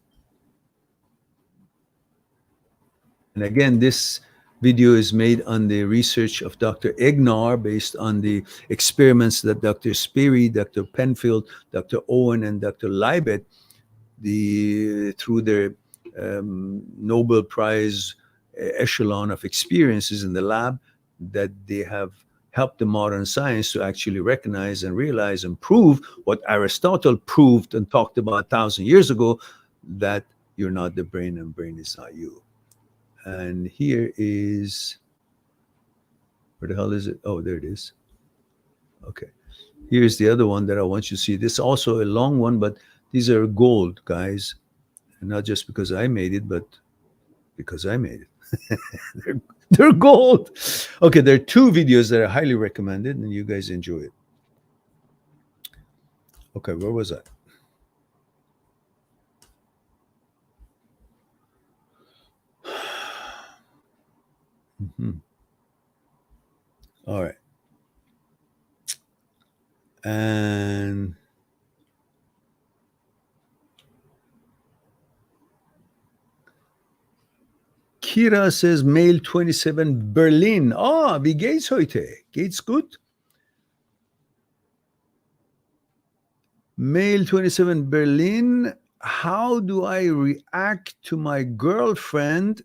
And again, this video is made on the research of Dr. Egnar based on the experiments that Dr. Sperry, Dr. Penfield, Dr. Owen, and Dr. Libet, through their Nobel Prize echelon of experiences in the lab, that they have helped the modern science to actually recognize and realize and prove what Aristotle proved and talked about 1,000 years ago, that you're not the brain and brain is not you. And here is, where the hell is it? Oh, there it is. Okay. Here's the other one that I want you to see. This is also a long one, but these are gold, guys. And not just because I made it, but because I made it. they're gold. Okay, there are two videos that are highly recommended, and you guys enjoy it. Okay, where was I? All right. And Kira says, Mail 27 Berlin. Wie geht's heute? Geht's gut? Mail 27 Berlin. How do I react to my girlfriend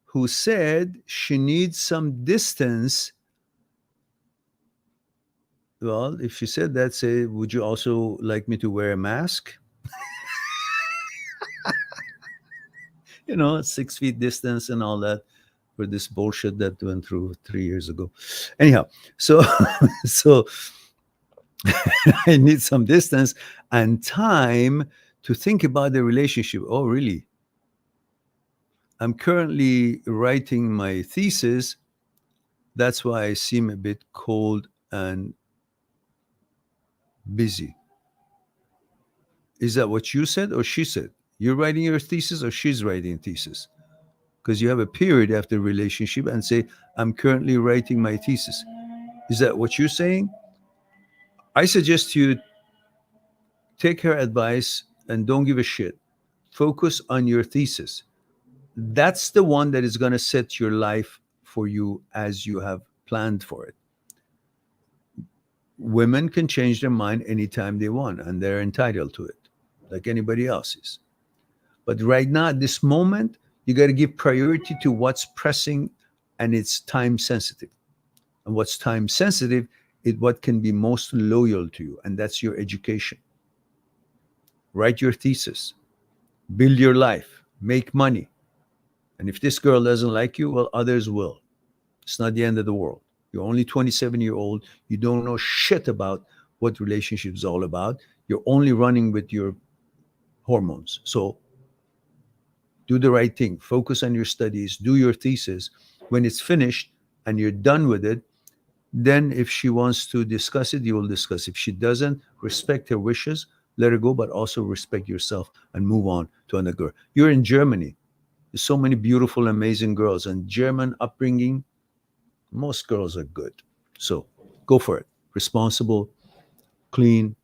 who said she needs some distance? Well, if she said that, say, would you also like me to wear a mask? 6 feet distance and all that, for this bullshit that went through 3 years ago. Anyhow, so I need some distance and time to think about the relationship. Oh, really? I'm currently writing my thesis. That's why I seem a bit cold and busy. Is that what you said or she said? You're writing your thesis or she's writing a thesis? Because you have a period after relationship and say, I'm currently writing my thesis. Is that what you're saying? I suggest you take her advice and don't give a shit. Focus on your thesis. That's the one that is going to set your life for you as you have planned for it. Women can change their mind anytime they want, and they're entitled to it, like anybody else is. But right now, at this moment, you got to give priority to what's pressing, and it's time sensitive. And what's time sensitive is what can be most loyal to you, and that's your education. Write your thesis, build your life, make money. And if this girl doesn't like you, well, others will. It's not the end of the world. You're only 27-year-old. You don't know shit about what relationship is all about. You're only running with your hormones. So do the right thing. Focus on your studies. Do your thesis. When it's finished and you're done with it, then if she wants to discuss it, you will discuss. If she doesn't, respect her wishes, let her go, but also respect yourself and move on to another girl. You're in Germany. There's so many beautiful, amazing girls, and German upbringing, most girls are good. So go for it. Responsible, clean,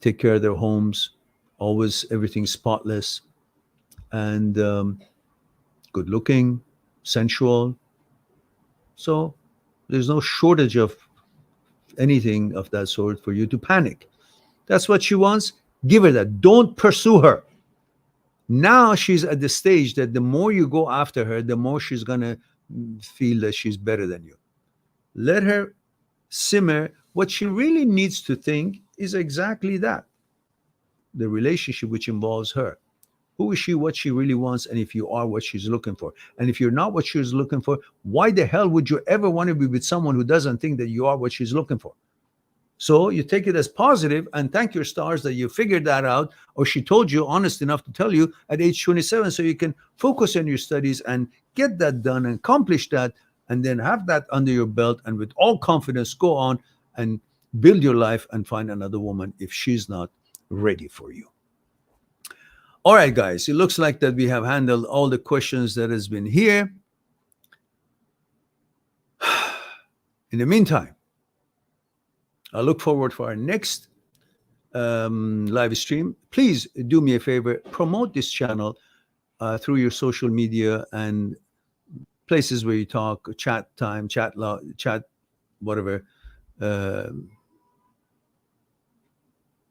take care of their homes, always everything spotless, and good looking, sensual. So there's no shortage of anything of that sort for you to panic. That's what she wants. Give her that. Don't pursue her. Now she's at the stage that the more you go after her, the more she's going to feel that she's better than you. Let her simmer. What she really needs to think is exactly that. The relationship which involves her. Who is she, what she really wants, and if you are what she's looking for. And if you're not what she's looking for, why the hell would you ever want to be with someone who doesn't think that you are what she's looking for? So you take it as positive and thank your stars that you figured that out, or she told you, honest enough to tell you at age 27, so you can focus on your studies and get that done and accomplish that, and then have that under your belt, and with all confidence go on and build your life and find another woman if she's not ready for you. All right, guys, it looks like that we have handled all the questions that has been here. In the meantime, I look forward for our next live stream. Please do me a favor, promote this channel through your social media and places where you talk, chat time, chat, whatever,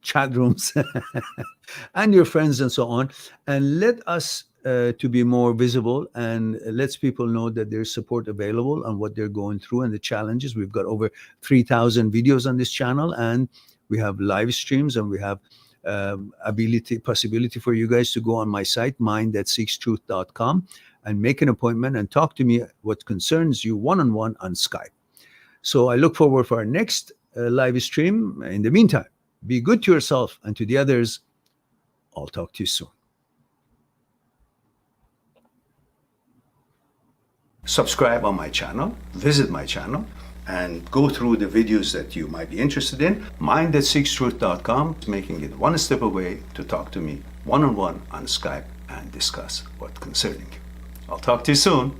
chat rooms, and your friends and so on. And let us to be more visible, and lets people know that there's support available on what they're going through and the challenges. We've got over 3,000 videos on this channel, and we have live streams, and we have possibility for you guys to go on my site, mind@seekstruth.com, and make an appointment and talk to me what concerns you one-on-one on Skype. So I look forward for our next live stream. In the meantime, be good to yourself and to the others. I'll talk to you soon. Subscribe on my channel, visit my channel, and go through the videos that you might be interested in. Mind@seekstruth.com, making it one step away to talk to me one-on-one on Skype and discuss what's concerning you. I'll talk to you soon.